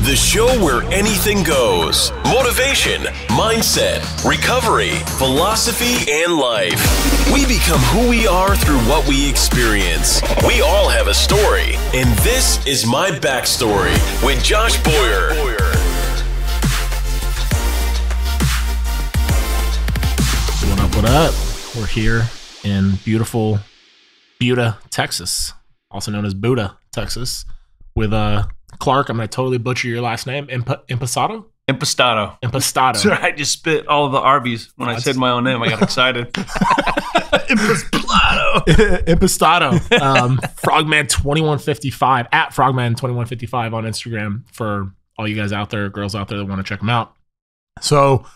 The show where anything goes. Motivation, mindset, recovery, philosophy, and life. We become who we are through what we experience. We all have a story, and this is My Backstory with Josh Boyer. What up, what up? We're here in beautiful Buda, Texas, also known as Buda, Texas, with Clark. I'm going to totally butcher your last name. Impastato? Impastato. Impastato. Sorry, I just spit all of the Arby's when I said my own name. I got excited. Impastato. Impastato. Frogman2155, at Frogman2155 on Instagram for all you guys out there, girls out there that want to check him out. So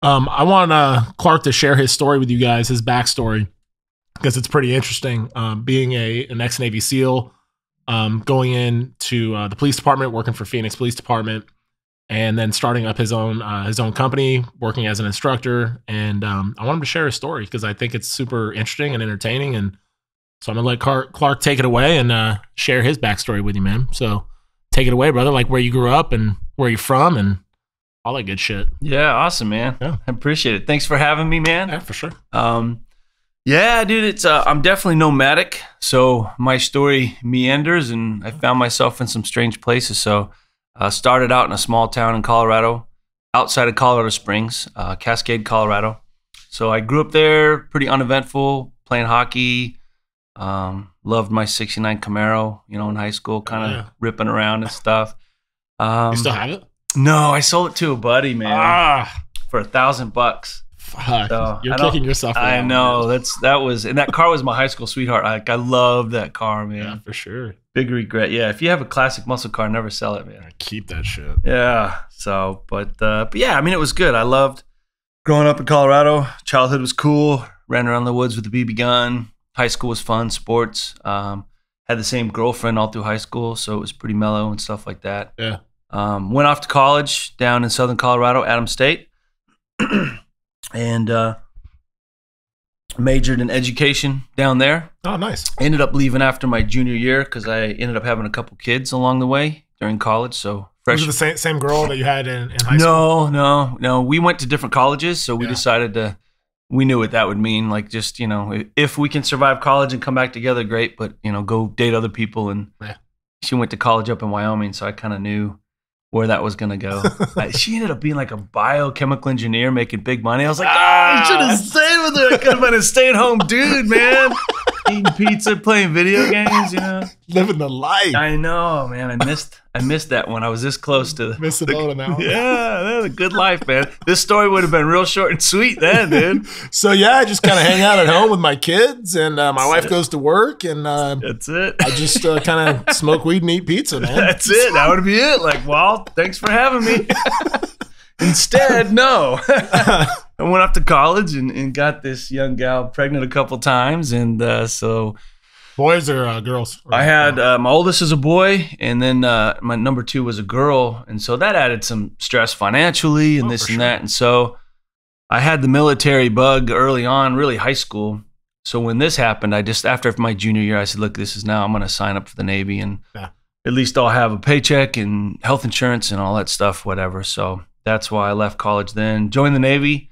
I want Clark to share his story with you guys, his backstory, because it's pretty interesting. Being an ex-Navy SEAL, going into the police department, working for Phoenix Police Department, and then starting up his own company, working as an instructor. And I want him to share his story because I think it's super interesting and entertaining. And so I'm gonna let Clark take it away and share his backstory with you, man. So take it away, brother. Like where you grew up and where you're from and all that good shit. Yeah, awesome, man. Yeah. I appreciate it. Thanks for having me, man. Yeah, for sure. Yeah, dude, it's I'm definitely nomadic. So my story meanders, and I found myself in some strange places. So started out in a small town in Colorado, outside of Colorado Springs, Cascade, Colorado. So I grew up there, pretty uneventful, playing hockey. Loved my '69 Camaro, in high school, kind of ripping around and stuff. You still have it? No, I sold it to a buddy, man, for $1,000. Fuck, So you're kicking yourself. I know and that car was my high school sweetheart. I love that car, man. Yeah, for sure. Big regret. Yeah, if you have a classic muscle car, never sell it, man. I keep that shit. Yeah. So, but yeah, I mean, it was good. I loved growing up in Colorado. Childhood was cool. Ran around the woods with a BB gun. High school was fun. Sports. Had the same girlfriend all through high school, so it was pretty mellow and stuff like that. Yeah. Went off to college down in Southern Colorado, Adams State, and majored in education down there. Oh, nice. Ended up leaving after my junior year because I ended up having a couple kids along the way during college. So Was it the same girl that you had in high school? No. We went to different colleges, so we decided we knew what that would mean. Like, just, if we can survive college and come back together, great. But, go date other people. And she went to college up in Wyoming, so I kind of knew where that was going to go. She ended up being like a biochemical engineer making big money. I was like, I should have stayed with her. I could have been a stay-at-home dude, man. Eating pizza, playing video games, Living the life. I know, man. I missed that one. I was this close to Miss it all now. Yeah, that was a good life, man. This story would have been real short and sweet then, dude. So yeah, I just kind of hang out at home with my kids, and my wife goes to work, and that's it. I just kind of smoke weed and eat pizza, man. That's it. That would be it. Like, well, thanks for having me. Instead, no. I went off to college and got this young gal pregnant a couple times, and so boys or girls? I had my oldest is a boy, and then my number 2 was a girl, and so that added some stress financially and this and that. And so I had the military bug early on, really high school. So when this happened, after my junior year, I said, look, I'm going to sign up for the Navy, and at least I'll have a paycheck and health insurance and all that stuff, whatever. So that's why I left college then, joined the Navy.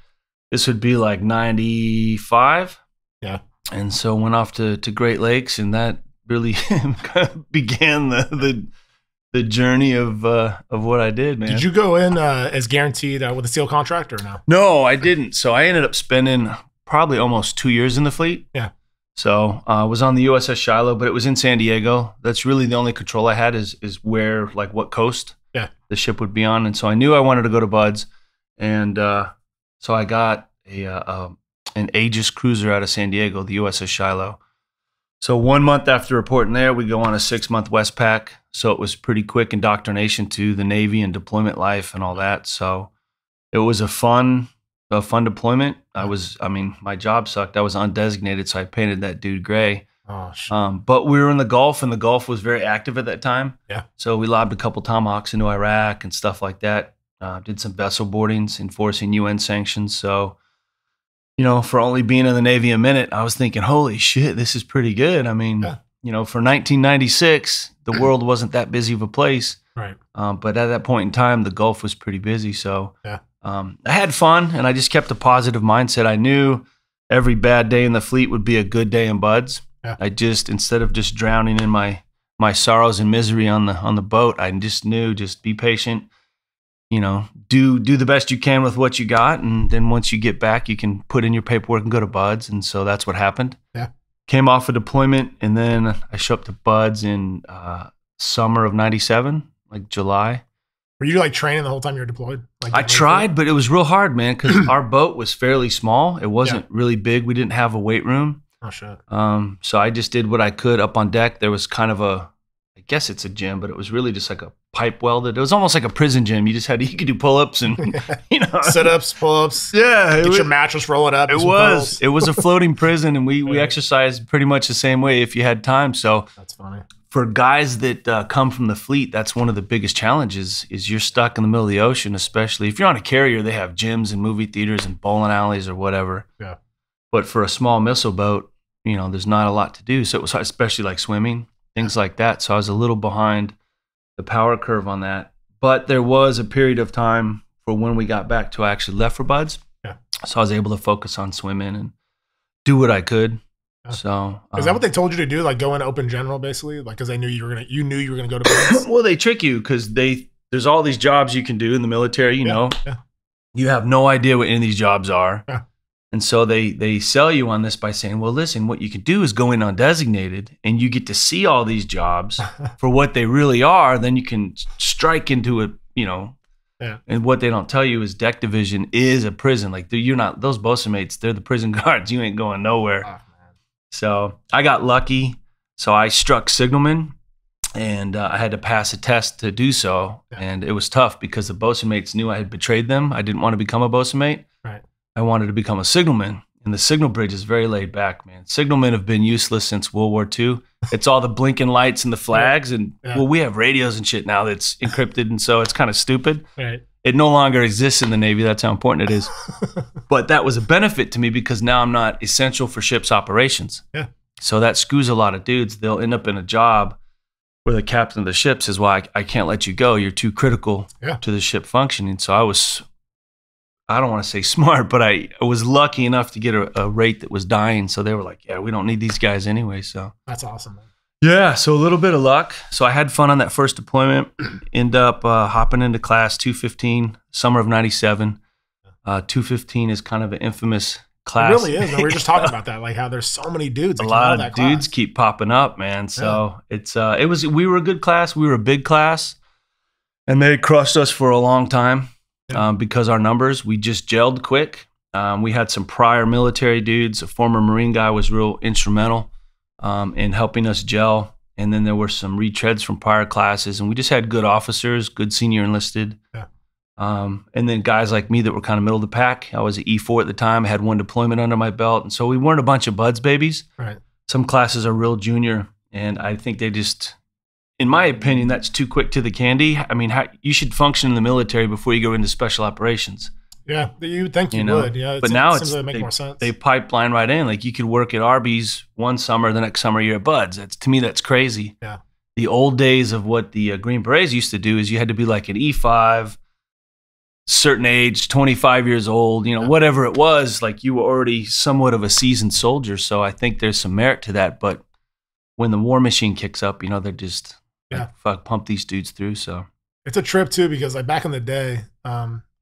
This would be like 95. Yeah. And so went off to Great Lakes, and that really began the journey of what I did, man. Did you go in as guaranteed with a SEAL contract or no? No, I didn't. So I ended up spending probably almost 2 years in the fleet. Yeah. So I was on the USS Shiloh, but it was in San Diego. That's really the only control I had is where, like, what coast the ship would be on. And so I knew I wanted to go to Buds, and so I got an Aegis cruiser out of San Diego, the USS Shiloh. So 1 month after reporting there, we go on a 6-month Westpac. So it was pretty quick indoctrination to the Navy and deployment life and all that. So it was a fun deployment. My job sucked. I was undesignated, so I painted that dude gray. Oh, shit. But we were in the Gulf, and the Gulf was very active at that time. Yeah. So we lobbed a couple Tomahawks into Iraq and stuff like that. Did some vessel boardings, enforcing UN sanctions. So, for only being in the Navy a minute, I was thinking, holy shit, this is pretty good. I mean, for 1996, the world wasn't that busy of a place. Right. But at that point in time, the Gulf was pretty busy. So yeah. I had fun, and I just kept a positive mindset. I knew every bad day in the fleet would be a good day in buds. Yeah. I just, instead of just drowning in my sorrows and misery on the boat, I just knew, just be patient, you know, do the best you can with what you got. And then once you get back, you can put in your paperwork and go to buds. And so that's what happened. Yeah. Came off a deployment, and then I showed up to buds in summer of 97, like July. Were you like training the whole time you were deployed? Like, I tried, but it was real hard, man, because our boat was fairly small. It wasn't really big. We didn't have a weight room. Oh, shit. So I just did what I could up on deck. There was kind of I guess it's a gym, but it was really just like a pipe welded. It was almost like a prison gym. You could do pull-ups and, you know. Sit-ups, pull-ups. Yeah. Get your mattress, roll it up. It was a floating prison, and we exercised pretty much the same way if you had time. So that's funny. For guys that come from the fleet, that's one of the biggest challenges is you're stuck in the middle of the ocean, especially if you're on a carrier. They have gyms and movie theaters and bowling alleys or whatever. Yeah. But for a small missile boat, you know, there's not a lot to do. So it was especially like swimming, things like that. So I was a little behind the power curve on that. But there was a period of time for when we got back to I actually left for buds. Yeah. So I was able to focus on swimming and do what I could. So is that what they told you to do? Like go in open general, basically? Like because they knew you knew you were gonna go to buds? Well, they trick you because there's all these jobs you can do in the military. You know, you have no idea what any of these jobs are, and so they sell you on this by saying, "Well, listen, what you can do is go in undesignated, and you get to see all these jobs for what they really are. Then you can strike into it, you know." Yeah. And what they don't tell you is deck division is a prison. Like you're not those bosun mates; they're the prison guards. You ain't going nowhere. So I got lucky. So I struck signalman, and I had to pass a test to do so. Yeah. And it was tough because the bosun mates knew I had betrayed them. I didn't want to become a bosun mate. Right. I wanted to become a signalman. And the signal bridge is very laid back, man. Signalmen have been useless since World War II. It's all the blinking lights and the flags. And well, we have radios and shit now that's encrypted. And so it's kind of stupid. Right. It no longer exists in the Navy. That's how important it is. But that was a benefit to me because now I'm not essential for ship's operations. Yeah. So that screws a lot of dudes. They'll end up in a job where the captain of the ship says, well, I can't let you go. You're too critical to the ship functioning. So I don't want to say smart, but I was lucky enough to get a rate that was dying. So they were like, yeah, we don't need these guys anyway. So that's awesome, man. Yeah, so a little bit of luck. So I had fun on that first deployment. End up hopping into class 215, summer of 97. 215 is kind of an infamous class. It really is. Man. We were just talking about that, like how there's so many dudes. A lot of dudes keep popping up, man. So we were a good class. We were a big class, and they crushed us for a long time because our numbers. We just gelled quick. We had some prior military dudes. A former Marine guy was real instrumental in helping us gel. And then there were some retreads from prior classes, and we just had good officers, good senior enlisted. Yeah. And then guys like me that were kind of middle of the pack. I was an E4 at the time. I had one deployment under my belt. And so we weren't a bunch of buds babies. Right. Some classes are real junior, and I think they just, in my opinion, that's too quick to the candy. I mean, you should function in the military before you go into special operations. Yeah, you would think you would. Yeah, but now it seems to make more sense. They pipeline right in. Like you could work at Arby's one summer, the next summer you're at Buds. To me, that's crazy. Yeah. The old days of what the Green Berets used to do is you had to be like an E5, certain age, 25 years old, whatever it was. Like you were already somewhat of a seasoned soldier. So I think there's some merit to that. But when the war machine kicks up, they're just fuck, pump these dudes through. So it's a trip too, because like back in the day.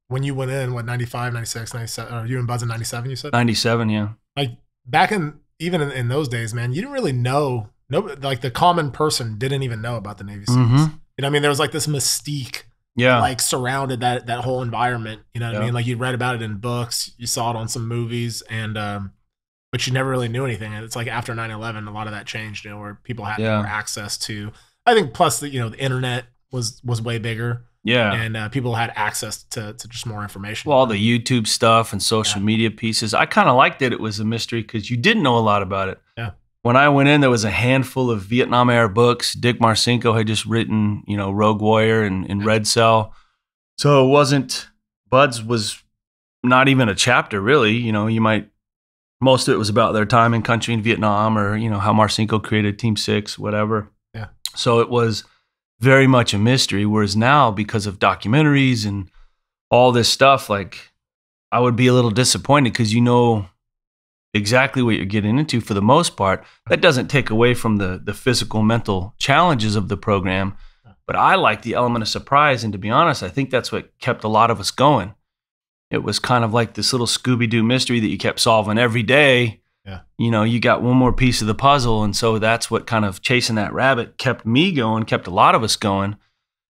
When you went in, 95, 96, 97, or you in Buds in 97, you said? 97, yeah. Like back even in those days, man, you didn't really know. Like the common person didn't even know about the Navy SEALs. Mm-hmm. You know what I mean? There was like this mystique like surrounded that whole environment. You know what I mean? Like you read about it in books, you saw it on some movies, and but you never really knew anything. And it's like after 9/11, a lot of that changed, where people had more access to, I think plus the internet was way bigger. Yeah. And people had access to just more information. Well, all the YouTube stuff and social media pieces. I kind of liked that it was a mystery because you didn't know a lot about it. Yeah. When I went in, there was a handful of Vietnam era books. Dick Marcinko had just written, Rogue Warrior and Red Cell. So Buds was not even a chapter, really. Most of it was about their time in country in Vietnam or, how Marcinko created Team 6, whatever. Yeah. So it was very much a mystery. Whereas now, because of documentaries and all this stuff, like I would be a little disappointed because you know exactly what you're getting into for the most part. That doesn't take away from the physical, mental challenges of the program. But I like the element of surprise. And to be honest, I think that's what kept a lot of us going. It was kind of like this little Scooby-Doo mystery that you kept solving every day. Yeah. You know, you got one more piece of the puzzle. And so that's what kind of chasing that rabbit kept me going, kept a lot of us going,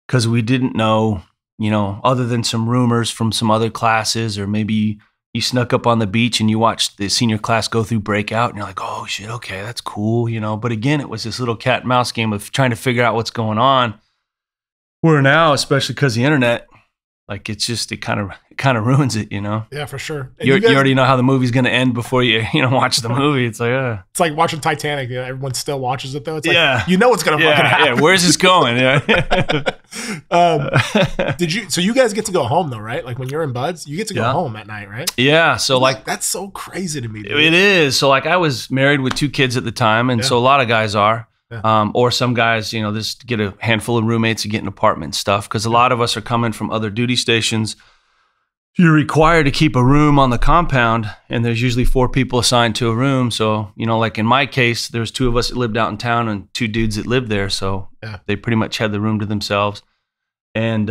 because we didn't know, you know, other than some rumors from some other classes, or maybe you snuck up on the beach and you watched the senior class go through breakout and you're like, oh shit, okay, that's cool, you know. But again, it was this little cat and mouse game of trying to figure out what's going on. Where now, especially because the internet, like it kind of ruins it, you know. Yeah, for sure. You already know how the movie's going to end before you watch the movie. It's like, it's like watching Titanic. You know, everyone still watches it though. It's like, yeah, you know what's going to fucking happen. Yeah, where's this going? Yeah. So you guys get to go home though, right? Like when you're in Buds, you get to go home at night, right? Yeah. So like that's so crazy to me, dude. It is. So like I was married with 2 kids at the time, and so a lot of guys are. Or some guys, you know, just get a handful of roommates to get an apartment and stuff. Because a lot of us are coming from other duty stations. You're required to keep a room on the compound, and there's usually 4 people assigned to a room. So, you know, like in my case, there's 2 of us that lived out in town and 2 dudes that lived there. So they pretty much had the room to themselves. And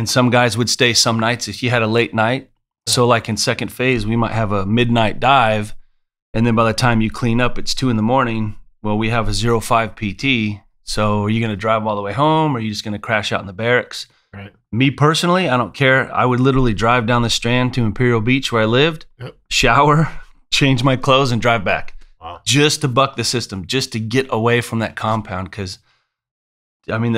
some guys would stay some nights if you had a late night. So like in second phase, we might have a midnight dive. And then by the time you clean up, it's 2 a.m. Well, we have a 05 PT, so are you going to drive all the way home, or are you just going to crash out in the barracks? Right. Me personally, I don't care. I would literally drive down the Strand to Imperial Beach where I lived, shower, change my clothes, and drive back. Wow. Just to buck the system, just to get away from that compound. Because, I mean,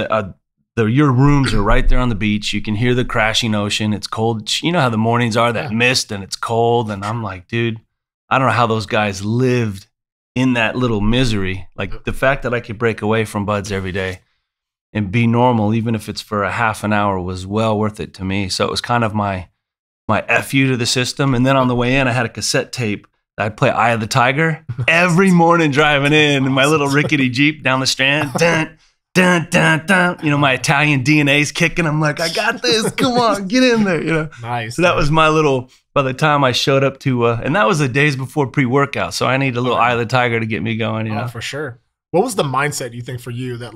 your rooms are right there on the beach. You can hear the crashing ocean. It's cold. You know how the mornings are, that mist, and it's cold. And I'm like, dude, I don't know how those guys lived in that little misery. Like the fact that I could break away from Buds every day and be normal, even if it's for a half an hour, was well worth it to me. So it was kind of my FU to the system. And then on the way in, I had a cassette tape. I'd play Eye of the Tiger every morning driving in my little rickety Jeep down the Strand. Dun, dun, dun, dun. You know, my Italian DNA's kicking. I'm like, I got this. Come on, get in there. You know, nice. So that was my little. By the time I showed up to, and that was the days before pre-workout, so I need a little Eye of the Tiger to get me going. You know, for sure. What was the mindset you think for you that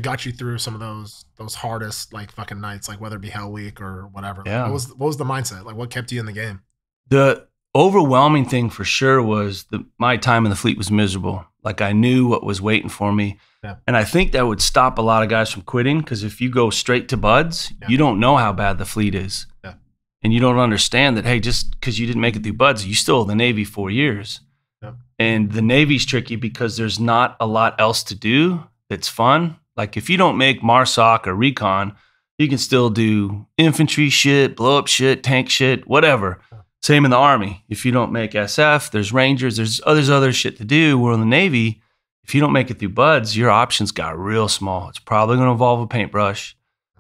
got you through some of those hardest like fucking nights, like whether it be Hell Week or whatever? Yeah. What was the mindset? Like what kept you in the game? The overwhelming thing for sure was my time in the fleet was miserable. Like I knew what was waiting for me. Yeah. And I think that would stop a lot of guys from quitting, because if you go straight to Buds, you don't know how bad the fleet is. Yeah. And you don't understand that, hey, just because you didn't make it through Buds, you still owe the Navy 4 years. Yeah. And the Navy's tricky because there's not a lot else to do that's fun. Like if you don't make MARSOC or recon, you can still do infantry shit, blow up shit, tank shit, whatever. Yeah. Same in the Army. If you don't make SF, there's Rangers, there's other shit to do. Where in the Navy, if you don't make it through Buds, your options got real small. It's probably going to involve a paintbrush.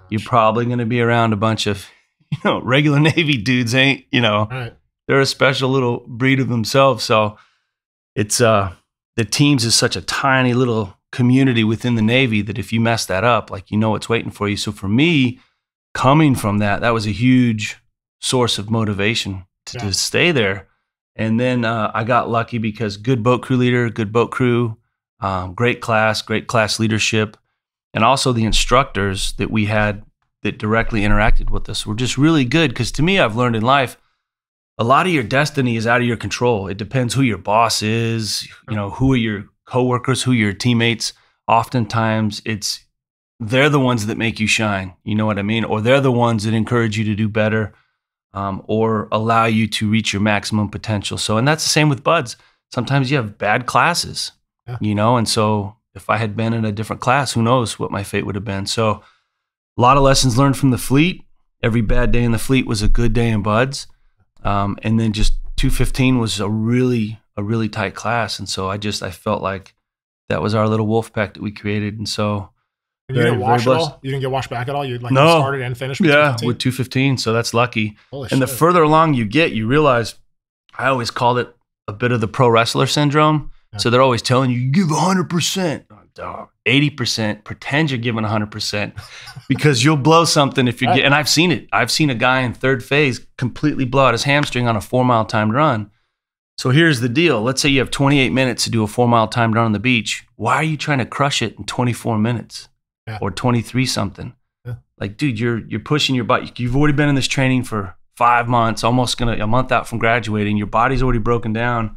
You're probably going to be around a bunch of, you know, regular Navy dudes ain't, you know, right. They're a special little breed of themselves. So it's, the teams is such a tiny little community within the Navy that if you mess that up, like, you know, what's waiting for you. So for me, coming from that was a huge source of motivation to stay there. And then I got lucky because good boat crew leader, good boat crew, great class leadership. And also the instructors that we had that directly interacted with us were just really good. Because to me, I've learned in life, a lot of your destiny is out of your control. It depends who your boss is, you know, who are your coworkers, who are your teammates. Oftentimes they're the ones that make you shine. You know what I mean? Or they're the ones that encourage you to do better, or allow you to reach your maximum potential. So, and that's the same with Buds. Sometimes you have bad classes, you know? And so if I had been in a different class, who knows what my fate would have been. So a lot of lessons learned from the fleet. Every bad day in the fleet was a good day in Buds. And then just 215 was a really tight class. And so I felt like that was our little wolf pack that we created. And so you didn't wash at all? You didn't get washed back at all? You started and finished with 215? With 215. So that's lucky. Holy and shit. The further along you get, you realize, I always called it a bit of the pro wrestler syndrome. Yeah. So they're always telling you, give 100%. 80%, pretend you're giving 100% because you'll blow something if you get, and I've seen it. I've seen a guy in third phase completely blow out his hamstring on a 4-mile timed run. So here's the deal. Let's say you have 28 minutes to do a 4-mile timed run on the beach. Why are you trying to crush it in 24 minutes or 23 something? Yeah. Like, dude, you're pushing your body. You've already been in this training for 5 months, almost a month out from graduating. Your body's already broken down.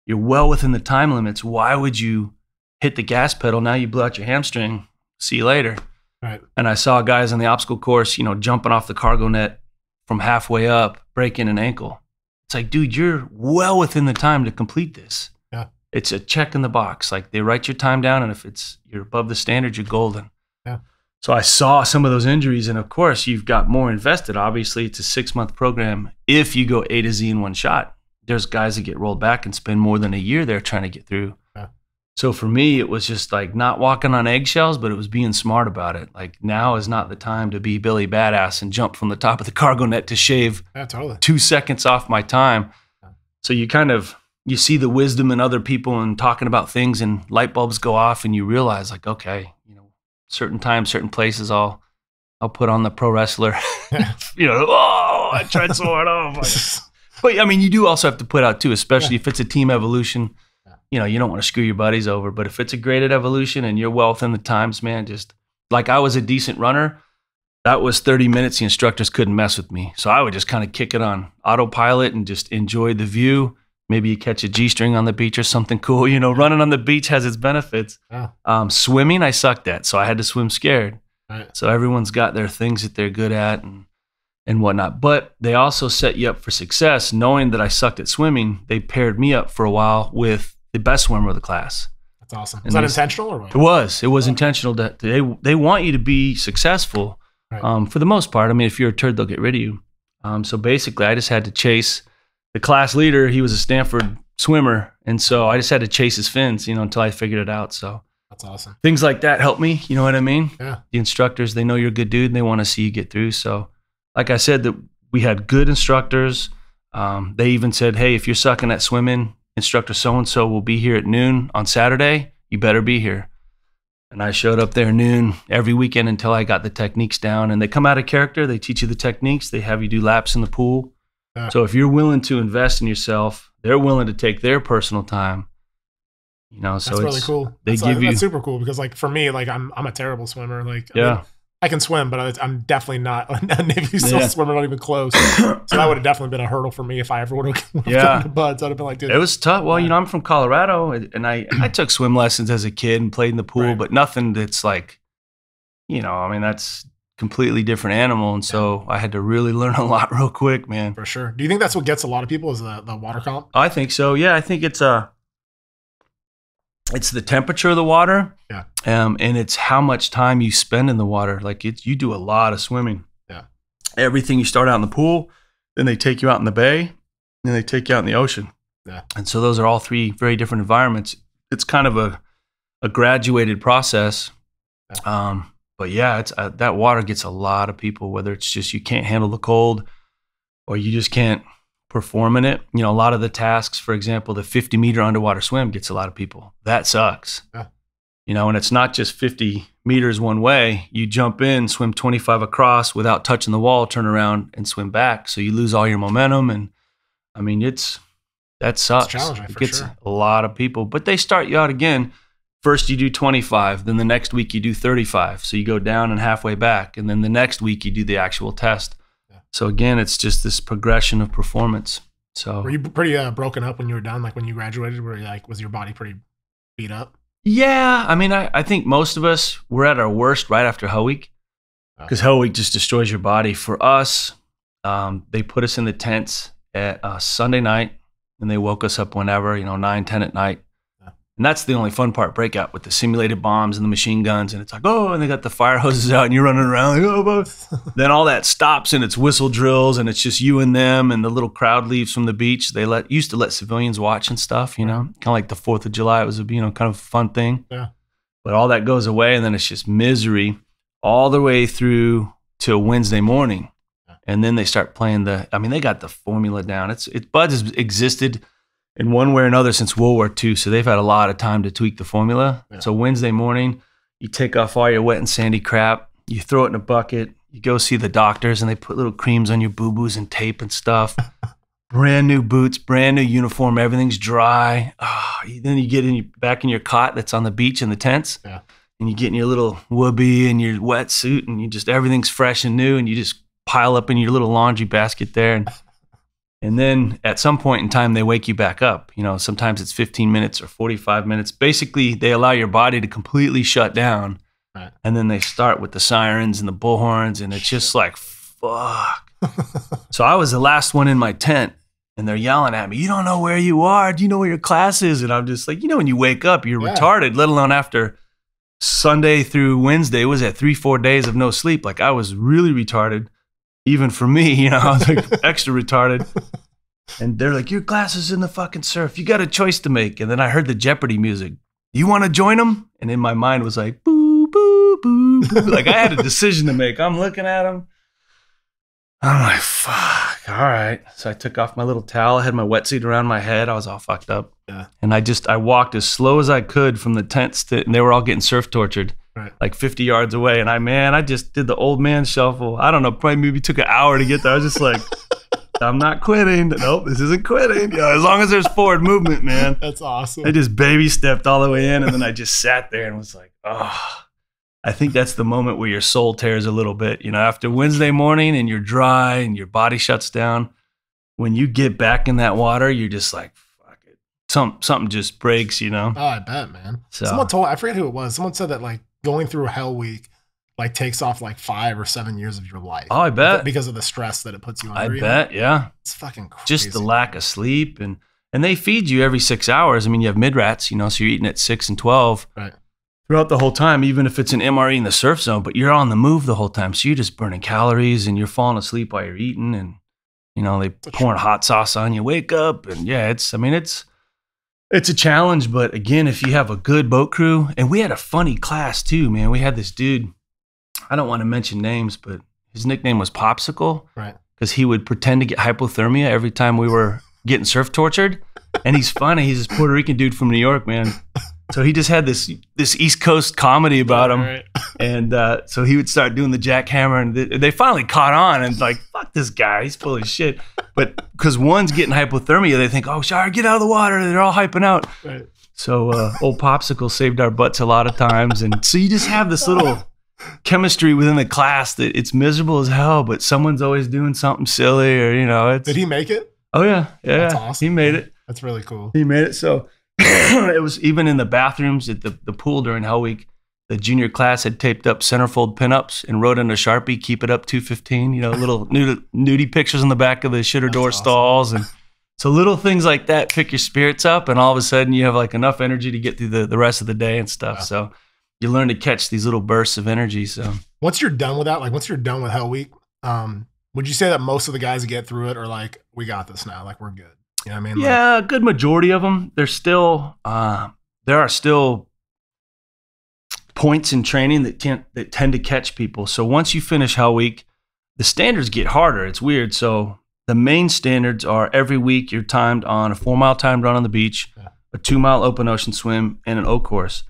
You're well within the time limits. Why would you hit the gas pedal? Now you blew out your hamstring. See you later. Right. And I saw guys on the obstacle course, jumping off the cargo net from halfway up, breaking an ankle. It's like, dude, you're well within the time to complete this. Yeah. It's a check in the box. Like, they write your time down, and if you're above the standard, you're golden. Yeah. So I saw some of those injuries, and of course, you've got more invested. Obviously, it's a 6-month program. If you go A to Z in one shot, there's guys that get rolled back and spend more than a year there trying to get through. Yeah. So for me, it was just like not walking on eggshells, but it was being smart about it. Like, now is not the time to be Billy Badass and jump from the top of the cargo net to shave 2 seconds off my time. Yeah. So you see the wisdom in other people and talking about things, and light bulbs go off, and you realize, like, okay, certain times, certain places, I'll put on the pro wrestler. Oh, I tried so hard. Oh, but I mean, you do also have to put out too, especially if it's a team evolution. You don't want to screw your buddies over. But if it's a graded evolution and you're well within the times, man, just like I was a decent runner, that was 30 minutes. The instructors couldn't mess with me. So I would just kind of kick it on autopilot and just enjoy the view. Maybe you catch a G-string on the beach or something cool. Running on the beach has its benefits. Yeah. Swimming, I sucked at. So I had to swim scared. Right. So everyone's got their things that they're good at and whatnot. But they also set you up for success. Knowing that I sucked at swimming, they paired me up for a while with the best swimmer of the class. That's awesome. Was that intentional or what? It was intentional. That they want you to be successful. Right. For the most part. I mean, if you're a turd, they'll get rid of you. So basically, I just had to chase the class leader. He was a Stanford swimmer, and so I just had to chase his fins, until I figured it out. So that's awesome. Things like that help me. You know what I mean? Yeah. The instructors, they know you're a good dude, and they want to see you get through. So, like I said, that we had good instructors. They even said, "Hey, if you're sucking at swimming, instructor so and so will be here at noon on Saturday. You better be here." And I showed up there noon every weekend until I got the techniques down. And they come out of character. They teach you the techniques. They have you do laps in the pool. Yeah. So if you're willing to invest in yourself, they're willing to take their personal time. So that's really cool. That's super cool because, like, for me, like, I'm a terrible swimmer. Like, yeah. I mean, I can swim, but I'm definitely not a Navy SEAL swimmer, not even close. So that would have definitely been a hurdle for me if I ever would have gone to Buds. I'd have been like, dude. It was tough. Well, I'm from Colorado, and I took swim lessons as a kid and played in the pool, but nothing that's like, I mean, that's completely different animal. And so I had to really learn a lot real quick, man. For sure. Do you think that's what gets a lot of people is the water comp? I think so. Yeah, I think it's the temperature of the water. Yeah. And it's how much time you spend in the water. Like, you do a lot of swimming. Yeah. Everything, you start out in the pool, then they take you out in the bay, then they take you out in the ocean. Yeah. And so those are all 3 very different environments. It's kind of a graduated process. Yeah. But yeah, it's that water gets a lot of people, whether it's just you can't handle the cold or you just can't perform in it. A lot of the tasks, for example, the 50-meter underwater swim gets a lot of people. That sucks. Yeah. And it's not just 50 meters one way. You jump in, swim 25 across without touching the wall, turn around and swim back. So you lose all your momentum. And I mean, that sucks. It's challenging it for gets sure. a lot of people, but they start you out again. First you do 25, then the next week you do 35. So you go down and halfway back. And then the next week you do the actual test. Yeah. So again, it's just this progression of performance. So were you pretty broken up when you were done? Like when you graduated, was your body pretty beat up? Yeah. I mean, I think most of us were at our worst right after Hell Week because Hell Week just destroys your body. For us, they put us in the tents at Sunday night and they woke us up whenever, 9, 10 at night. And that's the only fun part, breakout with the simulated bombs and the machine guns. And it's like, oh, and they got the fire hoses out and you're running around like, oh, then all that stops and it's whistle drills and it's just you and them and the little crowd leaves from the beach. They used to let civilians watch and stuff, kind of like the 4th of July. It was a, kind of a fun thing. Yeah. But all that goes away and then it's just misery all the way through to Wednesday morning. Yeah. And then they start playing they got the formula down. Buds has existed in one way or another since World War II. So they've had a lot of time to tweak the formula. Yeah. So Wednesday morning, you take off all your wet and sandy crap, you throw it in a bucket, you go see the doctors, and they put little creams on your boo-boos and tape and stuff. Brand new boots, brand new uniform, everything's dry. Then you get back in your cot that's on the beach in the tents. Yeah. And you get in your little whoopee and your wetsuit, and everything's fresh and new, and you just pile up in your little laundry basket there. And then at some point in time, they wake you back up. You know, sometimes it's 15 minutes or 45 minutes. Basically, they allow your body to completely shut down. Right. And then they start with the sirens and the bullhorns, and it's just like, fuck. So I was the last one in my tent, and they're yelling at me, "You don't know where you are. Do you know where your class is?" And I'm just like, when you wake up, you're retarded, let alone after Sunday through Wednesday. It was at 3-4 days of no sleep. Like, I was really retarded. Even for me, I was like extra retarded. And they're like, "Your class is in the fucking surf. You got a choice to make." And then I heard the Jeopardy music. "You want to join them?" And in my mind was like, boo, boo, boo, boo. Like, I had a decision to make. I'm looking at them. I'm like, fuck, all right. So I took off my little towel. I had my wetsuit around my head. I was all fucked up. Yeah. And I walked as slow as I could from the tents and they were all getting surf tortured. Right. Like 50 yards away. And I just did the old man shuffle. I don't know, probably maybe took an hour to get there. I was just like, I'm not quitting. Nope, this isn't quitting. As long as there's forward movement, man. That's awesome. I just baby stepped all the way in, and then I just sat there and was like, oh. I think that's the moment where your soul tears a little bit. After Wednesday morning and you're dry and your body shuts down, when you get back in that water, you're just like, fuck it. Something just breaks, Oh, I bet, man. So, someone told, I forget who it was. Someone said that like going through Hell Week like takes off like 5 or 7 years of your life. Oh, I bet. Because of the stress that it puts you under. I bet, yeah. It's fucking crazy. Just the lack of sleep. And they feed you every 6 hours. I mean, you have mid-rats, so you're eating at 6 and 12. Right. Throughout the whole time, even if it's an MRE in the surf zone, but you're on the move the whole time. So you're just burning calories and you're falling asleep while you're eating, and, they pouring hot sauce on you, wake up. And yeah, it's a challenge. But again, if you have a good boat crew, and we had a funny class too, man. We had this dude, I don't want to mention names, but his nickname was Popsicle. Right. Because he would pretend to get hypothermia every time we were getting surf tortured. And he's funny. He's this Puerto Rican dude from New York, man. So he just had this East Coast comedy about him. Right. And so he would start doing the jackhammer, and they finally caught on and like, fuck this guy, he's full of shit. But because one's getting hypothermia, they think, oh, sorry, get out of the water. They're all hyping out. Right. So old Popsicle saved our butts a lot of times. And so you just have this little chemistry within the class that it's miserable as hell, but someone's always doing something silly or, Did he make it? Oh, yeah. Yeah. That's awesome. He made it. That's really cool. He made it. So it was even in the bathrooms at the pool during Hell Week, the junior class had taped up centerfold pinups and wrote in a Sharpie, "Keep it up 215," little nudie pictures on the back of the shitter door stalls. And so little things like that pick your spirits up, and all of a sudden you have like enough energy to get through the rest of the day and stuff. Wow. So you learn to catch these little bursts of energy. So once you're done with that, like once you're done with Hell Week, would you say that most of the guys that get through it are like, we got this now, like we're good? You know what I mean? Yeah, a good majority of them. There's still there are still points in training that tend to catch people. So once you finish Hell Week, the standards get harder. It's weird. So the main standards are every week you're timed on a 4-mile timed run on the beach, a 2-mile open ocean swim, and an O course.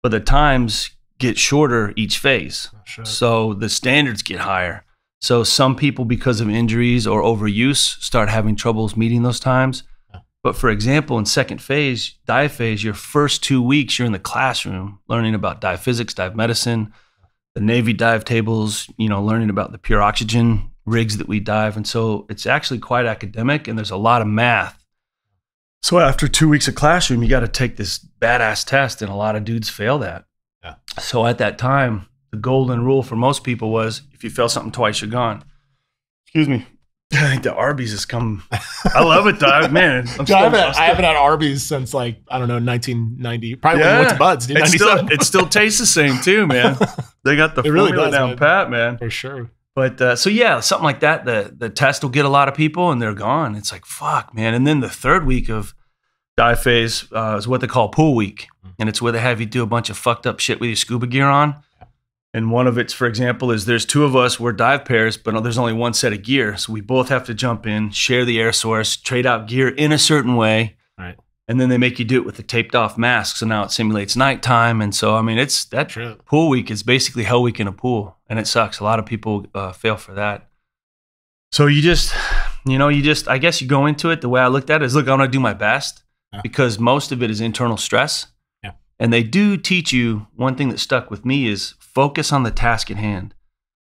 But the times get shorter each phase. Oh, sure. So the standards get higher. So some people, because of injuries or overuse, start having troubles meeting those times. Yeah. But for example, in second phase, dive phase, your first 2 weeks, you're in the classroom learning about dive physics, dive medicine, the Navy dive tables, learning about the pure oxygen rigs that we dive. And so it's actually quite academic, and there's a lot of math. So after 2 weeks of classroom, you got to take this badass test, and a lot of dudes fail that. Yeah. So at that time, the golden rule for most people was, if you fail something twice, you're gone. Excuse me. I think the Arby's has come. I love it, dog. Man, I haven't had Arby's since 1990. Probably when we went to Bud's, dude. It still tastes the same too, man. They got the formula down pat, man. For sure. But so yeah, something like that. The test will get a lot of people, and they're gone. It's like, fuck, man. And then the third week of dive phase is what they call pool week, and it's where they have you do a bunch of fucked up shit with your scuba gear on. And one of it's, for example, is there's 2 of us, we're dive pairs, but there's only 1 set of gear. So we both have to jump in, share the air source, trade out gear in a certain way. Right. And then they make you do it with the taped off mask. So now it simulates nighttime. And so, I mean, it's that pool week is basically hell week in a pool. And it sucks. A lot of people fail for that. So you just, I guess you go into it. The way I looked at it is, look, I want to do my best because most of it is internal stress. Yeah. And they do teach you, one thing that stuck with me is focus on the task at hand.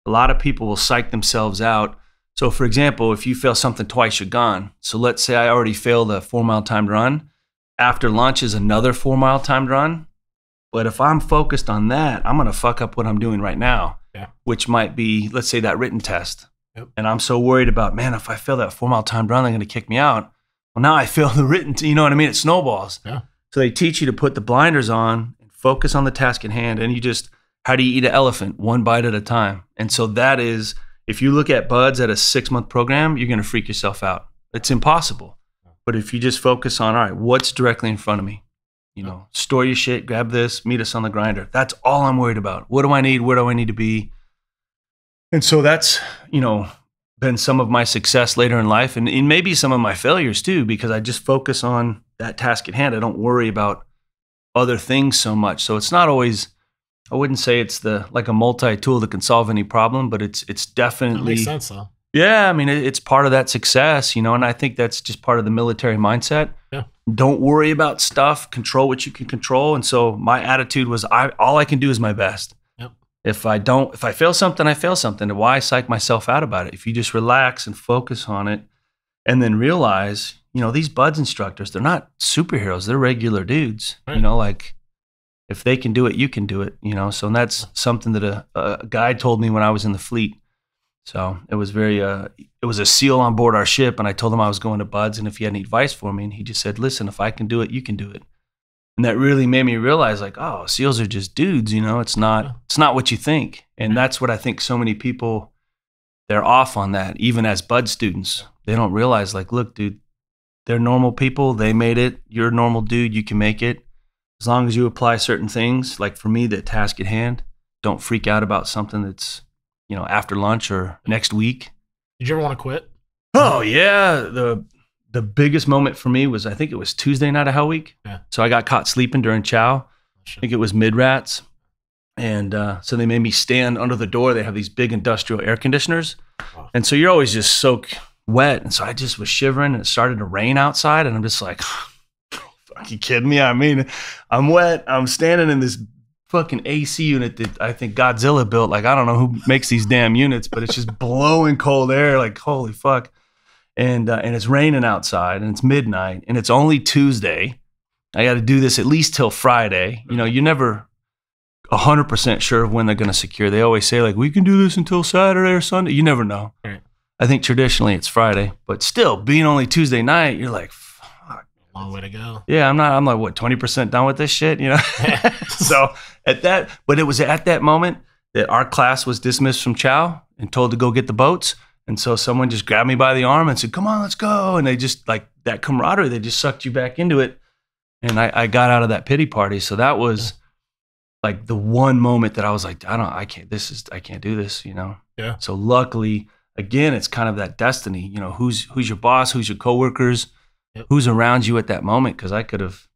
A lot of people will psych themselves out. So for example, if you fail something twice, you're gone. So let's say I already failed a 4-mile timed run. After lunch is another 4-mile timed run. But if I'm focused on that, I'm going to fuck up what I'm doing right now, which might be, let's say, that written test. Yep. And I'm so worried about, man, if I fail that 4-mile timed run, they're going to kick me out. Well, now I fail the written, you know what I mean? It snowballs. Yeah. So they teach you to put the blinders on and focus on the task at hand. And how do you eat an elephant? One bite at a time. And so that is, if you look at buds at a 6-month program, you're going to freak yourself out. It's impossible. But if you just focus on, all right, what's directly in front of me? Store your shit, grab this, meet us on the grinder. That's all I'm worried about. What do I need? Where do I need to be? And so that's, been some of my success later in life and maybe some of my failures too, because I just focus on that task at hand. I don't worry about other things so much. So it's not always, I wouldn't say it's like a multi-tool that can solve any problem, but it's definitely. That makes sense though. Yeah, I mean, it's part of that success, and I think that's just part of the military mindset. Yeah. Don't worry about stuff, control what you can control. And so my attitude was, all I can do is my best. Yep. If I fail something, I fail something. Why psych myself out about it? If you just relax and focus on it and then realize, these buds instructors, they're not superheroes. They're regular dudes, right. Like if they can do it, you can do it, So and that's something that a guy told me when I was in the fleet. So it was it was a SEAL on board our ship, and I told him I was going to Buds, and if he had any advice for me, and he just said, "Listen, if I can do it, you can do it." And that really made me realize, like, oh, SEALs are just dudes, It's not what you think, and that's what I think so many people, they're off on that. Even as Bud students, they don't realize, like, look, dude, they're normal people. They made it. You're a normal dude. You can make it as long as you apply certain things. Like for me, the task at hand. Don't freak out about something that's after lunch or next week. Did you ever want to quit? Oh yeah. The biggest moment for me was, I think it was Tuesday night of Hell Week. Yeah. So I got caught sleeping during chow. I think it was mid-rats. And so they made me stand under the door. They have these big industrial air conditioners. Wow. And so you're always just soaked wet. And so I just was shivering and it started to rain outside. And I'm just like, are you kidding me? I mean, I'm wet. I'm standing in this fucking AC unit that I think Godzilla built. Like, I don't know who makes these damn units, but it's just blowing cold air. Like, holy fuck. And it's raining outside and it's midnight and it's only Tuesday. I got to do this at least till Friday. You're never 100% sure of when they're going to secure. They always say, like, we can do this until Saturday or Sunday. You never know. Right. I think traditionally it's Friday, but still being only Tuesday night, you're like, long way to go. Yeah, I'm like, what, 20% done with this shit, So but it was at that moment that our class was dismissed from chow and told to go get the boats. And so someone just grabbed me by the arm and said, come on, let's go. And they just, like, that camaraderie, they just sucked you back into it. And I got out of that pity party. So that was like the one moment that I was like, I can't do this, Yeah. So luckily, again, it's kind of that destiny, who's your boss, who's your coworkers, who's around you at that moment. Cause I could have,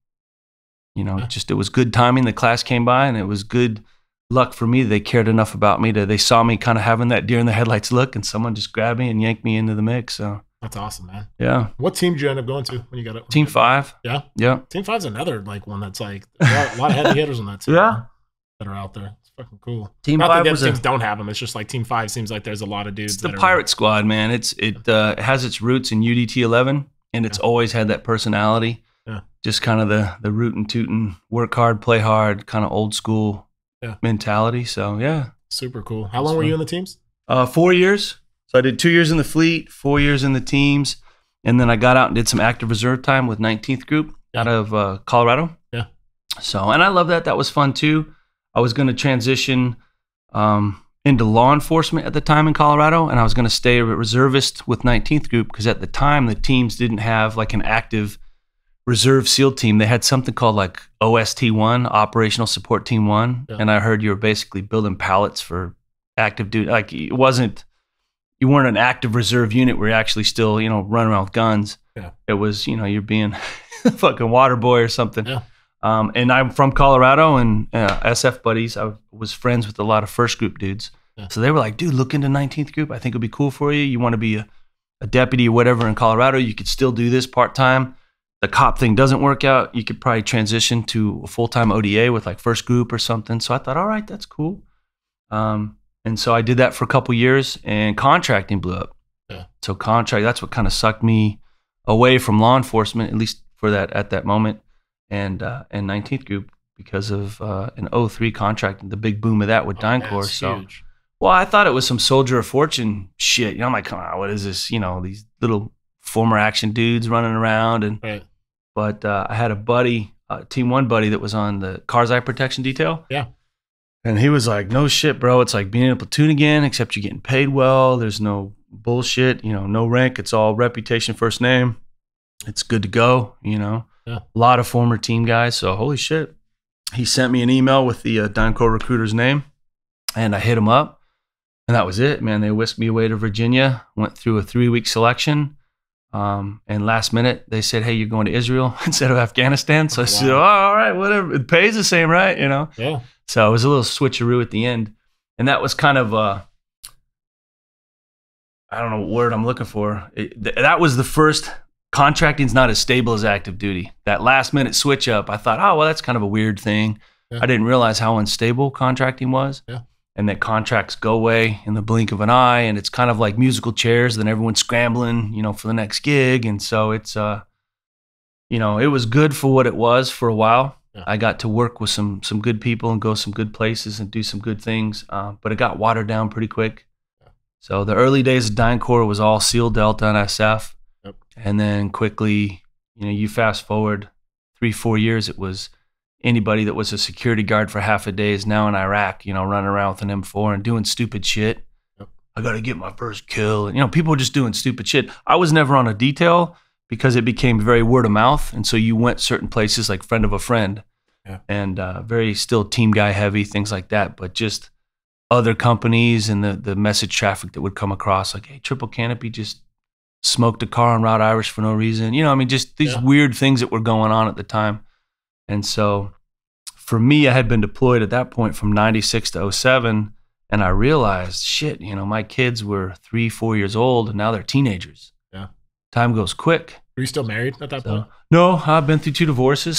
it was good timing. The class came by and it was good luck for me. They cared enough about me they saw me kind of having that deer in the headlights look and someone just grabbed me and yanked me into the mix. So that's awesome, man. Yeah. What team did you end up going to when you got it? Team 5. Yeah. Yeah. Team 5's another like one that's like a lot of heavy hitters on that team. Yeah. That are out there. It's fucking cool. Team Not 5 that the was other teams don't have them. It's just like Team 5 seems like there's a lot of dudes. It's the pirate squad, man. It has its roots in UDT 11 and it's always had that personality. Yeah. Just kind of the rootin' tootin', work hard, play hard, kind of old school mentality. So yeah. Super cool. How long were you in the teams? 4 years. So I did 2 years in the fleet, 4 years in the teams. And then I got out and did some active reserve time with 19th Group out of Colorado. Yeah. So, and I love that. That was fun too. I was going to transition into law enforcement at the time in Colorado, and I was going to stay a reservist with 19th Group because at the time the teams didn't have like an active reserve SEAL team. They had something called like OST1, Operational Support Team 1, and I heard you were basically building pallets for active duty. Like it wasn't you weren't an active reserve unit where you actually still, running around with guns. Yeah. It was, you're being a fucking water boy or something. Yeah. And I'm from Colorado, and SF buddies, I was friends with a lot of first group dudes. Yeah. So they were like, dude, look into 19th group. I think it'll be cool for you. You want to be a deputy or whatever in Colorado, you could still do this part-time. The cop thing doesn't work out, you could probably transition to a full-time ODA with like first group or something. So I thought, all right, that's cool. And so I did that for a couple years, and contracting blew up. Yeah. So that's what kind of sucked me away from law enforcement, at least for that at that moment, and 19th group, because of an 03 contract and the big boom of that with DynCorp. So, huge. Well, I thought it was some soldier of fortune shit. I'm like, come on, what is this? These little former action dudes running around, and right. But I had a buddy, Team 1 buddy, that was on the car's eye protection detail. Yeah. And he was like, no shit, bro. It's like being in a platoon again, except you're getting paid well. There's no bullshit, no rank. It's all reputation, first name. It's good to go, Yeah. A lot of former team guys. So holy shit. He sent me an email with the DynCorp recruiter's name, and I hit him up, and that was it, man. They whisked me away to Virginia, went through a 3-week selection. And last minute they said, hey, you're going to Israel instead of Afghanistan. So I said, oh, all right, whatever. It pays the same, right? Yeah. So it was a little switcheroo at the end. And that was kind of, I don't know what word I'm looking for. That was the first. Contracting's not as stable as active duty. That last minute switch up, I thought, oh, well, that's kind of a weird thing. Yeah. I didn't realize how unstable contracting was. Yeah. And that contracts go away in the blink of an eye, and it's kind of like musical chairs. Then everyone's scrambling, for the next gig, and so it's, it was good for what it was for a while. Yeah. I got to work with some good people and go some good places and do some good things, but it got watered down pretty quick. Yeah. So the early days of DynCorp was all SEAL, Delta, and SF, yep. And then quickly, you fast forward 3-4 years, it was. Anybody that was a security guard for half a day is now in Iraq, running around with an M4 and doing stupid shit. Yep. I got to get my first kill. And, people were just doing stupid shit. I was never on a detail because it became very word of mouth. And so you went certain places like friend of a friend, yeah. And very still team guy heavy, things like that. But just other companies and the message traffic that would come across like, hey, Triple Canopy just smoked a car on Route Irish for no reason. Just these weird things that were going on at the time. And so for me, I had been deployed at that point from 96 to 07. And I realized, shit, my kids were 3-4 years old, and now they're teenagers. Yeah. Time goes quick. Were you still married at that point? No, I've been through 2 divorces.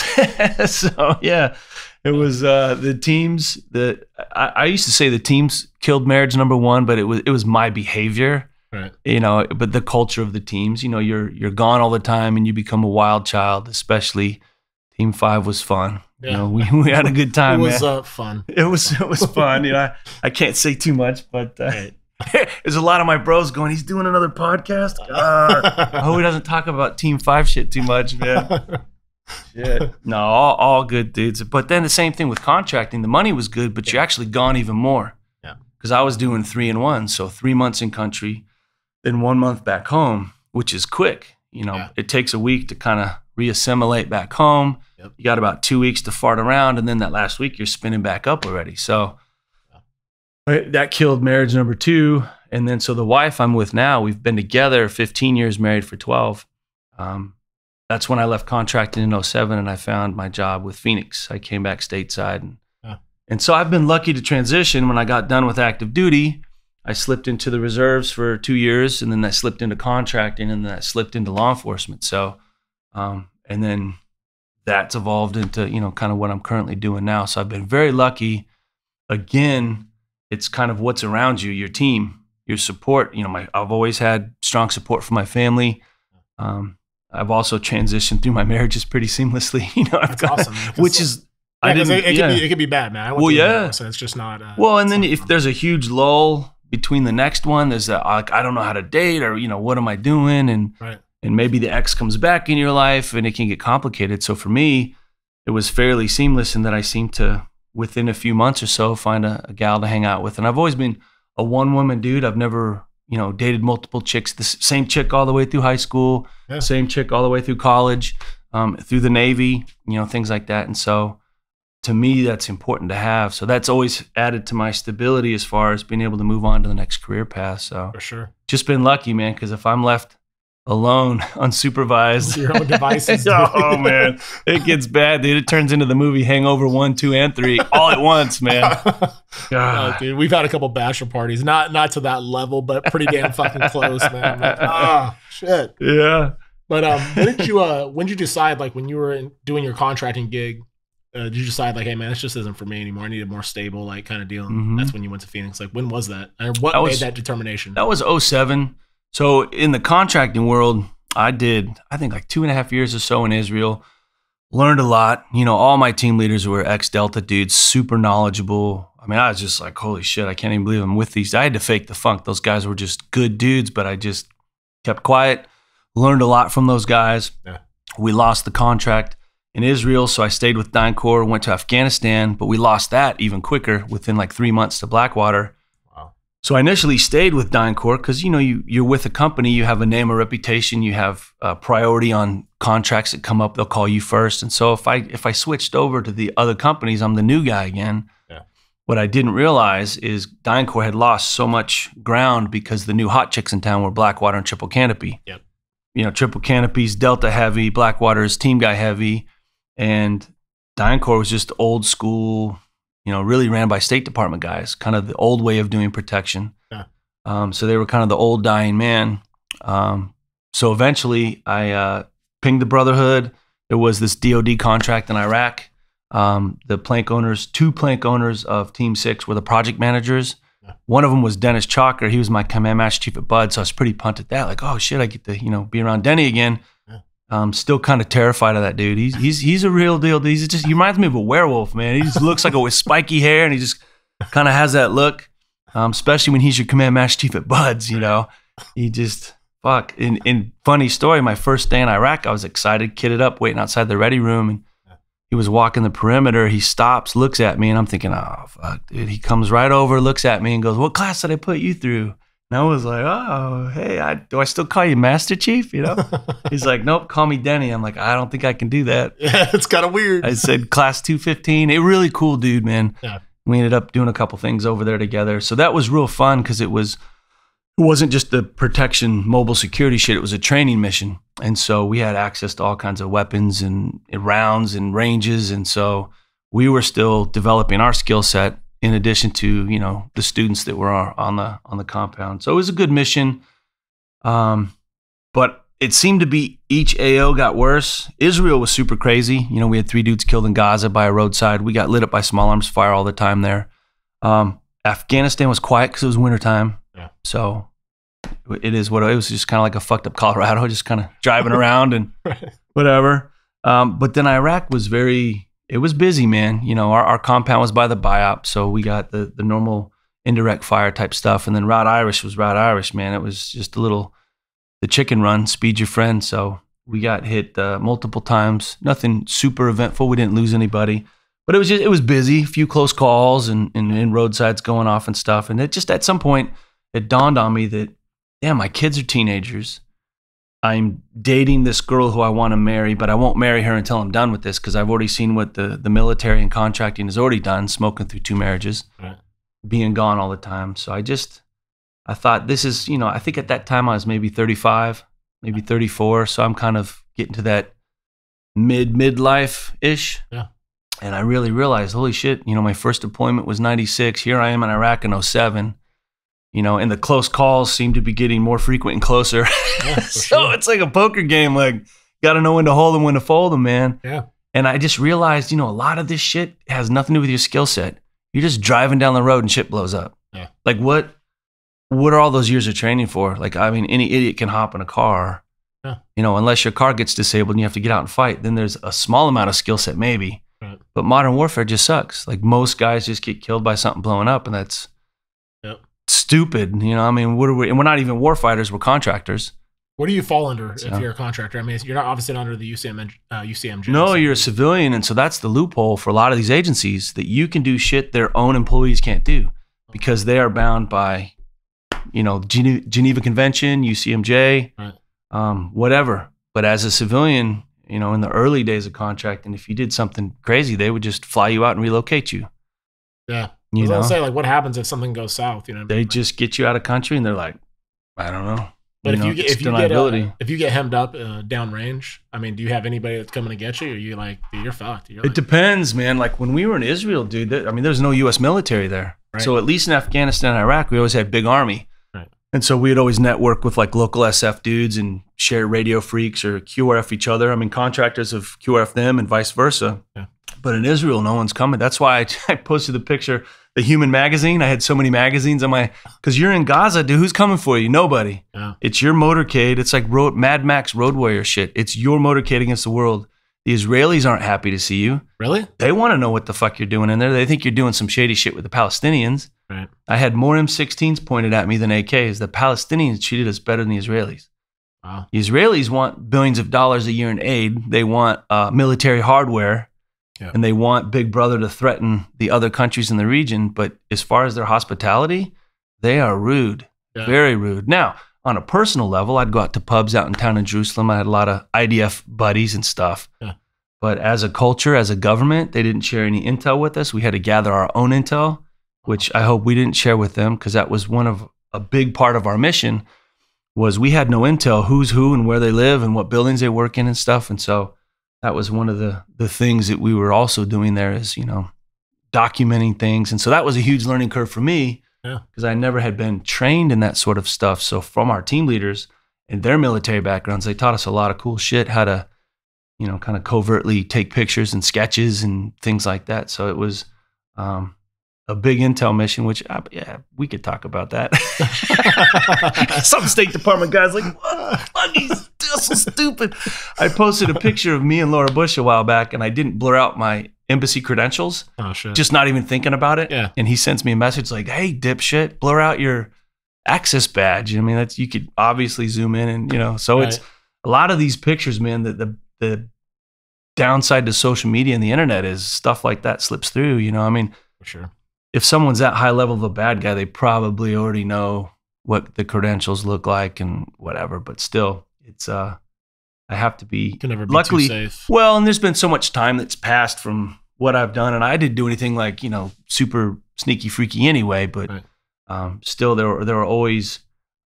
So yeah, it was the teams that I used to say the teams killed marriage, number one, but it was my behavior. Right. But the culture of the teams, you're gone all the time and you become a wild child, especially Team 5 was fun. Yeah. We had a good time. It was fun. It was fun. I can't say too much, but there's a lot of my bros going, he's doing another podcast. I hope he doesn't talk about Team 5 shit too much, man. Shit. No, all good dudes. But then the same thing with contracting. The money was good, but you're actually gone even more. Yeah. Because I was doing 3 and 1, so 3 months in country, then 1 month back home, which is quick. It takes a week to kind of reassimilate back home. Yep. You got about 2 weeks to fart around, and then that last week you're spinning back up already. So that killed marriage number 2. And then so the wife I'm with now, we've been together 15 years, married for 12. That's when I left contracting in 07, and I found my job with Phoenix. I came back stateside. And so I've been lucky to transition. When I got done with active duty, I slipped into the reserves for 2 years, and then I slipped into contracting, and then I slipped into law enforcement. So, and then that's evolved into, kind of what I'm currently doing now. So I've been very lucky. Again, it's kind of what's around you, your team, your support. I've always had strong support from my family. I've also transitioned through my marriages pretty seamlessly. That's awesome. Which is, it could be bad, man. So it's just not. And then if there's a huge lull between the next one, there's that, I don't know how to date, or what am I doing, and right. And maybe the ex comes back in your life, and it can get complicated. So for me, it was fairly seamless in that I seemed to, within a few months or so, find a gal to hang out with. And I've always been a one-woman dude. I've never, dated multiple chicks. The same chick all the way through high school, same chick all the way through college, through the Navy, things like that. And so to me, that's important to have. So that's always added to my stability as far as being able to move on to the next career path. So for sure, just been lucky, man. Because if I'm left alone, unsupervised, your own devices. Oh man, it gets bad, dude. It turns into the movie Hangover 1, 2, and 3 all at once, man. Oh, dude, we've had a couple bachelor parties, not to that level, but pretty damn fucking close, man. Like, shit. Yeah. But when did you decide, like when you were doing your contracting gig, did you decide like, hey man, this just isn't for me anymore? I need a more stable like kind of deal. And that's when you went to Phoenix. Like when was that? And what made that determination? That was 2007. So in the contracting world, I did, I think like 2.5 years or so in Israel, learned a lot. You know, all my team leaders were ex-Delta dudes, super knowledgeable. I mean, I was just like, holy shit, I can't even believe I'm with these. I had to fake the funk. Those guys were just good dudes, but I just kept quiet, learned a lot from those guys. Yeah. We lost the contract in Israel, so I stayed with DynCorp, went to Afghanistan, but we lost that even quicker within like 3 months to Blackwater. So I initially stayed with DynCorp because, you know, you're with a company, you have a name, a reputation, you have priority on contracts that come up, they'll call you first. And so if I switched over to the other companies, I'm the new guy again. Yeah. What I didn't realize is DynCorp had lost so much ground because the new hot chicks in town were Blackwater and Triple Canopy. Yep. You know, Triple Canopy's Delta heavy, Blackwater's team guy heavy, and DynCorp was just old school, you know, really ran by State Department guys, kind of the old way of doing protection. Yeah. So they were kind of the old dying man. So eventually I pinged the Brotherhood. There was this DOD contract in Iraq. The plank owners, 2 plank owners of Team 6 were the project managers. Yeah. One of them was Dennis Chalker. He was my command master chief at Bud. So I was pretty pumped at that. Like, oh shit, I get to, you know, be around Denny again. Still kind of terrified of that dude. He's a real deal. He reminds me of a werewolf, man. He just looks like with spiky hair, and he just kind of has that look. Especially when he's your command master chief at Buds, you know. He just fuck. In funny story, my first day in Iraq, I was excited, kitted up, waiting outside the ready room, and he was walking the perimeter. He stops, looks at me, and I'm thinking, oh fuck, dude. He comes right over, looks at me, and goes, "What class did I put you through?" And I was like, oh, hey, do I still call you Master Chief? You know? He's like, nope, call me Denny. I'm like, I don't think I can do that. Yeah, it's kind of weird. I said, class 215. A really cool dude, man. Yeah. We ended up doing a couple things over there together. So that was real fun because it wasn't just the protection, mobile security shit. It was a training mission. And so we had access to all kinds of weapons and rounds and ranges. And so we were still developing our skill set in addition to, you know, the students that were on the compound. So it was a good mission. But it seemed to be each AO got worse. Israel was super crazy. You know, we had 3 dudes killed in Gaza by a roadside. We got lit up by small arms fire all the time there. Afghanistan was quiet because it was wintertime. Yeah. So it is what it was, just kind of like a fucked up Colorado, just kind of driving around and whatever. But then Iraq was it was busy, man. You know, our compound was by the BIOP, so we got the normal indirect fire type stuff. And then Route Irish was Route Irish, man. It was just the chicken run, speed your friend. So we got hit multiple times. Nothing super eventful. We didn't lose anybody. But it was busy, a few close calls and roadsides going off and stuff. And it just, at some point, it dawned on me that, damn, my kids are teenagers. I'm dating this girl who I want to marry, but I won't marry her until I'm done with this because I've already seen what the military and contracting has already done, smoking through 2 marriages, being gone all the time. So I thought this is, you know, I think at that time I was maybe 35, maybe 34. So I'm kind of getting to that midlife-ish. Yeah. And I really realized, holy shit, you know, my first deployment was 96. Here I am in Iraq in 07. You know, and the close calls seem to be getting more frequent and closer. Yeah, so it's like a poker game. Like, got to know when to hold them, when to fold them, man. Yeah. And I just realized, you know, a lot of this shit has nothing to do with your skill set. You're just driving down the road and shit blows up. Yeah. Like, what are all those years of training for? Like, I mean, any idiot can hop in a car. Yeah. You know, unless your car gets disabled and you have to get out and fight, then there's a small amount of skill set maybe. Right. But modern warfare just sucks. Like, most guys just get killed by something blowing up, and that's stupid. You know, I mean, and we're not even war fighters, we're contractors. What do you fall under if you're a contractor? I mean, you're not obviously not under the UCMJ. No, you're a civilian, and so that's the loophole for a lot of these agencies, that you can do shit their own employees can't do because they are bound by, you know, Geneva Convention, UCMJ, right. Whatever. But as a civilian, you know, in the early days of contracting, if you did something crazy, they would just fly you out and relocate you. Yeah. I was going to say, like, what happens if something goes south? You know, they just get you out of country and they're like, I don't know. But if you get hemmed up downrange, I mean, do you have anybody that's coming to get you? Or are you like, dude, you're fucked? It depends, man. Like when we were in Israel, dude, there's no U.S. military there. Right. So at least in Afghanistan and Iraq, we always had big army. Right. And so we'd always network with like local SF dudes and share radio freaks or QRF each other. I mean, contractors have QRF them and vice versa. Yeah. But in Israel, no one's coming. That's why I posted the picture, the Human magazine. I had so many magazines on because you're in Gaza, dude. Who's coming for you? Nobody. Yeah. It's your motorcade. It's like Mad Max Road Warrior shit. It's your motorcade against the world. The Israelis aren't happy to see you. Really? They want to know what the fuck you're doing in there. They think you're doing some shady shit with the Palestinians. Right. I had more M16s pointed at me than AKs. The Palestinians treated us better than the Israelis. Wow. The Israelis want billions of dollars a year in aid. They want military hardware. Yeah. And they want Big Brother to threaten the other countries in the region. But as far as their hospitality, they are rude, very rude. Now, on a personal level, I'd go out to pubs out in town in Jerusalem. I had a lot of IDF buddies and stuff. Yeah. But as a culture, as a government, they didn't share any intel with us. We had to gather our own intel, which I hope we didn't share with them because that was a big part of our mission was we had no intel, who's who and where they live and what buildings they work in and stuff. And so that was one of the things that we were also doing there is, you know, documenting things. And so that was a huge learning curve for me because I never had been trained in that sort of stuff. So from our team leaders and their military backgrounds, they taught us a lot of cool shit, how to, you know, kind of covertly take pictures and sketches and things like that. So it was a big intel mission, which, we could talk about that. Some State Department guys like, what? Fuck, he's so stupid. I posted a picture of me and Laura Bush a while back, and I didn't blur out my embassy credentials. Oh, shit. Just not even thinking about it. Yeah. And he sends me a message like, hey, dipshit, blur out your access badge. I mean, you could obviously zoom in and, you know, so right. It's a lot of these pictures, man, the downside to social media and the internet is stuff like that slips through, you know, I mean, for sure. If someone's that high level of a bad guy, they probably already know what the credentials look like and whatever, but still it's, I have to be, can never be luckily, too safe. Well, and there's been so much time that's passed from what I've done, and I didn't do anything like, you know, super sneaky freaky anyway, but right. Still there were always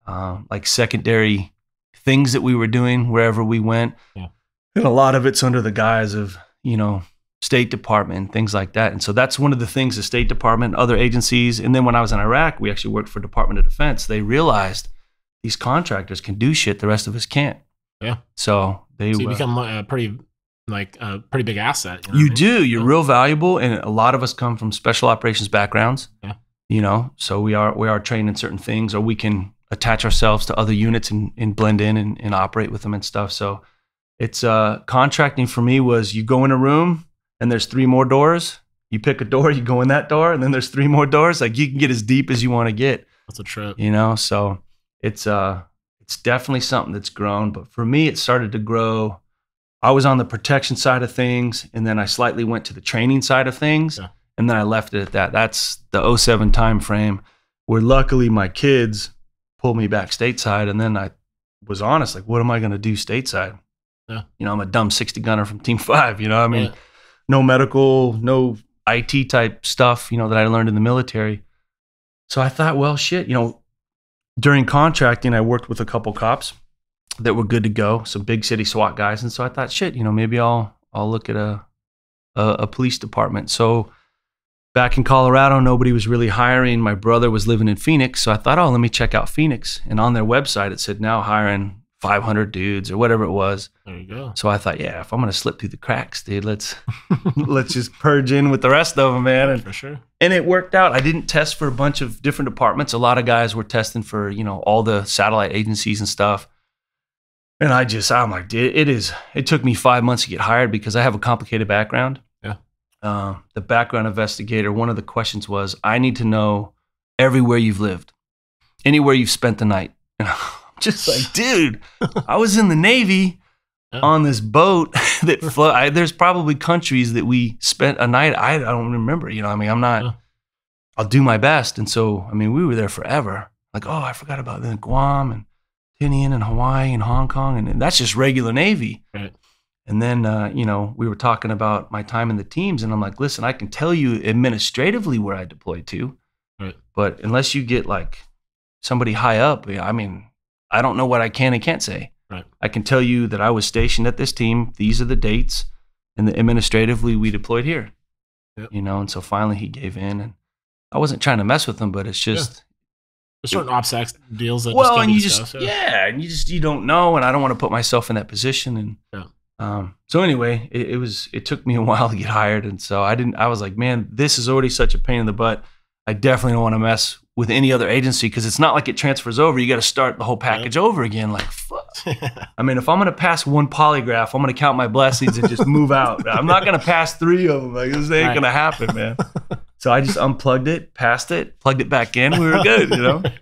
like secondary things that we were doing wherever we went. Yeah. And a lot of it's under the guise of, you know, State Department and things like that. And so that's one of the things the State Department, other agencies. And then when I was in Iraq, we actually worked for Department of Defense. They realized these contractors can do shit the rest of us can't. Yeah. So you become a pretty big asset. You do. You're real valuable. And a lot of us come from special operations backgrounds. Yeah. You know, so we are trained in certain things, or we can attach ourselves to other units and blend in and operate with them and stuff. So it's contracting for me was you go in a room and there's 3 more doors. You pick a door, you go in that door, and then there's 3 more doors. Like you can get as deep as you want to get. That's a trip. You know, so it's definitely something that's grown. But for me, it started to grow. I was on the protection side of things, and then I slightly went to the training side of things, and then I left it at that. That's the 07 time frame where luckily my kids pulled me back stateside, and then I was honest, like, what am I going to do stateside? Yeah. You know, I'm a dumb 60 gunner from Team 5, you know, I mean, no medical, no IT type stuff, you know, that I learned in the military. So I thought, well, shit, you know, during contracting, I worked with a couple cops that were good to go, some big city SWAT guys. And so I thought, shit, you know, maybe I'll look at a police department. So back in Colorado, nobody was really hiring. My brother was living in Phoenix. So I thought, let me check out Phoenix. And on their website, it said now hiring 500 dudes or whatever it was. There you go. So I thought, yeah, if I'm going to slip through the cracks, dude, let's just purge in with the rest of them, man. And, for sure. And it worked out. I didn't test for a bunch of different departments. A lot of guys were testing for, you know, all the satellite agencies and stuff. And I'm like, dude, it took me 5 months to get hired because I have a complicated background. Yeah. The background investigator, one of the questions was, I need to know everywhere you've lived, anywhere you've spent the night. And just like, dude, I was in the Navy on this boat that there's probably countries that we spent a night. I don't remember, you know, I mean, I'll do my best. And so, I mean, we were there forever. Like, I forgot about Guam and Tinian and Hawaii and Hong Kong. And that's just regular Navy. Right. And then, we were talking about my time in the teams, and I'm like, listen, I can tell you administratively where I deployed to, right. But unless you get like somebody high up, I mean, I don't know what I can and can't say. Right. I can tell you that I was stationed at this team. These are the dates, and administratively we deployed here. Yep. And so finally he gave in, and I wasn't trying to mess with him, but it's just there's certain OPSEC deals that and you don't know, and I don't want to put myself in that position, and so anyway, it took me a while to get hired, and so I was like, man, this is already such a pain in the butt. I definitely don't want to mess with any other agency, because it's not like it transfers over. You got to start the whole package over again. Like, fuck. I mean, if I'm going to pass one polygraph, I'm going to count my blessings and just move out. I'm not going to pass 3 of them. Like, this ain't going to happen, man. So I just unplugged it, passed it, plugged it back in. We were good,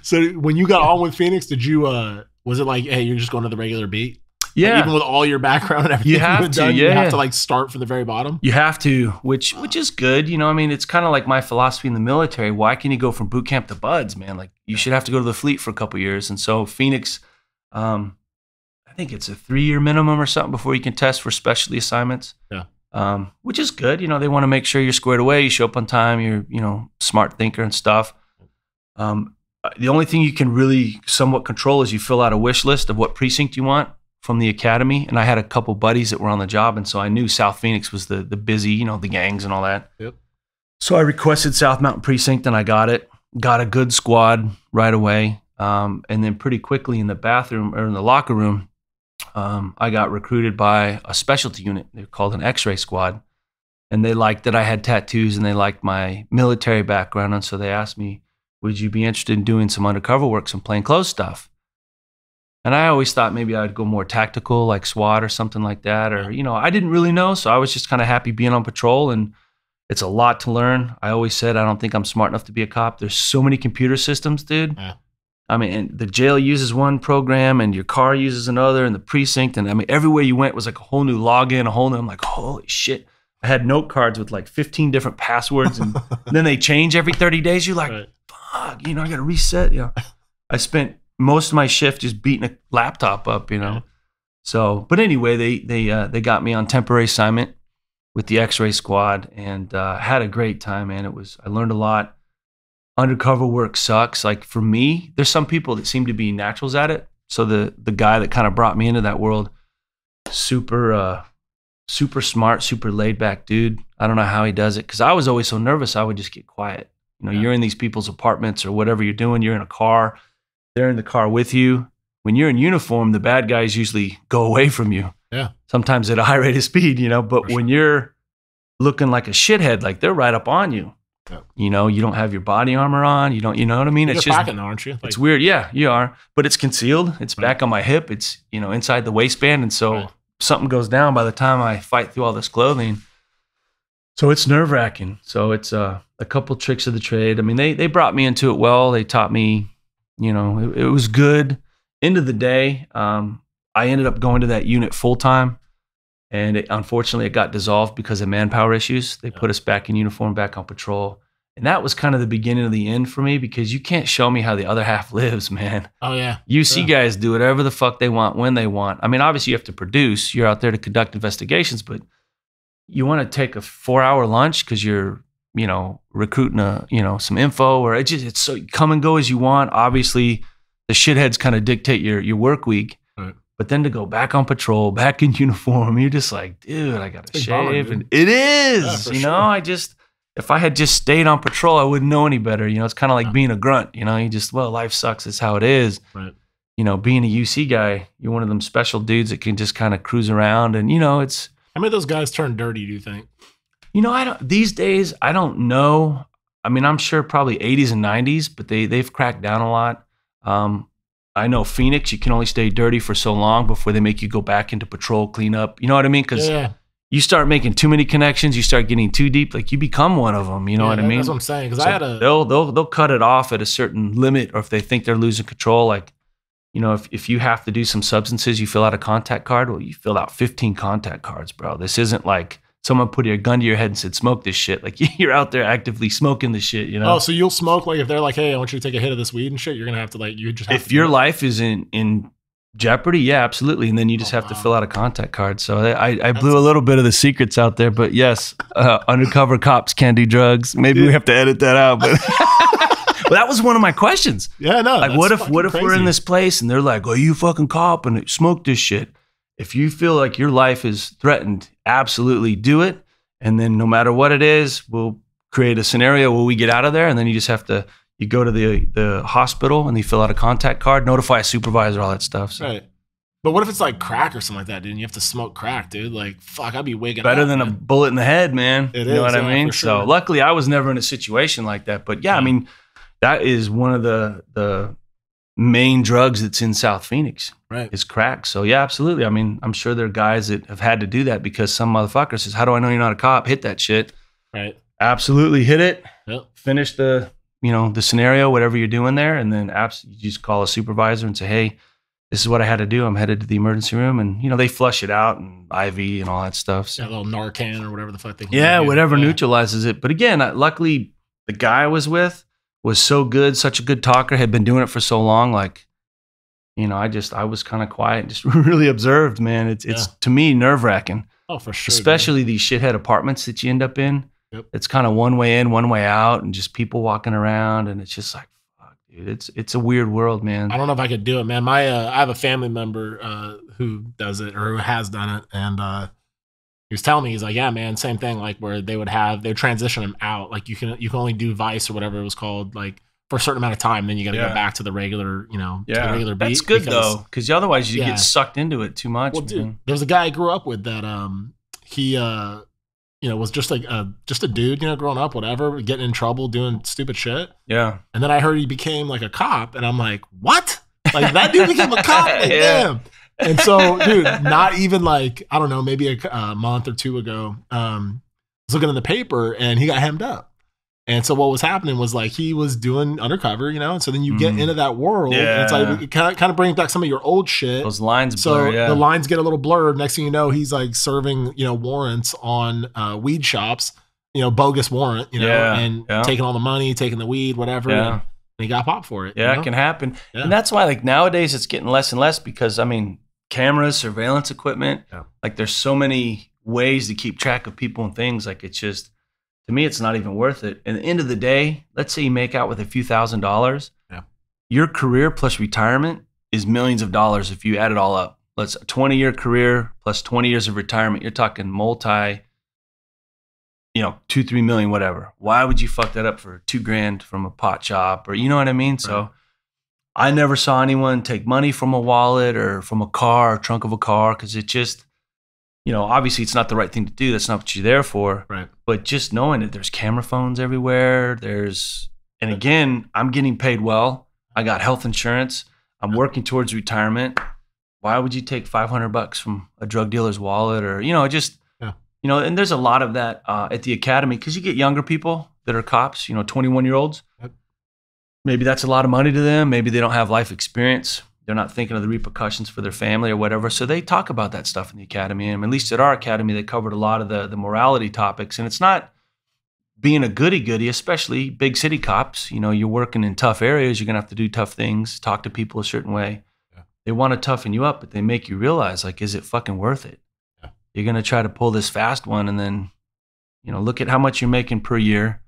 So when you got on with Phoenix, did you, was it like, hey, you're just going to the regular beat? Yeah. Like, even with all your background and everything you have to, you have to like start from the very bottom? You have to, which is good. I mean, it's kind of like my philosophy in the military. Why can you go from boot camp to buds, man? Like, you should have to go to the fleet for a couple years. And so Phoenix, I think it's a 3-year minimum or something before you can test for specialty assignments. Yeah. Which is good. They want to make sure you're squared away. You show up on time. You're, smart thinker and stuff. The only thing you can really somewhat control is you fill out a wish list of what precinct you want from the academy. And I had a couple buddies that were on the job, and so I knew South Phoenix was the busy, the gangs and all that. Yep. So I requested South Mountain Precinct, and I got it. Got a good squad right away. And then pretty quickly in the bathroom or in the locker room, I got recruited by a specialty unit. They're called an X-ray squad. And they liked that I had tattoos, and they liked my military background. And so they asked me, would you be interested in doing some undercover work, some plainclothes stuff? And I always thought maybe I'd go more tactical, like SWAT or something like that. Or, I didn't really know. So I was just kind of happy being on patrol, and it's a lot to learn. I always said, I don't think I'm smart enough to be a cop. There's so many computer systems, dude. Yeah. I mean, and the jail uses one program, and your car uses another, and the precinct. And I mean, everywhere you went was like a whole new login, I'm like, holy shit. I had note cards with like 15 different passwords, and then they change every 30 days. You're like, right. Fuck, I got to reset. I spent most of my shift just beating a laptop up, Yeah. So, but anyway, they got me on temporary assignment with the X-ray squad, and had a great time, man. I learned a lot. Undercover work sucks. Like, for me, there's some people that seem to be naturals at it. So the guy that kind of brought me into that world, super smart, super laid back dude. I don't know how he does it, because I was always so nervous. I would just get quiet. You're in these people's apartments or whatever you're doing. You're in a car. They're in the car with you. When you're in uniform, the bad guys usually go away from you. Yeah. Sometimes at a high rate of speed, but when you're looking like a shithead, like, they're right up on you. Yeah. You don't have your body armor on. You don't, you know what I mean? You're it's just packing, aren't you? Like, it's weird. Yeah, you are. But it's concealed. It's back on my hip. It's, inside the waistband. And so right. something goes down by the time I fight through all this clothing. So it's nerve-wracking. So it's a couple tricks of the trade. I mean, they brought me into it well. They taught me, it was good. End of the day, I ended up going to that unit full-time. And unfortunately, it got dissolved because of manpower issues. They put us back in uniform, back on patrol. And that was kind of the beginning of the end for me, because you can't show me how the other half lives, man. Oh, yeah. UC guys do whatever the fuck they want, when they want. I mean, obviously, you have to produce. You're out there to conduct investigations, but you want to take a 4-hour lunch because you're, recruiting some info, or it's so come and go as you want. Obviously, the shitheads kind of dictate your work week. Right. But then to go back on patrol, back in uniform, you're just like, dude, I got to shave. Bummer, and it is, Yeah, for sure. If I had just stayed on patrol, I wouldn't know any better. It's kind of like being a grunt, life sucks. It's how it is. Right. Being a UC guy, you're one of them special dudes that can just kind of cruise around, and, it's. How many of those guys turn dirty, do you think? These days, I don't know. I mean, I'm sure probably 80s and 90s, but they've cracked down a lot. I know Phoenix, you can only stay dirty for so long before they make you go back into patrol, clean up. You know what I mean? Because you start making too many connections, you start getting too deep, like you become one of them. You know what I mean? That's what I'm saying. Because so they'll cut it off at a certain limit, or if they think they're losing control, like, if you have to do some substances, you fill out a contact card. Well, you fill out 15 contact cards, bro. This isn't like someone put a gun to your head and said, smoke this shit. Like, you're out there actively smoking the shit, Oh, so you'll smoke, like, if they're like, hey, I want you to take a hit of this weed and shit, you're going to have to, like, you just have if your life is in Jeopardy, yeah, absolutely. And then you just have to fill out a contact card. So I blew a little bit of the secrets out there, but yes, undercover cops can do drugs. Maybe we have to edit that out, but well, that was one of my questions. Yeah, no. Like, what if we're in this place and they're like, "Oh, you fucking cop and smoke this shit." If you feel like your life is threatened, absolutely do it. And then no matter what it is, we'll create a scenario where we get out of there, and then you just have to. You go to the hospital and you fill out a contact card, notify a supervisor, all that stuff. So. Right. But what if it's like crack or something like that, dude? And you have to smoke crack, dude. Like, fuck, I'd be waking up. Better than a bullet in the head, man. It you know is, what I mean? for sure. So luckily I was never in a situation like that. But yeah, I mean, that is one of the main drugs that's in South Phoenix. Right. Is crack. So yeah, absolutely. I mean, I'm sure there are guys that have had to do that because some motherfucker says, "How do I know you're not a cop? Hit that shit." Right. Absolutely hit it. Yep. Finish the scenario, whatever you're doing there, and then you just call a supervisor and say, "Hey, this is what I had to do. I'm headed to the emergency room," and they flush it out and IV and all that stuff. So. Yeah, a little Narcan or whatever the fuck they can do. Whatever neutralizes it. But again, luckily the guy I was with was so good, such a good talker, had been doing it for so long. Like, I was kind of quiet and just really observed, man. It's to me nerve-wracking. Oh, for sure. Especially these shithead apartments that you end up in. Yep. It's kind of one way in, one way out, and just people walking around, and it's just like, fuck, dude. It's a weird world, man. I don't know if I could do it, man. I have a family member who does it or who has done it, and he was telling me, he's like, yeah, man, same thing. Like where they transition him out. Like you can only do Vice or whatever it was called, like for a certain amount of time. Then you got to go back to the regular, to the regular beat. That's good though, because otherwise you get sucked into it too much. Well, dude, there's a guy I grew up with that he was just like just a dude, growing up, whatever, getting in trouble, doing stupid shit. Yeah. And then I heard he became like a cop, and I'm like, what? Like that dude became a cop? Like, damn. And so, dude, not even like, I don't know, maybe a month or two ago, I was looking in the paper and he got hemmed up. And so what was happening was like he was doing undercover, and so then you get into that world, and it's like it kind of brings back some of your old shit. Those lines blur, the lines get a little blurred. Next thing you know, he's like serving, warrants on weed shops, bogus warrant, and taking all the money, taking the weed, whatever. Yeah. And he got popped for it. Yeah, it can happen. Yeah. And that's why like nowadays it's getting less and less because, I mean, cameras, surveillance equipment, like there's so many ways to keep track of people and things. Like it's just, to me, it's not even worth it. At the end of the day, let's say you make out with a few $1,000s. Yeah. Your career plus retirement is millions of dollars if you add it all up. Let's a 20-year career plus 20 years of retirement. You're talking multi, 2-3 million, whatever. Why would you fuck that up for $2,000 from a pot shop or you know what I mean? Right. So I never saw anyone take money from a wallet or from a car or trunk of a car because it just, obviously it's not the right thing to do. That's not what you're there for. Right. But just knowing that there's camera phones everywhere, and again, I'm getting paid well. I got health insurance. I'm working towards retirement. Why would you take $500 from a drug dealer's wallet or, and there's a lot of that at the academy because you get younger people that are cops, 21-year-olds. Yep. Maybe that's a lot of money to them. Maybe they don't have life experience. They're not thinking of the repercussions for their family or whatever. So they talk about that stuff in the academy. And at least at our academy, they covered a lot of the morality topics. And it's not being a goody-goody, especially big city cops. You're working in tough areas. You're going to have to do tough things, talk to people a certain way. Yeah. They want to toughen you up, but they make you realize, like, is it fucking worth it? Yeah. You're going to try to pull this fast one and then, look at how much you're making per year,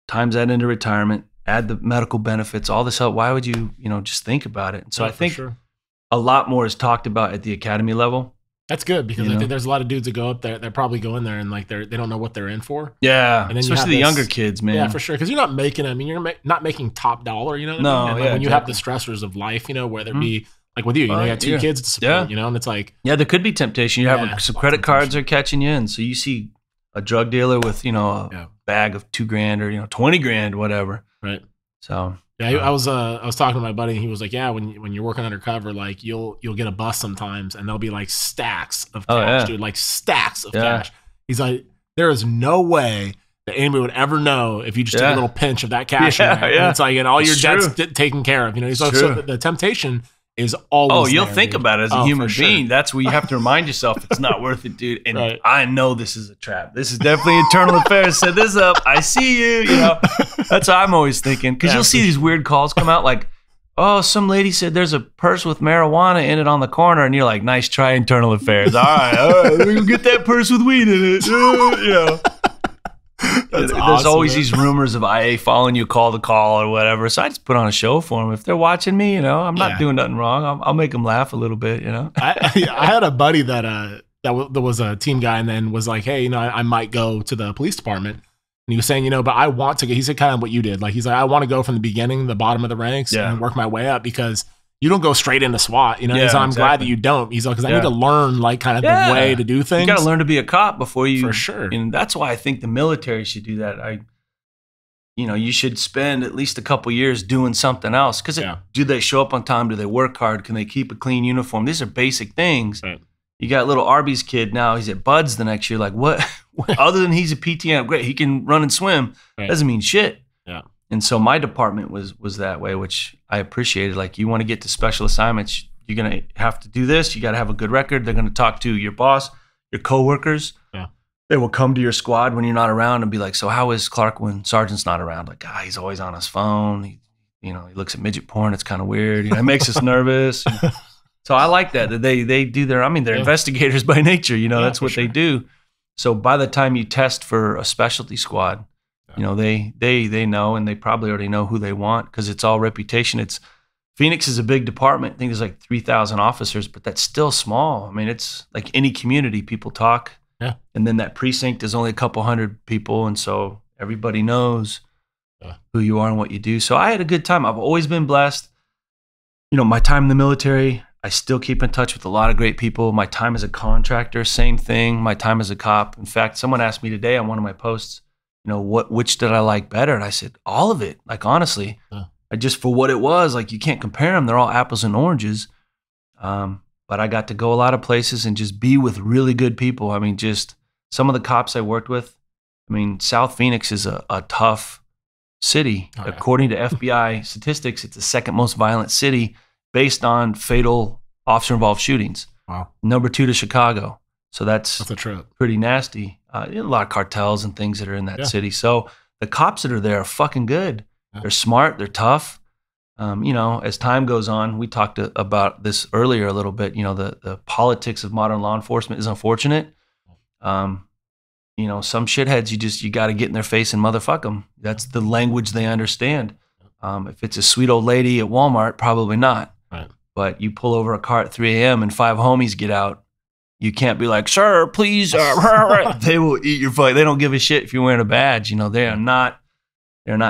times that into retirement. Add the medical benefits, all this help. Why would you, just think about it? And so I think a lot more is talked about at the academy level. That's good because I think there's a lot of dudes that go up there. They're probably going there and like they don't know what they're in for. Yeah, and then especially the younger kids, man. Yeah, for sure. Because you're not making. I mean, you're not making top dollar. No. And when you have the stressors of life, whether it be like with you, you got 2 kids to support. And it's like there could be temptation. You have some credit cards are catching you, and so you see a drug dealer with a bag of $2,000 or $20,000, whatever. Right. So I was talking to my buddy and he was like, yeah, when you're working undercover, like you'll get a bus sometimes and there'll be like stacks of cash, dude, like stacks of cash. He's like, there is no way that anybody would ever know if you just take a little pinch of that cash. And it's like, and all your debt's taken care of. So the temptation is always you'll there, think dude. about it as a human being. That's where you have to remind yourself it's not worth it, dude. And I know this is a trap. This is definitely internal affairs. Set this up. I see you. That's what I'm always thinking. Because you'll see these weird calls come out like, oh, some lady said there's a purse with marijuana in it on the corner. And you're like, nice try, internal affairs. All right, we can get that purse with weed in it. You know. There's awesome, always man. these rumors of IA following you, call the call or whatever. So I just put on a show for them. If they're watching me, you know, I'm not doing nothing wrong. I'll make them laugh a little bit, you know. I had a buddy that was a team guy and then was like, hey, you know, I might go to the police department. And he was saying, you know, but I want to go. He said kind of what you did. Like, he's like, I want to go from the beginning, the bottom of the ranks, and work my way up because you don't go straight into SWAT. You know, he's like, I'm glad that you don't. He's like, because I need to learn like kind of the way to do things. You got to learn to be a cop before you. For sure. And that's why I think the military should do that. You should spend at least a couple years doing something else. Because do they show up on time? Do they work hard? Can they keep a clean uniform? These are basic things. Right. You got little Arby's kid now. He's at Bud's the next year. Like, what? Other than he's a PTM, great. He can run and swim. Right. Doesn't mean shit. Yeah. And so my department was that way, which I appreciated. Like, you want to get to special assignments, you're going to have to do this. You got to have a good record. They're going to talk to your boss, your coworkers. Yeah. They will come to your squad when you're not around and be like, so how is Clark when Sergeant's not around? Like, he's always on his phone. He looks at midget porn. It's kind of weird. You know, it makes us nervous. So I like that they do they're investigators by nature. You know, that's what they do. So by the time you test for a specialty squad, you know, they know, and they probably already know who they want because it's all reputation. Phoenix is a big department. I think there's like 3,000 officers, but that's still small. I mean, it's like any community, people talk. Yeah. And then that precinct is only a couple hundred people. And so everybody knows who you are and what you do. So I had a good time. I've always been blessed. You know, my time in the military, I still keep in touch with a lot of great people. My time as a contractor, same thing. My time as a cop. In fact, someone asked me today on one of my posts, you know, which did I like better? And I said, all of it. Like, honestly, just for what it was, like, you can't compare them. They're all apples and oranges. But I got to go a lot of places and just be with really good people. I mean, just some of the cops I worked with. I mean, South Phoenix is a tough city. According to FBI statistics, it's the second most violent city based on fatal officer-involved shootings. Wow. Number 2 to Chicago. So that's a trip. Pretty nasty. A lot of cartels and things that are in that city. So the cops that are there are fucking good. Yeah. They're smart. They're tough. You know, as time goes on, we talked about this earlier a little bit. You know, the politics of modern law enforcement is unfortunate. You know, some shitheads, you got to get in their face and motherfuck them. That's the language they understand. If it's a sweet old lady at Walmart, probably not. Right. But you pull over a car at 3 a.m. and 5 homies get out. You can't be like, sir, please. They will eat your foot. They don't give a shit if you're wearing a badge. You know, they're not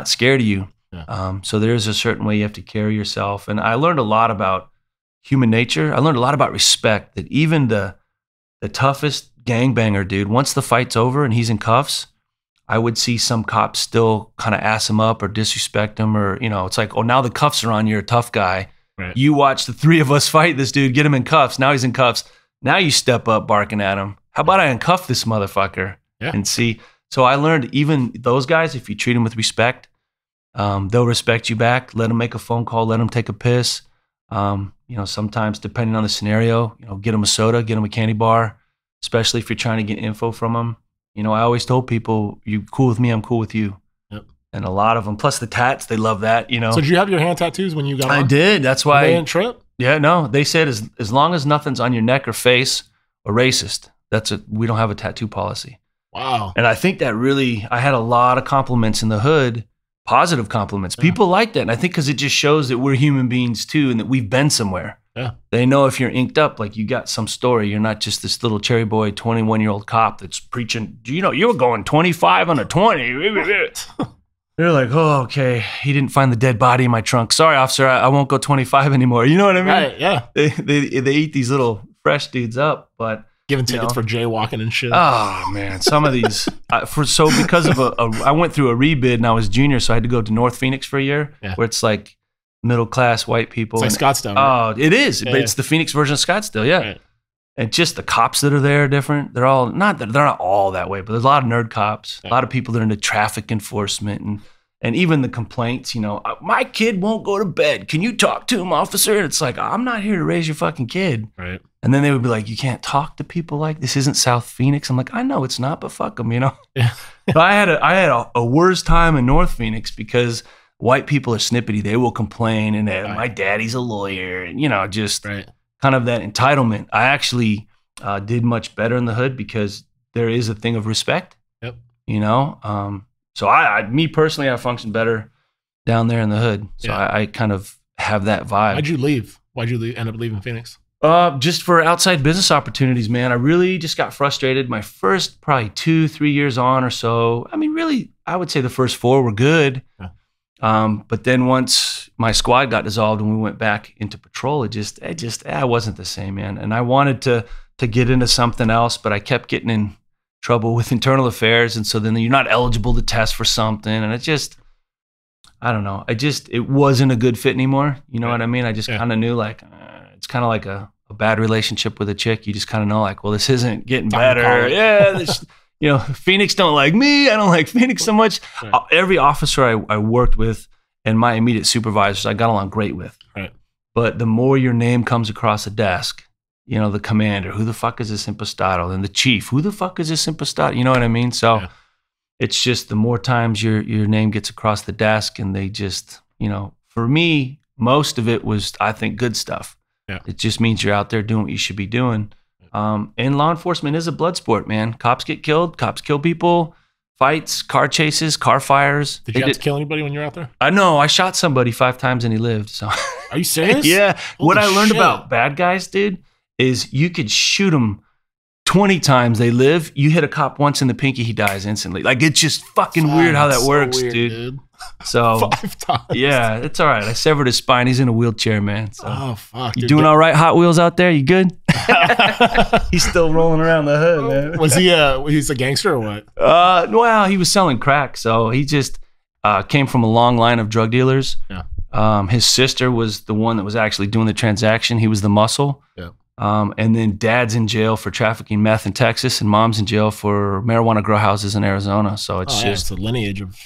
scared of you. Yeah. So there's a certain way you have to carry yourself. And I learned a lot about human nature. I learned a lot about respect, that even the toughest gangbanger dude, once the fight's over and he's in cuffs, I would see some cops still kind of ass him up or disrespect him, or, you know, it's like, oh, now the cuffs are on, you're a tough guy. Right. You watch the 3 of us fight this dude, get him in cuffs. Now he's in cuffs. Now you step up barking at him. How about I uncuff this motherfucker and see? So I learned even those guys, if you treat them with respect, they'll respect you back. Let them make a phone call. Let them take a piss. You know, sometimes depending on the scenario, you know, get them a soda, get them a candy bar, especially if you're trying to get info from them. You know, I always told people, you cool with me, I'm cool with you. Yep. And a lot of them, plus the tats, they love that, you know. So did you have your hand tattoos when you got on? I did. That's why. They didn't trip? Yeah, no. They said as long as nothing's on your neck or face or racist, we don't have a tattoo policy. Wow. And I think that really, I had a lot of compliments in the hood, positive compliments. Yeah. People like that. And I think because it just shows that we're human beings too, and that we've been somewhere. Yeah. They know if you're inked up, like you got some story. You're not just this little cherry boy, 21-year-old cop that's preaching, you know, you were going 25 on a 20. They're like, oh, okay. He didn't find the dead body in my trunk. Sorry, officer, I won't go 25 anymore. You know what I mean? Right, yeah. They eat these little fresh dudes up, but giving tickets for jaywalking and shit. Oh man, some of these. Because of I went through a rebid and I was junior, so I had to go to North Phoenix for a year, where it's like middle class white people. It's like Scottsdale. Right? Oh, it is. Yeah, it's the Phoenix version of Scottsdale. Yeah. Right. And just the cops that are there are different. They're not all that way, but there's a lot of nerd cops, a lot of people that are into traffic enforcement and even the complaints, you know, my kid won't go to bed. Can you talk to him, officer? And it's like, I'm not here to raise your fucking kid. Right. And then they would be like, you can't talk to people like this. Isn't South Phoenix? I'm like, I know it's not, but fuck them, you know? Yeah. So I had a worse time in North Phoenix because white people are snippety. They will complain and my daddy's a lawyer and, you know, just kind of that entitlement. I actually did much better in the hood because there is a thing of respect, you know? So me personally, I function better down there in the hood. So I kind of have that vibe. Why'd you leave? Why'd you end up leaving Phoenix? Just for outside business opportunities, man. I really just got frustrated. My first probably 2-3 years on or so. I mean, really, I would say the first 4 were good. But then once my squad got dissolved and we went back into patrol, I wasn't the same, man. And I wanted to get into something else, but I kept getting in trouble with internal affairs. And so then you're not eligible to test for something. And I don't know. It wasn't a good fit anymore. You know what I mean? I just kind of knew like, it's kind of like a bad relationship with a chick. You just kind of know like, well, this isn't getting better. Yeah. You know, Phoenix don't like me. I don't like Phoenix so much. Every officer I worked with and my immediate supervisors, I got along great with. But the more your name comes across the desk, you know, the commander, who the fuck is this Impastato? And the chief, who the fuck is this Impastato? You know what I mean? So it's just the more times your name gets across the desk and they just, you know, for me, most of it was, I think, good stuff. It just means you're out there doing what you should be doing. And law enforcement is a blood sport, man. Cops get killed. Cops kill people. Fights, car chases, car fires. Did you have to kill anybody when you were out there? I know. I shot somebody 5 times and he lived. So. Are you serious? Yeah. What I learned about bad guys, dude, is you could shoot them 20 times, they live. You hit a cop once in the pinky, he dies instantly. Like, it's just fucking weird how that works, weird, dude. So 5 times. Yeah, it's all right. I severed his spine. He's in a wheelchair, man. So. Oh, fuck. You doing all right, Hot Wheels out there? You good? He's still rolling around the hood, man. Was he's a gangster or what? Well, he was selling crack. So he just came from a long line of drug dealers. His sister was the one that was actually doing the transaction. He was the muscle. And then dad's in jail for trafficking meth in Texas, and mom's in jail for marijuana grow houses in Arizona. So it's just a lineage of.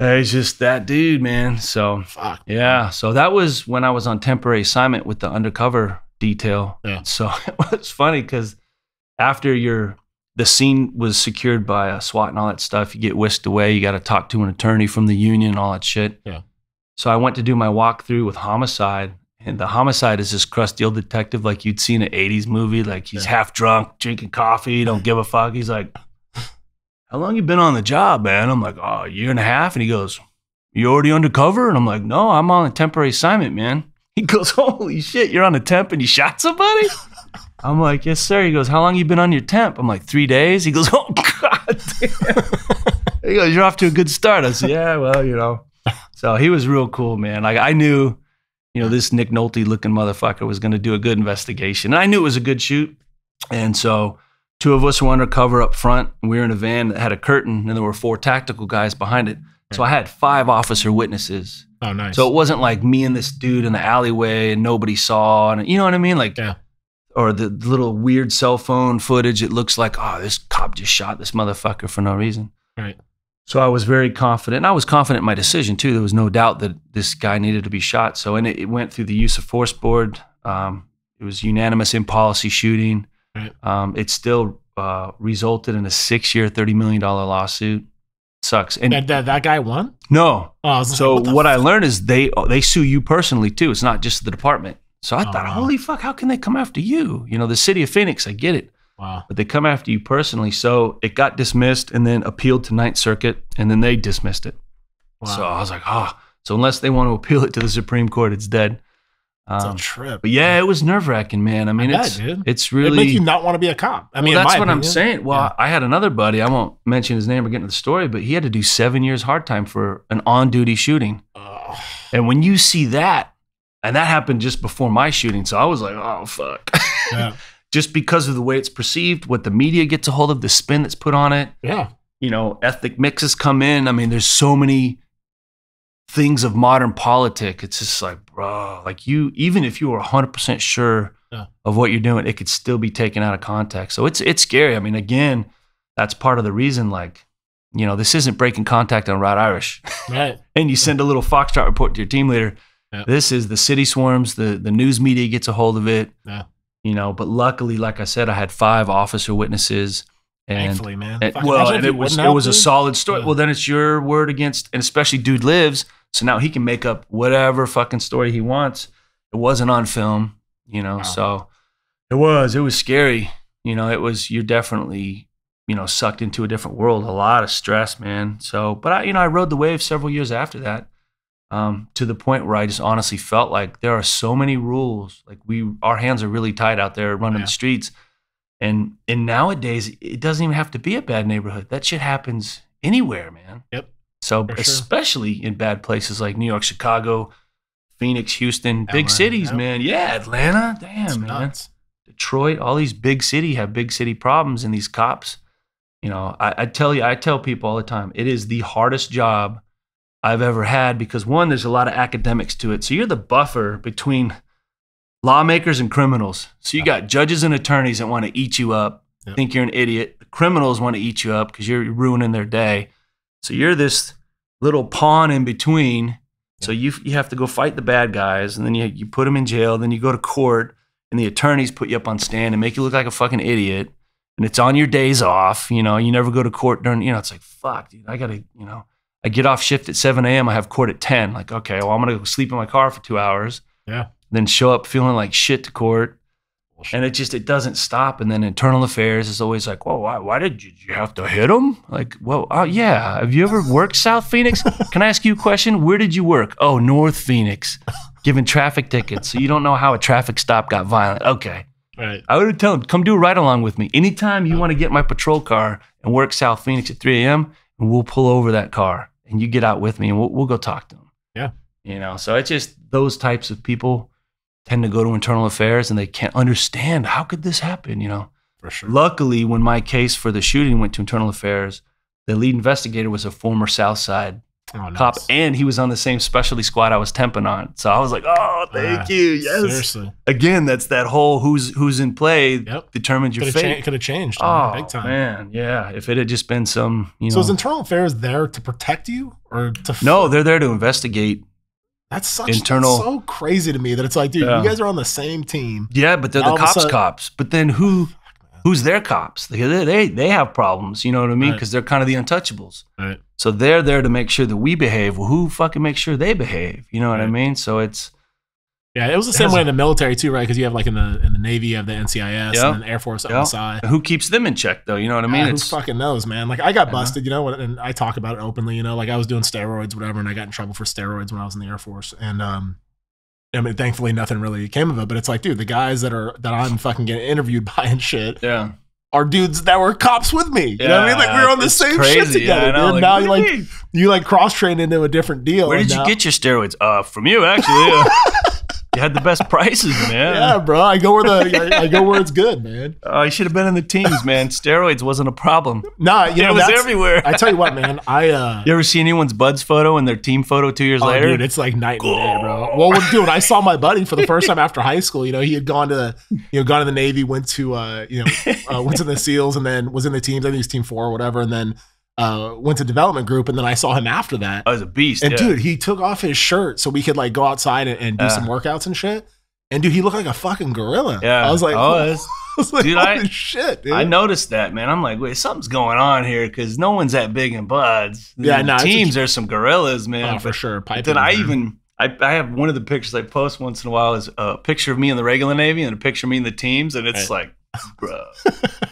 He's just that dude, man. So yeah. So that was when I was on temporary assignment with the undercover detail. So it was funny because after the scene was secured by a SWAT and all that stuff, you get whisked away. You got to talk to an attorney from the union and all that shit. So I went to do my walkthrough with homicide. And the homicide is this crusty old detective like you'd see in an 80s movie. Like he's half drunk, drinking coffee, don't give a fuck. He's like, how long you been on the job, man? I'm like, oh, 1.5 years. And he goes, you already undercover? And I'm like, no, I'm on a temporary assignment, man. He goes, holy shit, you're on a temp and you shot somebody? I'm like, yes, sir. He goes, how long you been on your temp? I'm like, 3 days. He goes, oh, God damn. He goes, you're off to a good start. I said, yeah, well, you know. So he was real cool, man. Like I knew, you know, this Nick Nolte looking motherfucker was going to do a good investigation. And I knew it was a good shoot. And so 2 of us were undercover up front. And we were in a van that had a curtain and there were 4 tactical guys behind it. So I had 5 officer witnesses. Oh, nice. So it wasn't like me and this dude in the alleyway and nobody saw. And you know what I mean? Like, or the little weird cell phone footage. It looks like, oh, this cop just shot this motherfucker for no reason. So I was very confident. And I was confident in my decision, too. There was no doubt that this guy needed to be shot. So it went through the use of force board. It was unanimous in policy shooting. It still resulted in a 6-year, $30 million lawsuit. Sucks. And that guy won? No. Oh, so what I learned is they sue you personally, too. It's not just the department. So I thought, holy fuck, how can they come after you? You know, the city of Phoenix, I get it. Wow. But they come after you personally. So it got dismissed and then appealed to Ninth Circuit, and then they dismissed it. Wow. So I was like, so unless they want to appeal it to the Supreme Court, it's dead. It's a trip. But yeah, it was nerve-wracking, man. I mean, it's really... It makes you not want to be a cop. I mean, that's what I'm saying. Well, I had another buddy, I won't mention his name or get into the story, but he had to do 7 years hard time for an on-duty shooting. And when you see that, and that happened just before my shooting, so I was like, oh, fuck. Just because of the way it's perceived, what the media gets a hold of, the spin that's put on it. You know, ethnic mixes come in. I mean, there's so many things of modern politics. It's just like, bro, like even if you were 100% sure of what you're doing, it could still be taken out of context. So it's scary. I mean, again, that's part of the reason, like, you know, this isn't breaking contact on Route Irish. And you send a little Foxtrot report to your team leader. This is the city swarms, the news media gets a hold of it. You know, but luckily, like I said, I had 5 officer witnesses. And, thankfully, man. And it was a solid story. Well, then it's your word against, and especially dude lives. So now he can make up whatever fucking story he wants. It wasn't on film, you know, so it was scary. You know, you're definitely, you know, sucked into a different world, a lot of stress, man. So, but I rode the wave several years after that, to the point where I just honestly felt like there are so many rules. Like our hands are really tied out there running the streets. And nowadays, it doesn't even have to be a bad neighborhood. That shit happens anywhere, man. Yep. So especially in bad places like New York, Chicago, Phoenix, Houston, big cities, man. Yeah, Atlanta. Damn, man. Nuts. Detroit, all these big city have big city problems, and these cops, you know, I tell people all the time, it is the hardest job I've ever had because one, there's a lot of academics to it. So you're the buffer between lawmakers and criminals. So you got judges and attorneys that want to eat you up, think you're an idiot. The criminals want to eat you up because you're ruining their day. So you're this little pawn in between. So you have to go fight the bad guys, and then you put them in jail. Then you go to court, and the attorneys put you up on stand and make you look like a fucking idiot. And it's on your days off. You know, you never go to court during. You know, it's like fuck, dude. I gotta. You know, I get off shift at 7 a.m. I have court at 10. Like, okay, well, I'm gonna go sleep in my car for 2 hours. Yeah. Then show up feeling like shit to court. And it doesn't stop. And then internal affairs is always like, whoa, why did you have to hit him? Like, whoa, yeah. Have you ever worked South Phoenix? Can I ask you a question? Where did you work? Oh, North Phoenix, giving traffic tickets. So you don't know how a traffic stop got violent. Okay. Right. I would tell him, come do a ride along with me. Anytime you want to get my patrol car and work South Phoenix at 3 a.m., and we'll pull over that car and you get out with me and we'll go talk to him. Yeah. You know, so it's just those types of people tend to go to internal affairs and they can't understand how could this happen, you know. For sure. Luckily, when my case for the shooting went to internal affairs, the lead investigator was a former South Side cop, and he was on the same specialty squad I was temping on. So I was like, oh, thank you. Yes. Seriously. Again, that's that whole who's in play determines your fate. Could have changed. Big time. Man, yeah. If it had just been some, you know. So is internal affairs there to protect you or to? No, they're there to investigate. That's so crazy to me that it's like, dude, you guys are on the same team. Yeah, but they're the cops. But then who's their cops? They have problems, you know what I mean? Because they're kind of the untouchables. Right. So they're there to make sure that we behave. Well, who fucking makes sure they behave? You know what I mean? So it's. Yeah, it was the same way in the military too, right? Because you have like in the Navy, you have the NCIS and then the Air Force on the side. Who keeps them in check though? You know what I mean? Who fucking knows, man? Like I got busted, you know, and I talk about it openly, you know, like I was doing steroids, whatever, and I got in trouble for steroids when I was in the Air Force. And I mean, thankfully nothing really came of it, but it's like, dude, the guys that I'm fucking getting interviewed by and shit. Yeah. Are dudes that were cops with me. You know what I mean? Like we were on the same shit together. Yeah, like, now you like cross train into a different deal. Where did you get your steroids? From you actually. You had the best prices, man. Yeah, bro. I go where it's good, man. Oh, you should have been in the teams, man. Steroids wasn't a problem. Nah, you know, it was everywhere. I tell you what, man. You ever see anyone's Buds photo and their team photo 2 years later? Dude, it's like night and day, bro. Well, dude, I saw my buddy for the first time after high school. You know, he had gone to the Navy, went to went to the SEALs, and then was in the teams. I think he was Team 4 or whatever, and then went to development group, and then I saw him after that. I was a beast. And dude, he took off his shirt so we could like go outside and do some workouts and shit. And dude, he looked like a fucking gorilla. Yeah. I was like, dude, holy shit, dude. I noticed that, man. I'm like, wait, something's going on here because no one's that big in Buds. Yeah, no. Teams, there's some gorillas, man. Oh, for sure. But then I have one of the pictures I post once in a while is a picture of me in the regular Navy and a picture of me in the teams, and it's like, bro,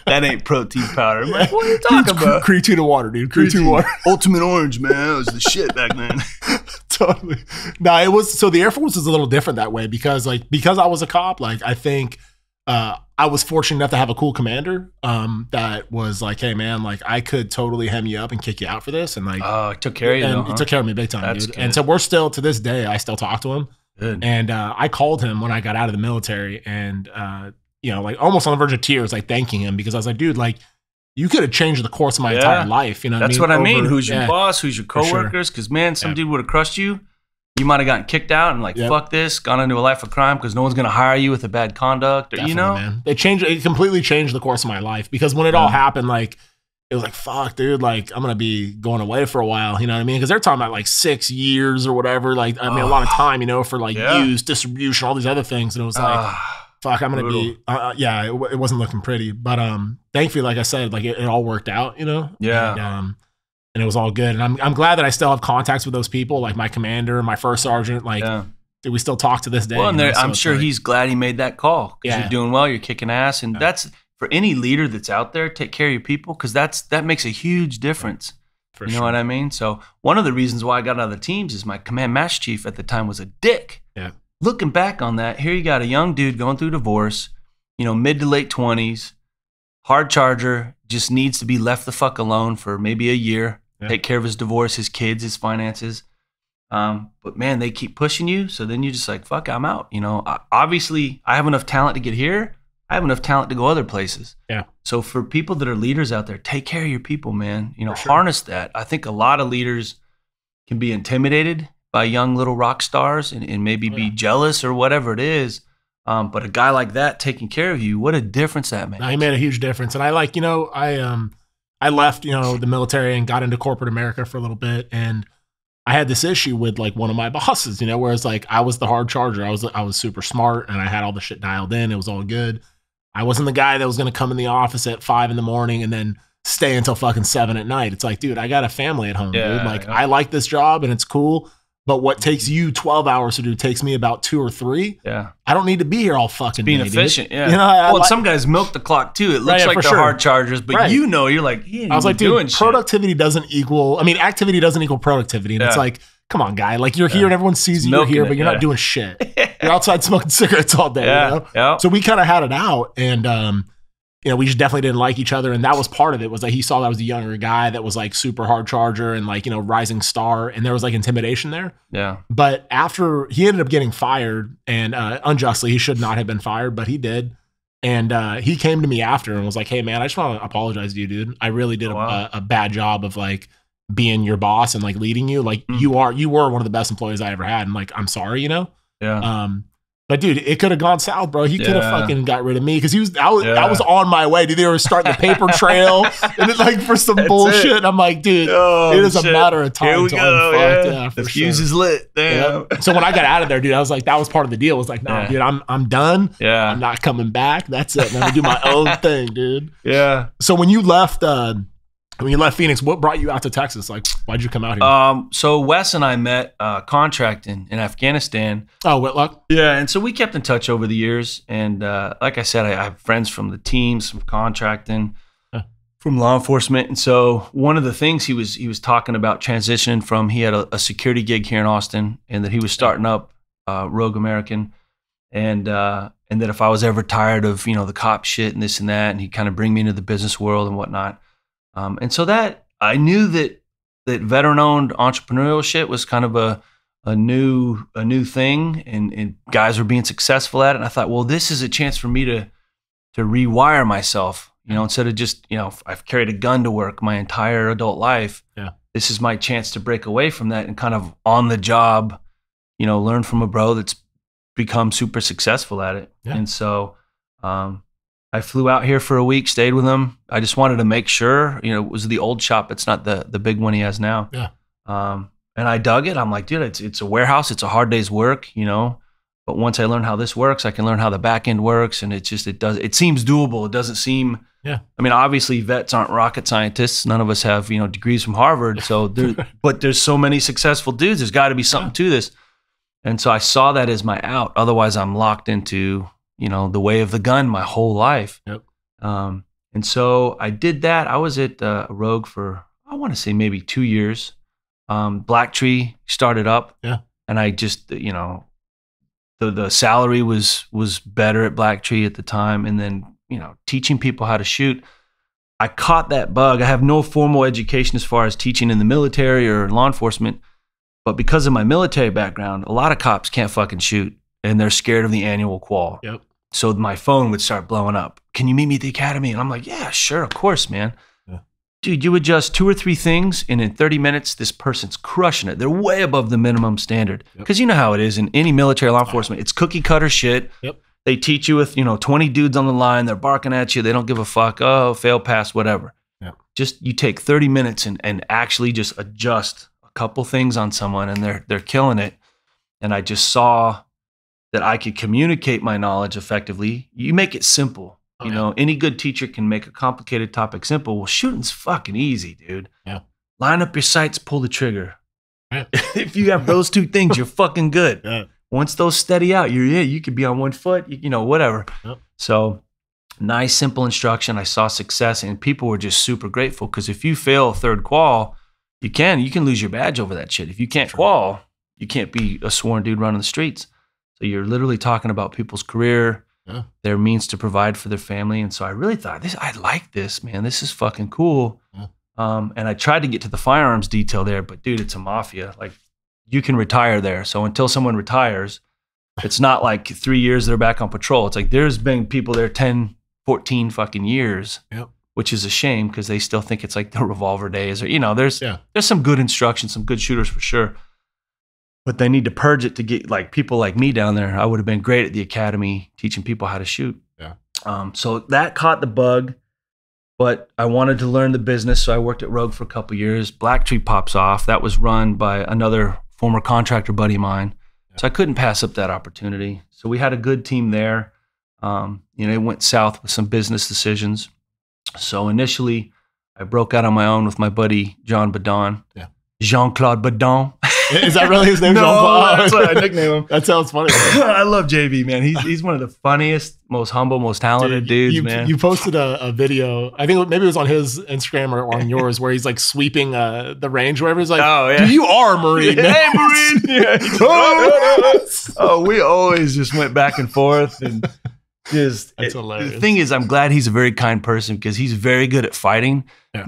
that ain't protein powder. I'm like, what are you talking about? Creatine water, dude. Creatine water. Ultimate Orange, man. That was the shit back then. Totally. No, it was, so the Air Force is a little different that way because I was a cop, like I think I was fortunate enough to have a cool commander that was like, hey man, like I could totally hem you up and kick you out for this. And like, he took care of you. And he took care of me big time, That's dude. good. And so we're still, to this day, I still talk to him. Good. And I called him when I got out of the military and, like almost on the verge of tears, like thanking him because I was like, dude, like you could have changed the course of my entire life. You know That's what I mean? Who's your boss? Who's your coworkers? Because man, some dude would have crushed you. You might have gotten kicked out and like, fuck this, gone into a life of crime because no one's going to hire you with a bad conduct. Or, man. It completely changed the course of my life because when it all happened, like, it was like, fuck, dude, like, I'm going to be going away for a while. You know what I mean? Because they're talking about like 6 years or whatever. Like, I mean, a lot of time, for like use, distribution, all these other things. And it was like, fuck, I'm going to be, it wasn't looking pretty. But thankfully, like I said, like it all worked out, Yeah. and it was all good. And I'm glad that I still have contacts with those people, like my commander, my first sergeant. Like, dude, we still talk to this day. Well, and I'm sure he's glad he made that call because you're doing well, you're kicking ass, and that's for any leader that's out there. Take care of your people because that makes a huge difference. You know what I mean? So one of the reasons why I got out of the teams is my command master chief at the time was a dick. Yeah. Looking back on that, here you got a young dude going through divorce, mid to late 20s, hard charger, just needs to be left the fuck alone for maybe a year, take care of his divorce, his kids, his finances. But man, they keep pushing you. So then you're just like, fuck, I'm out. Obviously I have enough talent to get here. I have enough talent to go other places. Yeah. So for people that are leaders out there, take care of your people, man. Harness that. I think a lot of leaders can be intimidated by young little rock stars and maybe be jealous or whatever it is. But a guy like that taking care of you, what a difference that makes. No, he made a huge difference. And I I left, the military and got into corporate America for a little bit. And I had this issue with like one of my bosses, whereas like I was the hard charger. I was super smart and I had all the shit dialed in. It was all good. I wasn't the guy that was going to come in the office at 5 a.m. and then stay until fucking 7 p.m. It's like, dude, I got a family at home, dude. Like I like this job and it's cool. But what takes you 12 hours to do takes me about 2 or 3. Yeah. I don't need to be here all fucking being day, efficient, dude. Yeah. Some guys milk the clock too. It looks like they're hard chargers, but you're like, I was like, dude, productivity doesn't equal, activity doesn't equal productivity. And it's like, come on, guy. Like you're here and everyone sees you're here, but you're not doing shit. You're outside smoking cigarettes all day. Yeah. So we kind of had it out. And, we just definitely didn't like each other. And that was part of it, was like he saw that I was a younger guy that was like super hard charger and like, rising star. And there was like intimidation there. Yeah. But after he ended up getting fired and unjustly, he should not have been fired, but he did. And he came to me after and was like, hey man, I just want to apologize to you, dude. I really did a bad job of like being your boss and like leading you. Like you were one of the best employees I ever had. And like, I'm sorry, Yeah. But dude, it could have gone south, bro. He could have fucking got rid of me because I was on my way. Dude, they were starting the paper trail and then like for some bullshit. I'm like, dude, it is a matter of time. Here we go. Yeah, for the fuse is lit. Damn. Yeah. So when I got out of there, dude, I was like, that was part of the deal. It was like, nah, dude, I'm done. Yeah. I'm not coming back. That's it. I'm gonna do my own thing, dude. Yeah. So when you left Phoenix, what brought you out to Texas? Like, why'd you come out here? So Wes and I met contracting in Afghanistan. Oh, Whitlock? Yeah, and so we kept in touch over the years. And like I said, I have friends from the teams, from contracting, from law enforcement. And so one of the things he was talking about transitioning from, he had a security gig here in Austin, and that he was starting up Rogue American, and that if I was ever tired of the cop shit and this and that, and he'd kind of bring me into the business world and whatnot. And so that I knew that veteran-owned entrepreneurial shit was kind of a new thing, and guys were being successful at it. And I thought, well, this is a chance for me to rewire myself. Instead of just I've carried a gun to work my entire adult life. Yeah, this is my chance to break away from that and kind of on the job, learn from a bro that's become super successful at it. Yeah. And so, I flew out here for a week, stayed with him. I just wanted to make sure, it was the old shop. It's not the big one he has now. Yeah. And I dug it. I'm like, dude, it's a warehouse. It's a hard day's work, but once I learn how this works, I can learn how the back end works. And it seems doable. It doesn't seem, obviously vets aren't rocket scientists. None of us have, degrees from Harvard. So but there's so many successful dudes. There's got to be something to this. And so I saw that as my out. Otherwise I'm locked into, the way of the gun my whole life. Yep. And so I did that. I was at Rogue for, I want to say maybe 2 years. Black Tree started up. Yeah. And I just, the salary was better at Black Tree at the time. And then, teaching people how to shoot. I caught that bug. I have no formal education as far as teaching in the military or law enforcement. But because of my military background, a lot of cops can't fucking shoot. And they're scared of the annual qual. Yep. So my phone would start blowing up. Can you meet me at the academy? And I'm like, yeah, sure, of course, man. Yeah. Dude, you adjust 2 or 3 things, and in 30 minutes, this person's crushing it. They're way above the minimum standard. Because you know how it is in any military law enforcement. It's cookie cutter shit. Yep. They teach you with 20 dudes on the line. They're barking at you. They don't give a fuck. Oh, fail, pass, whatever. Yep. Just you take 30 minutes and actually just adjust a couple things on someone, and they're killing it. And I just saw that I could communicate my knowledge effectively. You make it simple. Any good teacher can make a complicated topic simple. Well, shooting's fucking easy, dude. Yeah. line up your sights, pull the trigger. If you have those two things, you're fucking good. Yeah. Once those steady out, you could be on one foot, you know, whatever. Yep. So nice, simple instruction. I saw success, and people were just super grateful, because if you fail a third qual, you can lose your badge over that shit. If you can't qual, you can't be a sworn dude running the streets. So you're literally talking about people's career, their means to provide for their family. And so I really thought, I like this, man. This is fucking cool. Yeah. And I tried to get to the firearms detail there, but dude, it's a mafia. Like, you can retire there. So until someone retires, it's not like 3 years they're back on patrol. It's like there's been people there 10, 14 fucking years, which is a shame, because they still think it's like the revolver days, or, you know, there's some good instruction, some good shooters for sure. But they need to purge it to get like people like me down there. I would have been great at the academy teaching people how to shoot. Yeah. So that caught the bug, but I wanted to learn the business. So I worked at Rogue for a couple of years. Black Tree pops off. That was run by another former contractor buddy of mine. Yeah. So I couldn't pass up that opportunity. So we had a good team there. You know, it went south with some business decisions. So initially I broke out on my own with my buddy, John Badon. Yeah. Jean-Claude Badon. Is that really his name? No, that's what I nickname him. That sounds funny. I love JB, man. He's one of the funniest, most humble, most talented dudes, man. You posted a video, I think maybe it was on his Instagram or on yours, where he's like sweeping the range, wherever. He's like, "Oh yeah, you are a Marine, man." Hey, Marine. Yeah. We always just went back and forth, and just that's hilarious. The thing is, I'm glad he's a very kind person, because he's very good at fighting. Yeah.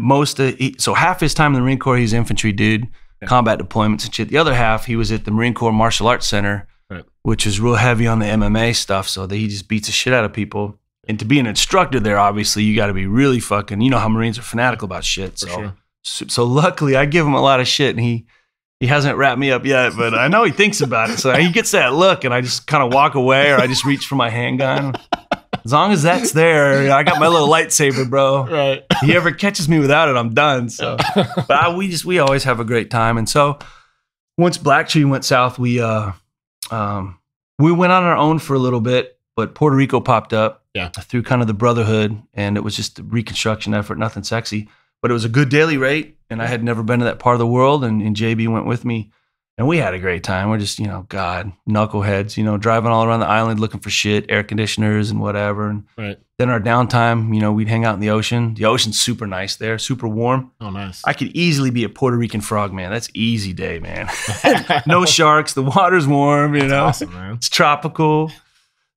So half his time in the Marine Corps, he's infantry dude. Combat deployments and shit. The other half, he was at the Marine Corps Martial Arts Center, which is real heavy on the MMA stuff. So he just beats the shit out of people. And to be an instructor there, obviously, you got to be really fucking, you know how Marines are fanatical about shit. So luckily, I give him a lot of shit, and he hasn't wrapped me up yet, but I know he thinks about it. So he gets that look, and I just kind of walk away, or I just reach for my handgun. As long as that's there, I got my little lightsaber, bro. Right. If he ever catches me without it, I'm done. So, but we always have a great time. And so, once Black Tree went south, we went on our own for a little bit. But Puerto Rico popped up through kind of the brotherhood, and it was just a reconstruction effort, nothing sexy, but it was a good daily rate. And I had never been to that part of the world, and JB went with me. And we had a great time. We're just, knuckleheads, driving all around the island looking for shit, air conditioners and whatever. And then our downtime, we'd hang out in the ocean. The ocean's super nice there, super warm. Oh, nice. I could easily be a Puerto Rican frog, man. That's easy day, man. No sharks. The water's warm, That's awesome, man. It's tropical.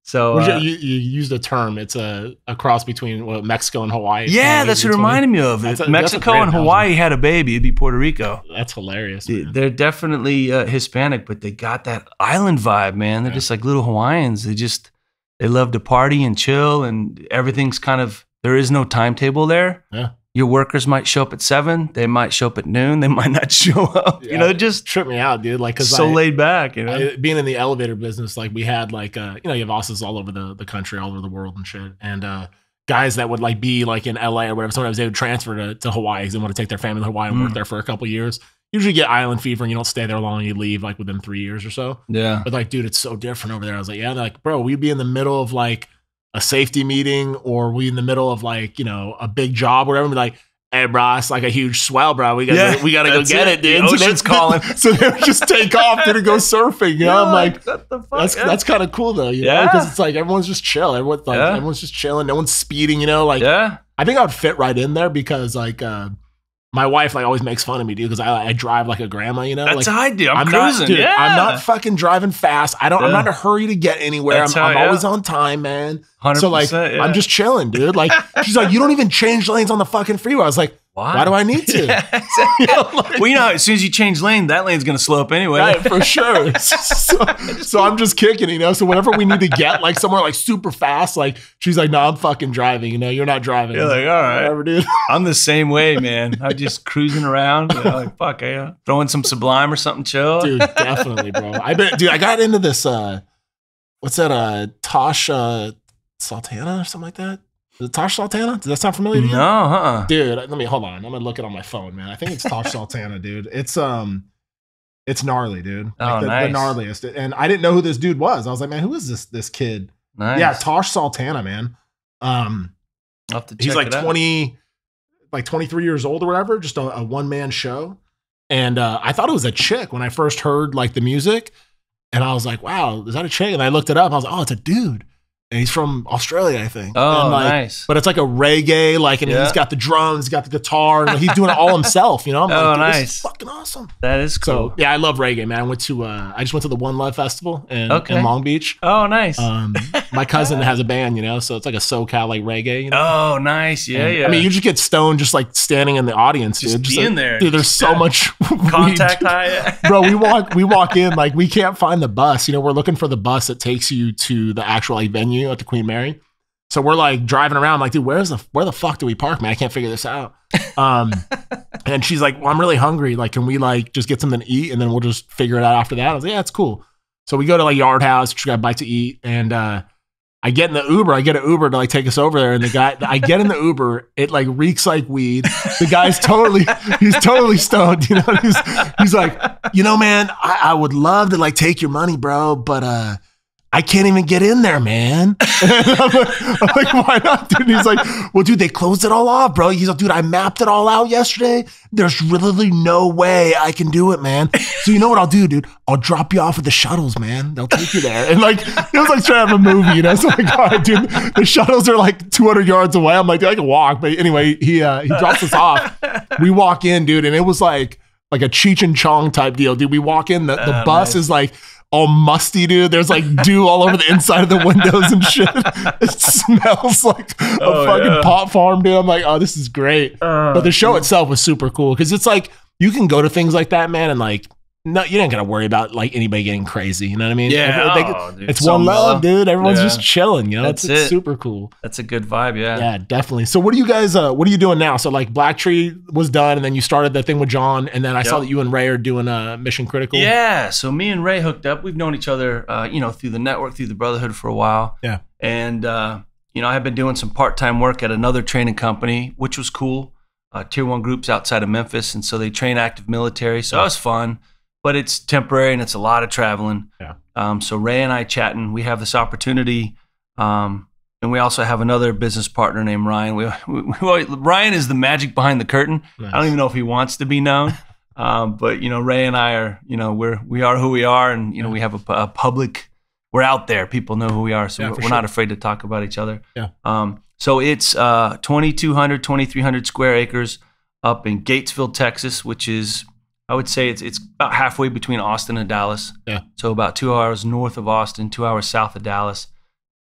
So you used a term. It's a cross between Mexico and Hawaii. Yeah, that's what it reminded me of. If Mexico and Hawaii had a baby, it'd be Puerto Rico. That's hilarious, man. They're definitely Hispanic, but they got that island vibe, man. They're just like little Hawaiians. They love to party and chill, and everything's kind of, there is no timetable there. Yeah. Your workers might show up at 7. They might show up at noon. They might not show up. Yeah. It just tripped me out, dude. Like, cause so laid back. Being in the elevator business, like we had like, you have offices all over the country, all over the world and shit. And guys that would like be like in LA or whatever, sometimes they would transfer to Hawaii because they want to take their family to Hawaii and work there for a couple of years. Usually get island fever and you don't stay there long. You leave like within 3 years or so. Yeah. But like, dude, it's so different over there. I was like, yeah. They're like, bro, we'd be in the middle of like a safety meeting, or we in the middle of like, a big job or whatever. And be like, hey, bro, it's like a huge swell, bro. We gotta go get it, dude. The ocean's calling. So they would just take off and go surfing. I'm like, what the fuck? That's kind of cool though, because it's like everyone's just chill. Everyone's just chilling. No one's speeding, I think I would fit right in there because like my wife like always makes fun of me, dude, because I drive like a grandma, That's like, how I do. I'm cruising. I'm not fucking driving fast. I'm not in a hurry to get anywhere. I'm always on time, man. 100%, so like I'm just chilling, dude. Like she's like, you don't even change lanes on the fucking freeway. I was like, why do I need to? Well, as soon as you change lane, that lane's going to slow up anyway. Right, for sure. So I'm just kicking, So whenever we need to get like somewhere like super fast, like she's like, no, I'm fucking driving. You're not driving. You're like, all right. Whatever, dude. I'm the same way, man. I'm just cruising around, like, fuck, throwing some Sublime or something chill. Dude, definitely, bro. I got into this, what's that, Tosh Sultana or something like that? Is it Tosh Sultana? Does that sound familiar to you? No, Dude, hold on. I'm gonna look it on my phone, man. I think it's Tosh Sultana, dude. It's gnarly, dude. Like the gnarliest. And I didn't know who this dude was. I was like, man, who is this kid? Nice. Yeah, Tosh Sultana, man. I'll have to check he's like it out. like 23 years old or whatever, just a one-man show. And I thought it was a chick when I first heard like the music. And I was like, wow, is that a chick? And I looked it up. And I was like, oh, it's a dude. And he's from Australia, I think. Oh, and nice. But it's like a reggae, like, and he's got the drums, he's got the guitar, and he's doing it all himself, you know? I'm like, nice. This is fucking awesome. That is cool. So, yeah, I love reggae, man. I just went to the One Love Festival in Long Beach. Oh, nice. My cousin has a band, you know, so it's like a SoCal, like reggae, you know? Oh, nice. Yeah, yeah. I mean, you just get stoned just like standing in the audience, just dude. Just being like, there. Dude, there's so much contact weed. high. Bro, we walk in, like, we can't find the bus. You know, we're looking for the bus that takes you to the actual like venue at the Queen Mary. So we're like driving around, like, dude, where the fuck do we park, man? I can't figure this out. And she's like, well, I'm really hungry. Like, can we like just get something to eat and then we'll just figure it out after that? I was like, yeah, it's cool. So we go to like Yard House, she got a bite to eat, and I get in the Uber. I get an Uber to like take us over there, and I get in the Uber. It like reeks like weed. The guy's he's totally stoned. You know, he's like, you know, man, I would love to like take your money, bro, but I can't even get in there, man. I'm like, why not, dude? And he's like, well, dude, they closed it all off, bro. He's like, dude, I mapped it all out yesterday. There's really no way I can do it, man. So you know what I'll do, dude? I'll drop you off at the shuttles, man. They'll take you there. And like, it was like trying to have a movie, you know? So like, all right, dude, the shuttles are like 200 yards away. I'm like, dude, I can walk. But anyway, he drops us off. We walk in, dude, and it was like a Cheech and Chong type deal, dude. We walk in, the bus is like all musty, dude. There's like dew all over the inside of the windows and shit. It smells like a fucking pot farm, dude. I'm like, oh, this is great. But the show itself was super cool because it's like you can go to things like that, man, and like, no, you ain't gotta worry about like anybody getting crazy. You know what I mean? Yeah, dude, it's so One Love, dude. Everyone's just chilling. You know, it's super cool. That's a good vibe. Yeah, yeah, definitely. So, what are you guys? What are you doing now? So, like, Black Tree was done, and then you started that thing with John, and then I saw that you and Ray are doing Mission Critical. Yeah. So me and Ray hooked up. We've known each other, through the network, through the Brotherhood for a while. Yeah. And I had been doing some part-time work at another training company, which was cool. Tier 1 groups outside of Memphis, and so they train active military. So that was fun. But it's temporary and it's a lot of traveling. Yeah. So Ray and I chatting, we have this opportunity, and we also have another business partner named Ryan. Ryan is the magic behind the curtain. Nice. I don't even know if he wants to be known, but Ray and I are, we are who we are, and we have a public. We're out there. People know who we are, so we're not afraid to talk about each other. Yeah. So it's 2,200, 2,300 square acres up in Gatesville, Texas, which is, I would say it's about halfway between Austin and Dallas. Yeah. So about 2 hours north of Austin, 2 hours south of Dallas,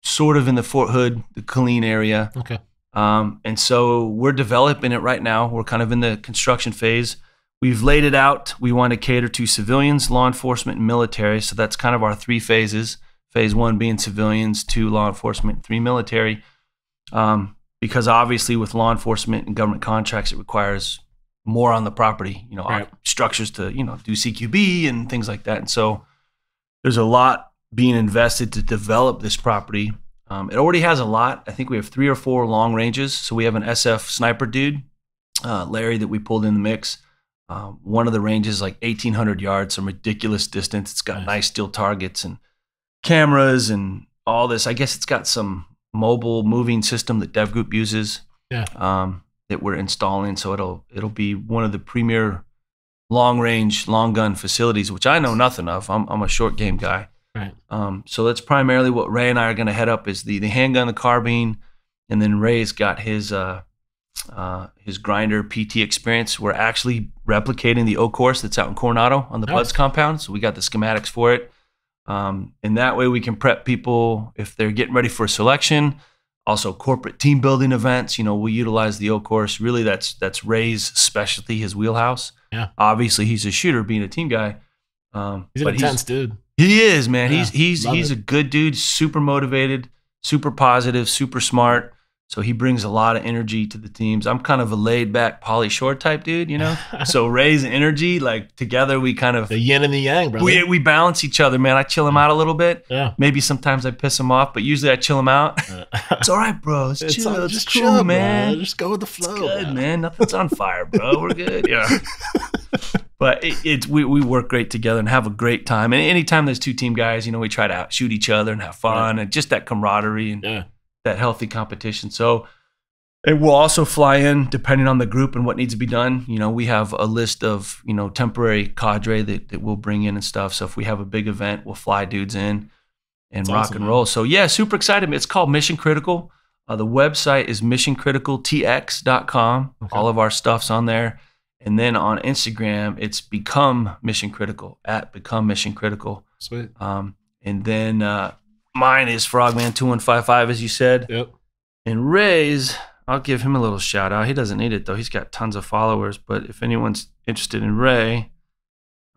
sort of in the Fort Hood, the Killeen area. Okay. And so we're developing it right now. We're kind of in the construction phase. We've laid it out. We want to cater to civilians, law enforcement, and military. So that's kind of our 3 phases. Phase 1 being civilians, 2 law enforcement, 3 military. Because obviously with law enforcement and government contracts, it requires more on the property, structures to, do CQB and things like that. And so there's a lot being invested to develop this property. It already has a lot. I think we have 3 or 4 long ranges. So we have an SF sniper dude, Larry, that we pulled in the mix. One of the ranges, like 1,800 yards, some ridiculous distance. It's got nice steel targets and cameras and all this. I guess it's got some mobile moving system that Dev Group uses. Yeah. That we're installing, so it'll be one of the premier long range, long gun facilities, which I know nothing of. I'm a short game guy. Right. So that's primarily what Ray and I are going to head up is the handgun, the carbine, and then Ray's got his grinder PT experience. We're actually replicating the O course that's out in Coronado on the Buds compound. So we got the schematics for it. And that way we can prep people if they're getting ready for a selection. Also, corporate team building events, we'll utilize the O course. Really, that's Ray's specialty, his wheelhouse. Yeah. Obviously, he's a shooter, being a team guy. He's an intense dude. He is, man. Yeah, he's a good dude, super motivated, super positive, super smart. So he brings a lot of energy to the teams. I'm kind of a laid back Pauly Shore type dude, So Ray's energy, like together we kind of the yin and the yang, brother. We balance each other, man. I chill him out a little bit. Yeah. Maybe sometimes I piss him off, but usually I chill him out. It's all right, bro. It's chill. It's cool, chill, man. Bro. Just go with the flow. It's good, man. Nothing's on fire, bro. We're good. Yeah. But we work great together and have a great time. And anytime there's 2 team guys, we try to shoot each other and have fun and just that camaraderie and that healthy competition. So And we'll also fly in depending on the group and what needs to be done. You know, we have a list of, you know, temporary cadre that we'll bring in and stuff. So if we have a big event, we'll fly dudes in and That's rock awesome, and man. roll. So yeah, super excited. It's called Mission Critical. The website is missioncriticaltx.com. Okay. All of our stuff's on there. And then on Instagram, it's Become Mission Critical, at Become Mission Critical. Sweet. And then mine is Frogman2155, as you said. Yep. And Ray's, I'll give him a little shout out. He doesn't need it though. He's got tons of followers. But if anyone's interested in Ray,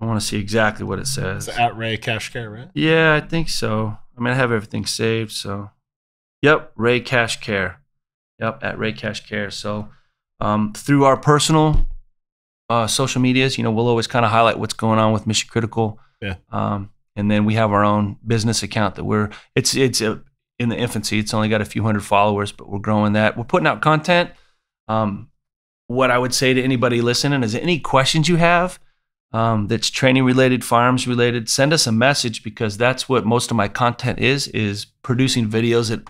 I want to see exactly what it says. It's at Ray Cash Care, right? Yeah, I think so. I mean, I have everything saved. So, yep, Ray Cash Care. Yep, at Ray Cash Care. So, through our personal social medias, you know, we'll always kind of highlight what's going on with Mission Critical. Yeah. And then we have our own business account that it's in the infancy. It's only got a few hundred followers, but we're growing that. We're putting out content. What I would say to anybody listening is any questions you have that's training related, firearms related, send us a message, because that's what most of my content is producing videos that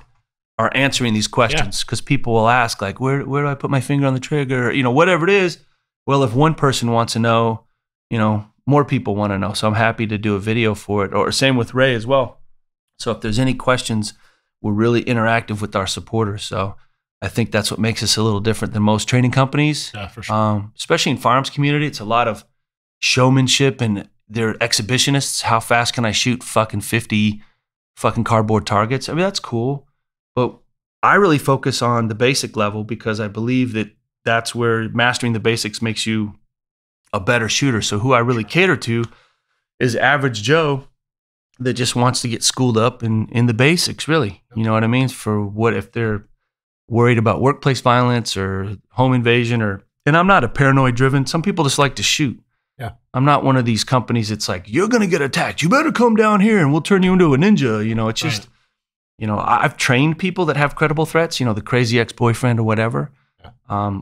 are answering these questions. Because people will ask, like, where do I put my finger on the trigger? You know, whatever it is. Well, if one person wants to know, you know, more people want to know. So I'm happy to do a video for it, or same with Ray as well. So if there's any questions, we're really interactive with our supporters. So I think that's what makes us a little different than most training companies. Yeah, for sure. Especially in firearms community, it's a lot of showmanship, and they're exhibitionists. How fast can I shoot fucking 50 fucking cardboard targets? I mean, that's cool. But I really focus on the basic level, because I believe that that's where mastering the basics makes you a better shooter. So who I really cater to is average Joe that just wants to get schooled up in the basics, really. You know what I mean? For what if they're worried about workplace violence or home invasion, and I'm not a paranoid driven. Some people just like to shoot. Yeah. I'm not one of these companies that's like, you're going to get attacked. You better come down here and we'll turn you into a ninja. You know, it's just, you know, I've trained people that have credible threats, you know, the crazy ex-boyfriend or whatever. Yeah.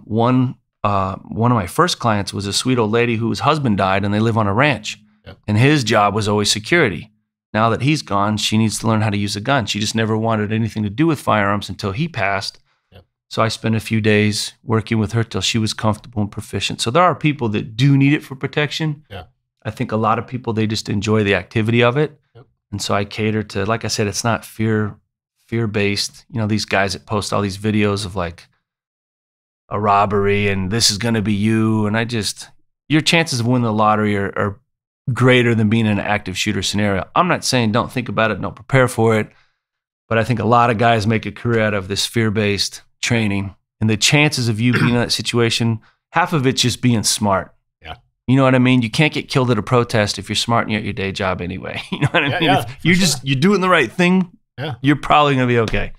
One of my first clients was a sweet old lady whose husband died, and they live on a ranch. Yep. And his job was always security. Now that he's gone, she needs to learn how to use a gun. She just never wanted anything to do with firearms until he passed. Yep. So I spent a few days working with her till she was comfortable and proficient. So there are people that do need it for protection. Yeah. I think a lot of people, they just enjoy the activity of it. Yep. And so I cater to, like I said, it's not fear-based. You know, these guys that post all these videos of like a robbery and this is going to be you. And your chances of winning the lottery are greater than being in an active shooter scenario. I'm not saying don't think about it, don't prepare for it, but I think a lot of guys make a career out of this fear-based training, and the chances of you being in that situation, half of it's just being smart. Yeah. You know what I mean? You can't get killed at a protest if you're smart and you're at your day job anyway. You know what I mean? Yeah, You're doing the right thing. Yeah. You're probably going to be okay.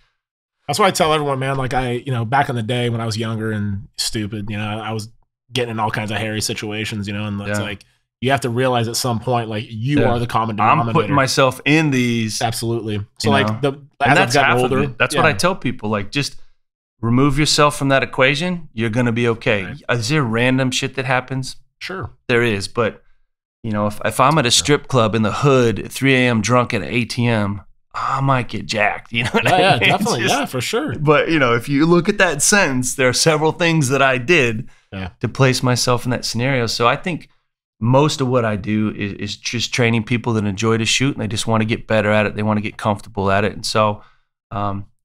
That's why I tell everyone, man, like back in the day when I was younger and stupid, you know, I was getting in all kinds of hairy situations, you know, and it's like, you have to realize at some point, like, you are the common denominator. I'm putting myself in these. Absolutely. So like as I've gotten older, that's what I tell people. Like, just remove yourself from that equation. You're going to be okay. Right. Is there random shit that happens? Sure. There is. But, you know, if I'm at a strip club in the hood at 3 a.m. drunk at an ATM, I might get jacked. You know what I mean? Yeah, definitely. Yeah, for sure. But, you know, if you look at that sentence, there are several things that I did to place myself in that scenario. So I think most of what I do is just training people that enjoy to shoot, and they just want to get better at it. They want to get comfortable at it. And so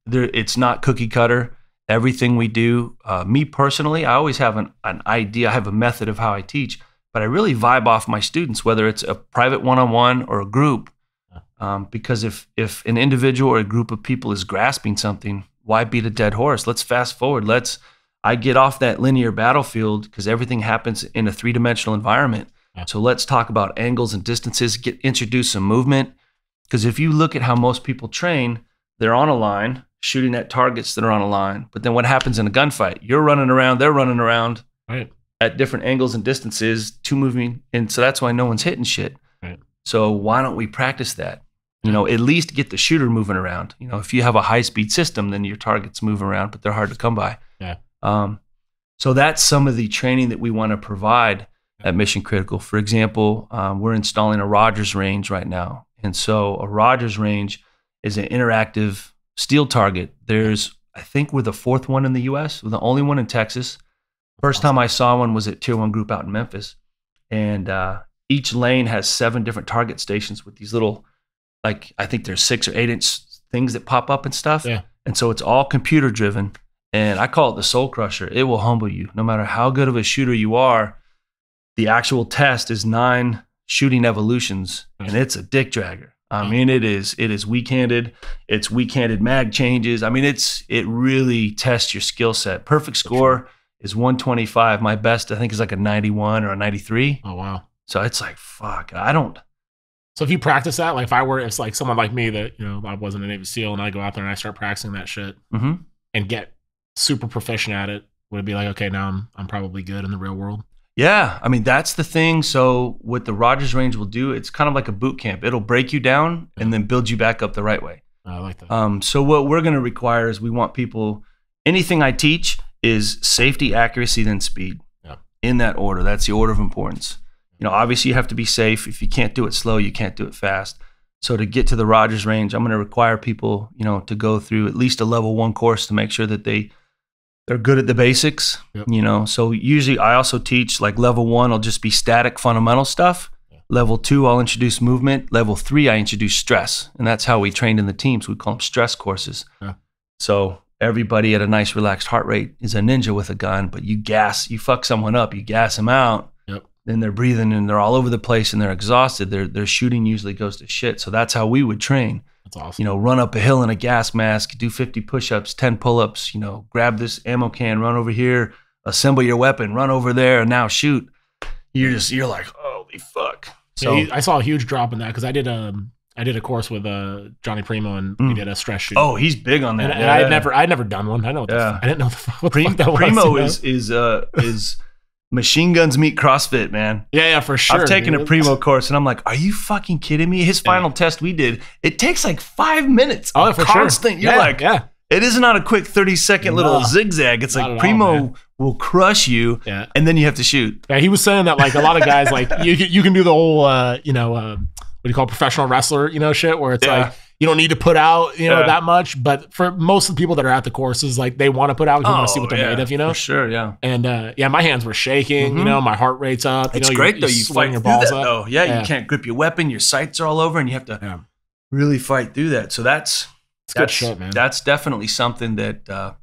it's not cookie cutter. Everything we do, me personally, I always have an idea. I have a method of how I teach, but I really vibe off my students, whether it's a private one-on-one or a group. Because if an individual or a group of people is grasping something, why beat a dead horse? Let's fast forward. I get off that linear battlefield, because everything happens in a three-dimensional environment. So let's talk about angles and distances, introduce some movement. Because if you look at how most people train, they're on a line, shooting at targets that are on a line. But then what happens in a gunfight? You're running around, they're running around at different angles and distances, two moving. And so that's why no one's hitting shit. Right. So why don't we practice that? You know, at least get the shooter moving around. You know, if you have a high-speed system, then your targets move around, but they're hard to come by. Yeah. So that's some of the training that we want to provide at Mission Critical. For example, we're installing a Rogers range right now. And so a Rogers range is an interactive steel target. There's I think we're the 4th one in the U.S. We're the only one in Texas. First time I saw one was at Tier 1 Group out in Memphis. And each lane has 7 different target stations with these little, like, I think there's 6 or 8 inch things that pop up and stuff. Yeah. And so it's all computer driven. And I call it the soul crusher. It will humble you. No matter how good of a shooter you are, the actual test is 9 shooting evolutions, and it's a dick dragger. I mean, it is weak-handed. It's weak-handed mag changes. I mean, it really tests your skill set. Perfect score is 125. My best, I think, is like a 91 or a 93. Oh, wow. So it's like, fuck, I don't. So if you practice that, like it's like someone like me that, I wasn't a Navy SEAL and I go out there and I start practicing that shit and get super proficient at it, would it be like, okay, now I'm probably good in the real world? Yeah, I mean, that's the thing. So what the Rogers range will do, it's kind of like a boot camp. It'll break you down and then build you back up the right way. I like that. So what we're going to require is we want people, anything I teach is safety, accuracy, then speed. Yeah. In that order. That's the order of importance. Obviously you have to be safe. If you can't do it slow, you can't do it fast. So to get to the Rogers range, I'm going to require people, to go through at least a level 1 course to make sure that they're good at the basics, So usually I also teach like level 1 will just be static fundamental stuff. Yeah. Level 2, I'll introduce movement. Level 3, I introduce stress. And that's how we trained in the teams. We call them stress courses. Yeah. So everybody at a nice relaxed heart rate is a ninja with a gun, but you fuck someone up, you gas them out. Yep. Then they're breathing and they're all over the place and they're exhausted. Their shooting usually goes to shit. So that's how we would train. That's awesome. Run up a hill in a gas mask, do 50 push-ups, 10 pull-ups, grab this ammo can, run over here, assemble your weapon, run over there, and now shoot. You're like, holy fuck. So yeah, I saw a huge drop in that because I did a course with Johnny Primo and we did a stress shoot. Oh, he's big on that. And I'd never done one. I didn't know what the fuck that Primo was. is machine guns meet CrossFit, man. Yeah, for sure. I've taken a Primo course and I'm like, are you fucking kidding me? His final test we did, it takes like 5 minutes. Oh, for constant. Sure. You're like, it is not a quick 30-second little zigzag. It's like Primo will crush you and then you have to shoot. Yeah, he was saying that like a lot of guys, like you can do the whole, what do you call professional wrestler, shit where it's like, you don't need to put out, that much. But for most of the people that are at the courses, like they want to put out, you want to see what they're made of, For sure, yeah. And my hands were shaking, my heart rate's up. It's great though. You fight through that though. Yeah, you can't grip your weapon. Your sights are all over, and you have to really fight through that. So that's good shit, man. That's definitely something that,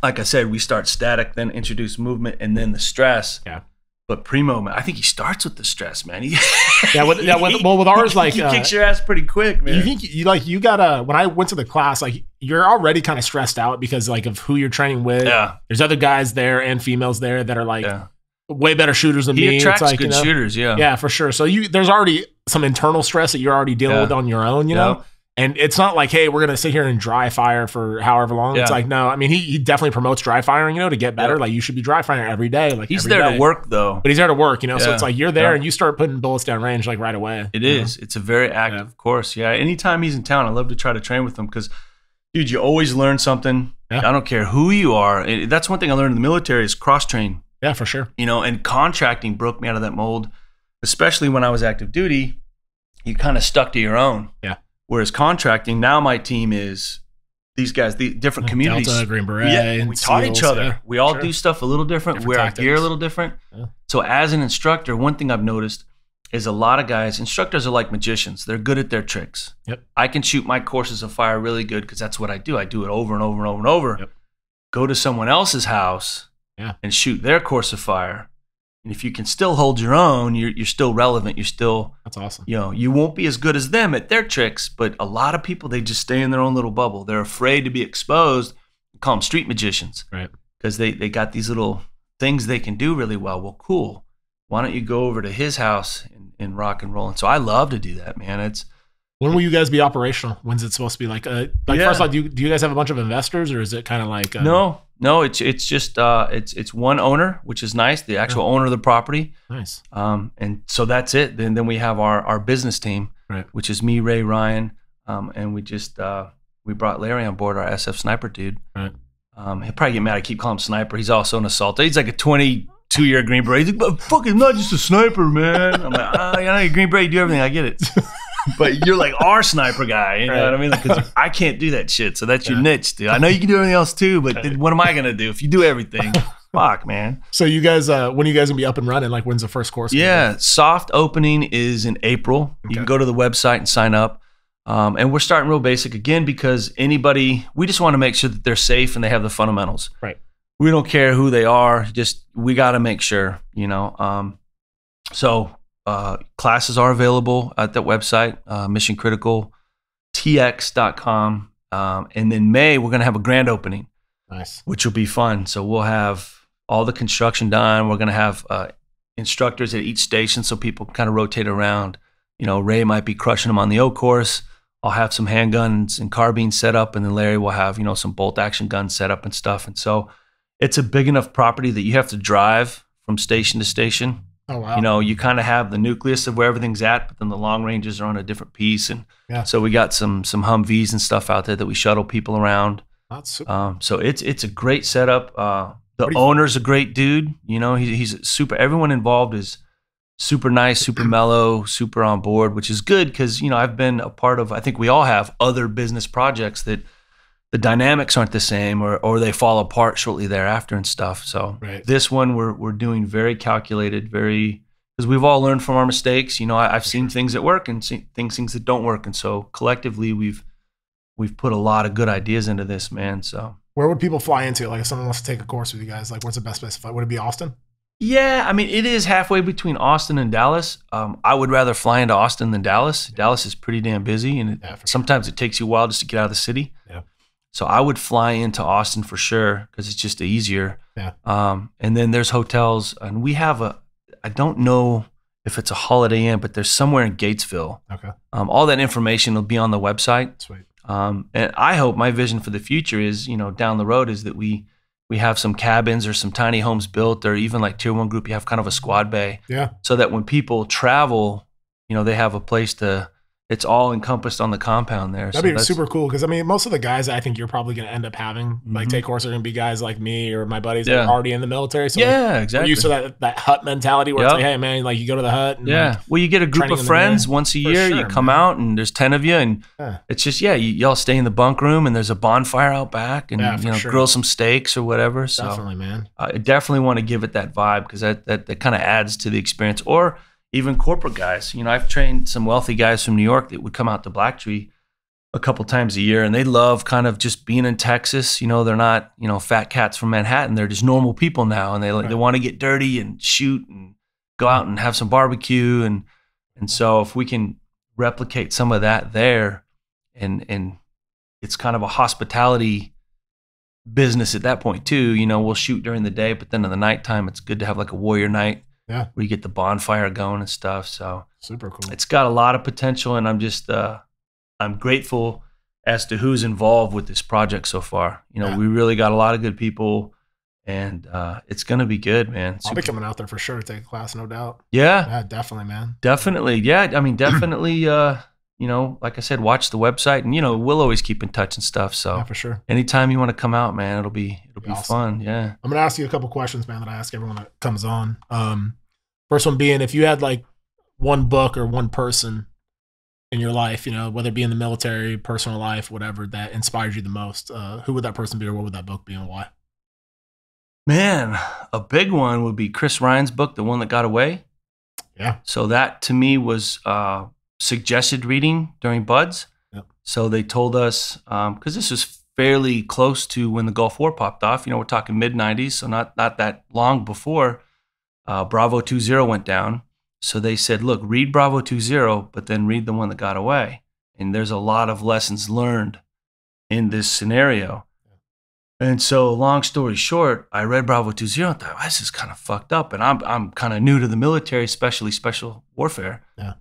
like I said, we start static, then introduce movement, and then the stress. Yeah. But Primo, man, I think he starts with the stress, man. With ours, like he kicks your ass pretty quick, man. You think you gotta? When I went to the class, like you're already kind of stressed out because like of who you're training with. Yeah, there's other guys there and females there that are like way better shooters than me. He attracts it's like, good shooters, yeah, for sure. So there's already some internal stress that you're already dealing with on your own, you know. And it's not like, hey, we're going to sit here and dry fire for however long. Yeah. It's like, no, I mean, he definitely promotes dry firing, to get better. Yeah. Like you should be dry firing every day. Like he's there to work though. But he's there to work, So it's like you're there and you start putting bullets down range like right away. It is. It's a very active course. Yeah. Anytime he's in town, I love to try to train with him because, dude, you always learn something. Yeah. I don't care who you are. That's one thing I learned in the military is cross train. Yeah, for sure. And contracting broke me out of that mold, especially when I was active duty. You kind of stuck to your own. Yeah. Whereas contracting, now my team is these guys, the different communities. Delta, Green Beret, we taught each other. Yeah, we all do stuff a little different. Wear our gear a little different. Yeah. So as an instructor, one thing I've noticed is a lot of guys, instructors are like magicians. They're good at their tricks. Yep. I can shoot my courses of fire really good because that's what I do. I do it over and over and over and over. Yep. Go to someone else's house and shoot their course of fire. And if you can still hold your own, you're still relevant. You're still, that's awesome. You won't be as good as them at their tricks, but a lot of people, they just stay in their own little bubble. They're afraid to be exposed. We call them street magicians, right? Because they got these little things they can do really well. Well, cool. Why don't you go over to his house and rock and roll? And so I love to do that, man. When will you guys be operational? When's it supposed to be? First off, do you guys have a bunch of investors, or is it kind of like No, it's just it's one owner, which is nice. The actual owner of the property. Nice. And so that's it. Then we have our business team, right, which is me, Ray, Ryan, and we just we brought Larry on board, our SF sniper dude. Right. He'll probably get mad. I keep calling him sniper. He's also an assaulter. He's like a 22-year Green Beret. He's like, fucking not just a sniper, man. I'm like, you're Green Beret. You do everything. I get it. but you're like our sniper guy. You know what I mean? Like, 'cause I can't do that shit. So that's your niche, dude. I know you can do everything else too, but what am I going to do if you do everything? Fuck, man. So you guys, when are you guys gonna be up and running? Like, when's the first course? Yeah, soft opening is in April. You can go to the website and sign up. And we're starting real basic again because we just want to make sure that they're safe and they have the fundamentals. Right. We don't care who they are. We got to make sure, So classes are available at that website, missioncriticaltx.com. And then May, we're going to have a grand opening. Nice. Which will be fun. So we'll have all the construction done. We're going to have instructors at each station so people can kind of rotate around. Ray might be crushing them on the O course. I'll have some handguns and carbines set up, and then Larry will have, some bolt action guns set up and stuff. And so it's a big enough property that you have to drive from station to station. Oh, wow. You kind of have the nucleus of where everything's at, but then the long ranges are on a different piece. And so we got some Humvees and stuff out there that we shuttle people around. That's super. So it's a great setup. The owner's a great dude. He's super. Everyone involved is super nice, super mellow, super on board, which is good because I've been a part of. I think we all have other business projects that the dynamics aren't the same, or they fall apart shortly thereafter and stuff. So this one we're doing very calculated, because we've all learned from our mistakes. I've seen things that work and seen things that don't work, and so collectively we've put a lot of good ideas into this, man. So where would people fly into? Like if someone wants to take a course with you guys, like where's the best place to fly? Would it be Austin? Yeah, I mean, it is halfway between Austin and Dallas. I would rather fly into Austin than Dallas. Dallas is pretty damn busy, and sometimes it takes you a while just to get out of the city. Yeah. So I would fly into Austin for sure because it's just easier. Yeah. And then there's hotels, and we have I don't know if it's a Holiday Inn, but there's somewhere in Gatesville. Okay. All that information will be on the website. Sweet. And I hope my vision for the future is, down the road is that we have some cabins or some tiny homes built, or even like tier 1 group, you have kind of a squad bay. Yeah. So that when people travel, they have a place it's all encompassed on the compound there. That'd be super cool. Cause I mean, most of the guys I think you're probably going to end up having like take course are going to be guys like me or my buddies that are already in the military. So exactly. We're used to that hut mentality where it's like, hey man, like you go to the hut. And well, you get a group of friends once a year, you come out and there's 10 of you and it's just, y'all stay in the bunk room and there's a bonfire out back and, grill some steaks or whatever. So definitely, man. I definitely want to give it that vibe because that kind of adds to the experience. Or even corporate guys. I've trained some wealthy guys from New York that would come out to Blacktree a couple times a year, and they love kind of just being in Texas. They're not, fat cats from Manhattan. They're just normal people now, and they want to get dirty and shoot and go out and have some barbecue. And so if we can replicate some of that there, and it's kind of a hospitality business at that point too. We'll shoot during the day, but then in the nighttime, it's good to have like a warrior night. Yeah, where you get the bonfire going and stuff. So super cool. It's got a lot of potential, and I'm just I'm grateful as to who's involved with this project so far. We really got a lot of good people, and it's gonna be good, man. I'll be coming out there for sure to take a class, no doubt. Yeah, definitely, man. Definitely, yeah. I mean, definitely. Like I said, watch the website, and we'll always keep in touch and stuff. So for sure. Anytime you want to come out, man, it'll be awesome. Fun. Yeah. I'm gonna ask you a couple questions, man, that I ask everyone that comes on. First one being, if you had like one book or one person in your life, whether it be in the military, personal life, whatever, that inspired you the most, who would that person be, or what would that book be, and why? Man, a big one would be Chris Ryan's book, The One That Got Away. Yeah. So that to me was suggested reading during Buds. Yep. So they told us, because this was fairly close to when the Gulf War popped off, we're talking mid-90s, so not that long before Bravo 20 went down. So they said, look, read Bravo 20, but then read The One That Got Away. And there's a lot of lessons learned in this scenario. And so long story short, I read Bravo 20 and thought, this is kind of fucked up. And I'm kind of new to the military, especially special warfare. Yeah.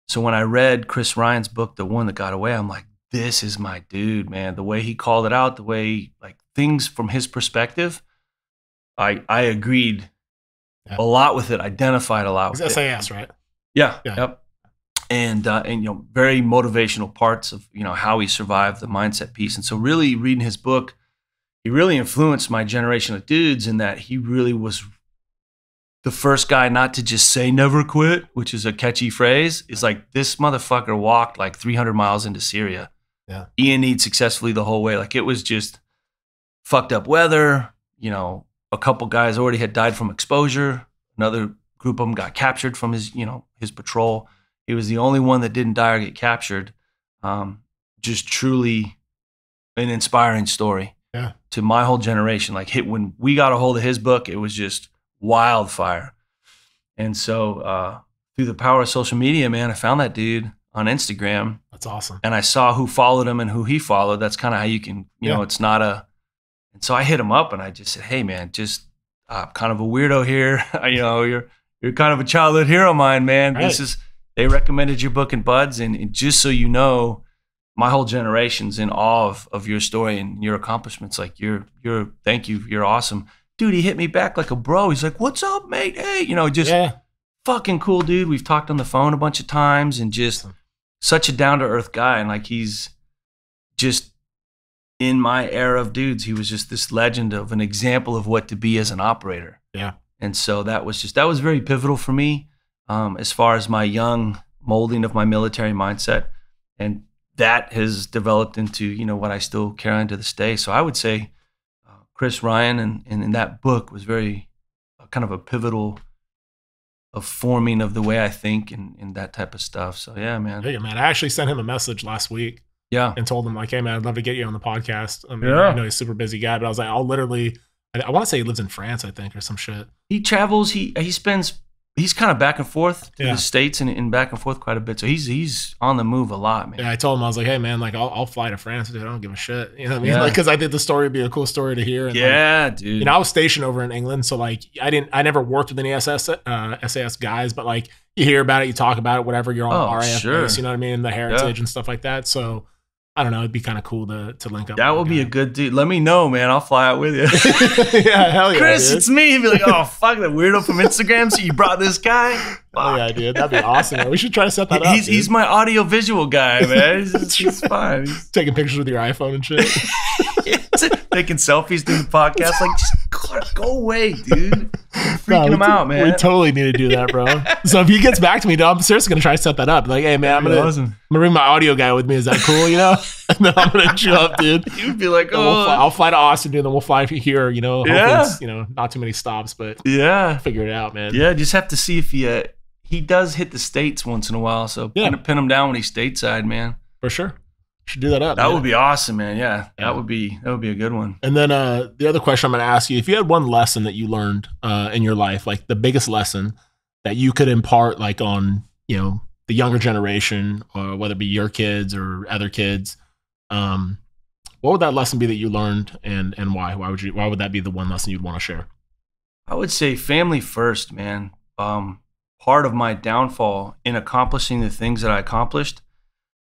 So when I read Chris Ryan's book, The One That Got Away, I'm like, this is my dude, man. The way he called it out, the way, like, things from his perspective, I agreed a lot with it, identified a lot with it. SAS, right? Yeah. Yep. And very motivational parts of, how he survived the mindset piece. And so really reading his book, he really influenced my generation of dudes in that he really was the first guy not to just say never quit, which is a catchy phrase, is like, this motherfucker walked like 300 miles into Syria. Yeah. ENE'd successfully the whole way. Like, it was just fucked up weather. You know, a couple guys already had died from exposure. Another group of them got captured from his patrol. He was the only one that didn't die or get captured. Just truly an inspiring story to my whole generation. Like, when we got a hold of his book, it was just wildfire. And so through the power of social media, man, I found that dude on Instagram. That's awesome. And I saw who followed him and who he followed. That's kind of how you can, you know, it's not a. And so I hit him up and I just said, hey, man, just kind of a weirdo here. You know, you're kind of a childhood hero of mine, man. Right. They recommended your book in Buds. And just so you know, my whole generation's in awe of your story and your accomplishments. Like, thank you. You're awesome. Dude, he hit me back like a bro. He's like, what's up, mate? Hey, you know, just fucking cool dude. We've talked on the phone a bunch of times and just such a down-to-earth guy. And like, he's just in my era of dudes, he was just this legend of an example of what to be as an operator. Yeah. And so that was very pivotal for me as far as my young molding of my military mindset. And that has developed into, you know, what I still carry on to this day. So I would say Chris Ryan and in that book was very kind of a pivotal of forming of the way I think and that type of stuff. So yeah, man. Yeah, man. I actually sent him a message last week. Yeah. And told him like, hey man, I'd love to get you on the podcast. I mean, I know he's a super busy guy, but I was like, I want to say he lives in France, I think, or some shit. He travels, he's kind of back and forth to the States and back and forth quite a bit. So he's on the move a lot, man. Yeah, I told him, I was like, hey man, like I'll fly to France, dude. I don't give a shit. You know what I mean? Like, cause I think the story would be a cool story to hear. And dude. You know, I was stationed over in England. So like, I never worked with any SAS guys, but like you hear about it, you talk about it, whatever, you're on RAF base, you know what I mean? The heritage and stuff like that. So I don't know. It'd be kind of cool to link up. That would be a good dude. Let me know, man. I'll fly out with you. Yeah, hell yeah, Chris, dude. It's me. He'd be like, oh, fuck, that weirdo from Instagram. So you brought this guy? Oh, yeah, dude. That'd be awesome, man. We should try to set that up. He's my audio visual guy, man. He's fine. He's taking pictures with your iPhone and shit. Taking selfies doing the podcast. Like, just go away, dude. Freaking him out, man. We totally need to do that, bro. So if he gets back to me, I'm seriously going to try to set that up. Like, hey, man, I'm going to bring my audio guy with me. Is that cool, you know? And then I'm going to chill up, dude. You'd be like, I'll fly to Austin, dude, and then we'll fly here, you know? Hopefully it's, you know, not too many stops, but figure it out, man. Yeah, just have to see if he does hit the States once in a while. So pin him down when he's stateside, man. For sure. Should do that up. That would be awesome, man. Yeah, that would be a good one. And then the other question I'm going to ask you, if you had one lesson that you learned in your life, like the biggest lesson that you could impart, like on, you know, the younger generation, or whether it be your kids or other kids, what would that lesson be that you learned, and why? Why would that be the one lesson you'd want to share? I would say family first, man. Part of my downfall in accomplishing the things that I accomplished,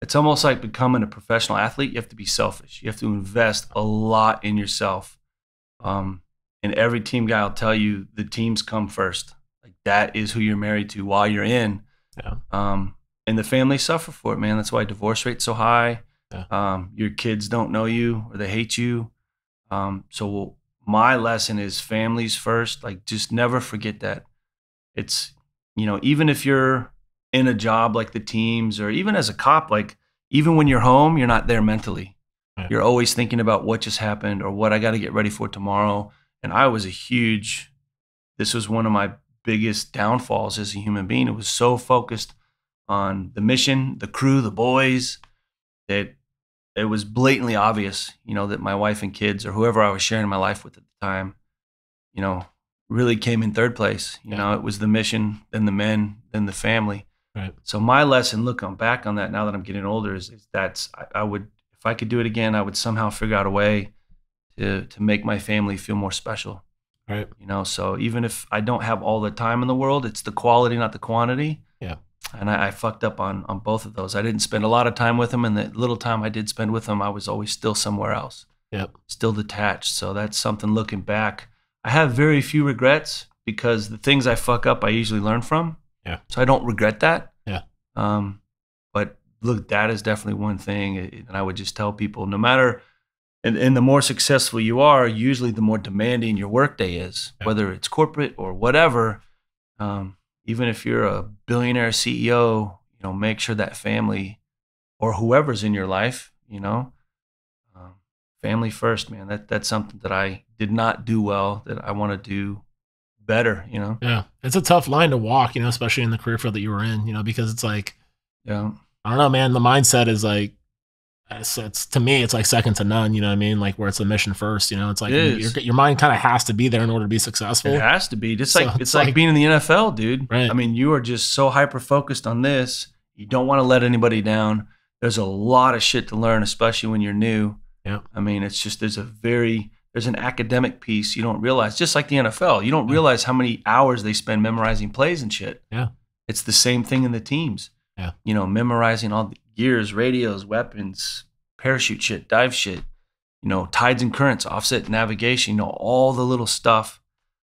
it's almost like becoming a professional athlete. You have to be selfish. You have to invest a lot in yourself. And every team guy will tell you the teams come first. Like, that is who you're married to while you're in. Yeah. And the family suffer for it, man. That's why divorce rate's so high. Yeah. Your kids don't know you or they hate you. So my lesson is families first. Like, just never forget that. It's, you know, even if you're in a job like the teams, or even as a cop, like, even when you're home, you're not there mentally. Right. You're always thinking about what just happened or what I got to get ready for tomorrow. And this was one of my biggest downfalls as a human being. It was so focused on the mission, the crew, the boys, that it was blatantly obvious, you know, that my wife and kids, or whoever I was sharing my life with at the time, you know, really came in third place. You know, it was the mission, then the men, then the family. Right. So my lesson, looking back on that now that I'm getting older, is I would, if I could do it again, I would somehow figure out a way to make my family feel more special. Right. You know, so even if I don't have all the time in the world, it's the quality, not the quantity. Yeah. And I fucked up on both of those. I didn't spend a lot of time with them, and the little time I did spend with them, I was always still somewhere else. Yep. Still detached. So that's something, looking back, I have very few regrets, because the things I fuck up, I usually learn from. Yeah. So I don't regret that. Yeah. But look, that is definitely one thing. And I would just tell people, no matter, and the more successful you are, usually the more demanding your workday is, whether it's corporate or whatever. Even if you're a billionaire CEO, you know, make sure that family or whoever's in your life, you know, family first, man. That's something that I did not do well, that I want to do better, you know? Yeah. It's a tough line to walk, you know, especially in the career field that you were in, you know, because it's like, Yeah. I don't know, man. The mindset is like, it's to me, it's like second to none, you know what I mean? Like where it's a mission first, you know, it's like your mind kind of has to be there in order to be successful. It has to be. Just like, it's like being in the NFL, dude. Right. I mean, you are just so hyper-focused on this. You don't want to let anybody down. There's a lot of shit to learn, especially when you're new. Yeah. I mean, it's just, there's an academic piece you don't realize, just like the NFL. You don't realize how many hours they spend memorizing plays and shit. Yeah. It's the same thing in the teams. Yeah. You know, memorizing all the gears, radios, weapons, parachute shit, dive shit, you know, tides and currents, offset navigation, you know, all the little stuff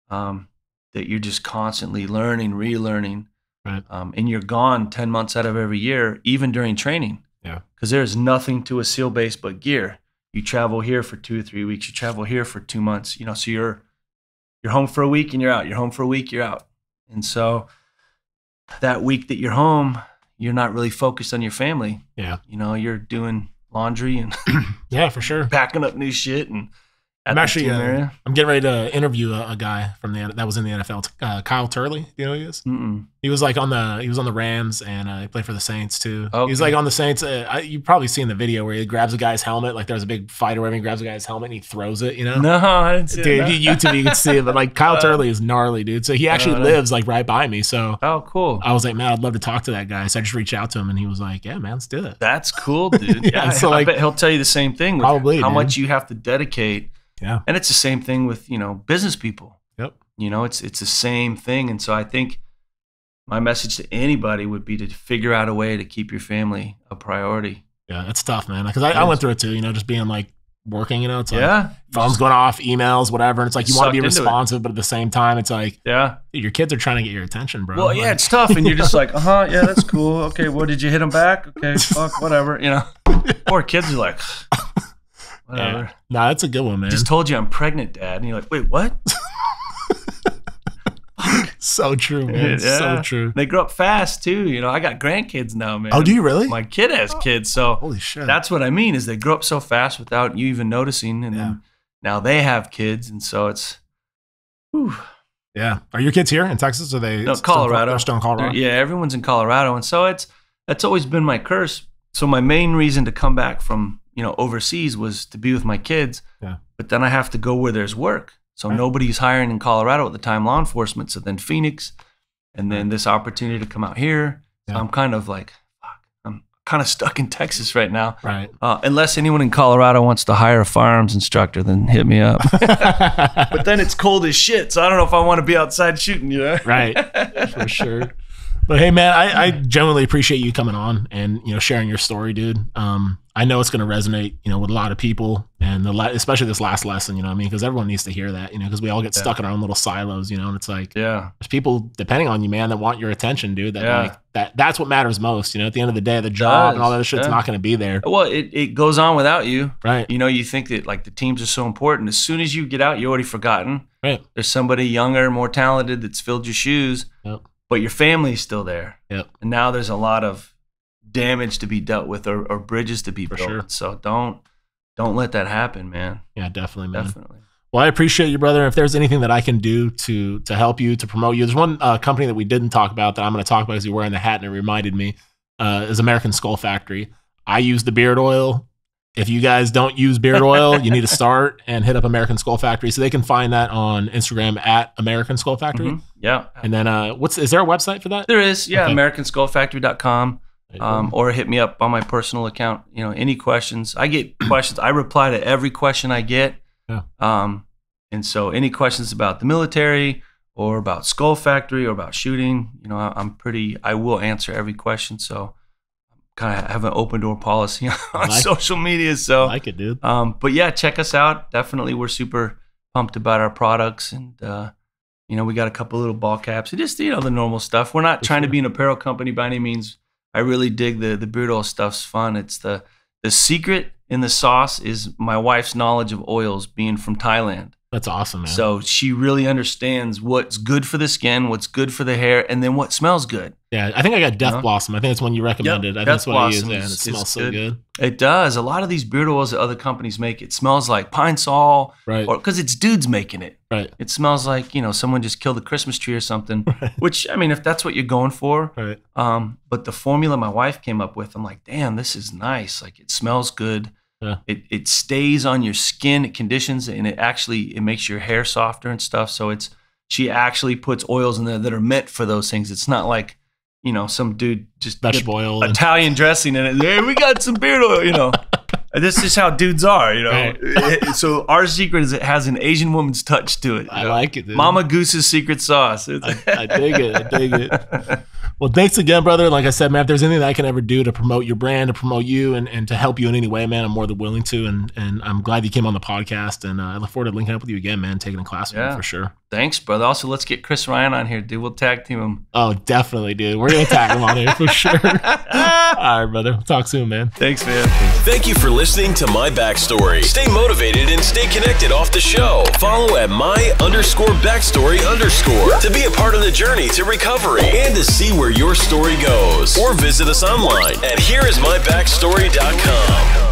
that you're just constantly learning, relearning. Right. And you're gone 10 months out of every year, even during training. Yeah. Because there's nothing to a SEAL base but gear. You travel here for 2 or 3 weeks. You travel here for 2 months. You know, so you're home for a week and you're out. You're home for a week, you're out. And so that week that you're home, you're not really focused on your family. Yeah. You know, you're doing laundry and yeah, for sure, packing up new shit. And I'm actually I'm getting ready to interview a guy from that was in the NFL, Kyle Turley. You know who he is? Mm-mm. He was on the Rams, and he played for the Saints too. Okay. He's like on the Saints. You probably seen the video where he grabs a guy's helmet. Like there's a big fight or whatever. He grabs a guy's helmet and he throws it. You know? No, I didn't see dude, that. YouTube, you can see it. But like Kyle Turley is gnarly, dude. So he actually lives like right by me. So oh, cool. I was like, man, I'd love to talk to that guy. So I just reached out to him, and he was like, yeah, man, let's do it. That's cool, dude. Yeah, so I bet he'll tell you the same thing. With probably how dude. much you have to dedicate. Yeah. And it's the same thing with, you know, business people. Yep. You know, it's the same thing. And so I think my message to anybody would be to figure out a way to keep your family a priority. Yeah, it's tough, man. Because I went through it too, you know, just being like working, you know, it's like yeah. phones going off, emails, whatever. And it's like you want to be responsive, but at the same time, it's like, yeah, dude, your kids are trying to get your attention, bro. Well, like, yeah, it's tough. And you're just like, yeah, that's cool. Okay, well, did you hit them back? Okay, fuck, whatever, you know. Poor kids are like, whatever. Yeah. Nah, that's a good one, man. Just told you I'm pregnant, Dad. And you're like, wait, what? So true, man. Yeah. So true. They grow up fast too. You know, I got grandkids now, man. Oh, do you really? My kid has kids. So holy shit. That's what I mean is they grow up so fast without you even noticing. And then now they have kids. And so it's, whew. Yeah. Are your kids here in Texas? Or are they Colorado? They're still in Colorado? Yeah, everyone's in Colorado. And so that's always been my curse. So my main reason to come back from, you know, overseas was to be with my kids. Yeah. But then I have to go where there's work. So nobody's hiring in Colorado at the time, law enforcement. So then Phoenix, and then this opportunity to come out here. So I'm kind of like, fuck, I'm kind of stuck in Texas right now. Right. Unless anyone in Colorado wants to hire a firearms instructor, then hit me up. But then it's cold as shit. So I don't know if I want to be outside shooting, you know? Right. For sure. But hey, man, I genuinely appreciate you coming on and, you know, sharing your story, dude. I know it's going to resonate, you know, with a lot of people, and especially this last lesson, you know what I mean? Because everyone needs to hear that, you know, because we all get stuck in our own little silos, you know, and it's like, there's people depending on you, man, that want your attention, dude. That that's what matters most, you know. At the end of the day, the job and all that shit's not going to be there. Well, it goes on without you, right? You know, you think that like the teams are so important. As soon as you get out, you're already forgotten. Right. There's somebody younger, more talented that's filled your shoes. Yep. But your family's still there. Yep. And now there's a lot of damage to be dealt with or bridges to be built. Sure. So don't let that happen, man. Yeah, definitely, man. Definitely. Well, I appreciate you, brother. If there's anything that I can do to help you, to promote you, there's one company that we didn't talk about that I'm going to talk about because you're wearing the hat and it reminded me, is American Skull Factory. I use the beard oil. If you guys don't use beard oil, you need to start and hit up American Skull Factory. So they can find that on Instagram at American Skull Factory. Mm-hmm. Yeah. And then is there a website for that? There is. Yeah. Okay. AmericanSkullFactory.com. Cool. Or hit me up on my personal account. You know, any questions. I get questions. I reply to every question I get. Yeah. And so any questions about the military or about Skull Factory or about shooting, you know, I will answer every question. So kind of have an open door policy on social media. So I like it, dude. But yeah, check us out. Definitely. We're super pumped about our products, and you know, we got a couple little ball caps and just, you know, the normal stuff. We're not trying to be an apparel company by any means. I really dig the beard oil stuff's fun. It's the secret in the sauce is my wife's knowledge of oils being from Thailand. That's awesome, man. So she really understands what's good for the skin, what's good for the hair, and then what smells good. Yeah, I think I got Death Blossom. I think that's one you recommended. I think that's what I use, and it smells so good. It does. A lot of these beard oils that other companies make, it smells like pine sol, right? Or because it's dudes making it, right? It smells like, you know, someone just killed a Christmas tree or something. Right. Which, I mean, if that's what you're going for, right? But the formula my wife came up with, I'm like, damn, this is nice. Like, it smells good. Yeah. It stays on your skin, it conditions, and it makes your hair softer and stuff. So she actually puts oils in there that are meant for those things. It's not like, you know, some dude just vegetable oil, Italian dressing in it. Hey, we got some beard oil, you know. This is how dudes are, you know. Right. So our secret is it has an Asian woman's touch to it. I like it, dude. Mama Goose's secret sauce. I dig it. I dig it. Well, thanks again, brother. Like I said, man, if there's anything that I can ever do to promote your brand, to promote you, and to help you in any way, man, I'm more than willing to. And I'm glad you came on the podcast. And I look forward to linking up with you again, man, taking a class with you for sure. Thanks, brother. Also, let's get Chris Ryan on here, dude. We'll tag team him. Oh, definitely, dude. We're going to tag him on here for sure. All right, brother. We'll talk soon, man. Thanks, man. Thank you for listening to My Backstory. Stay motivated and stay connected off the show. Follow at my_backstory_ to be a part of the journey to recovery and to see where your story goes. Or visit us online at hereismybackstory.com.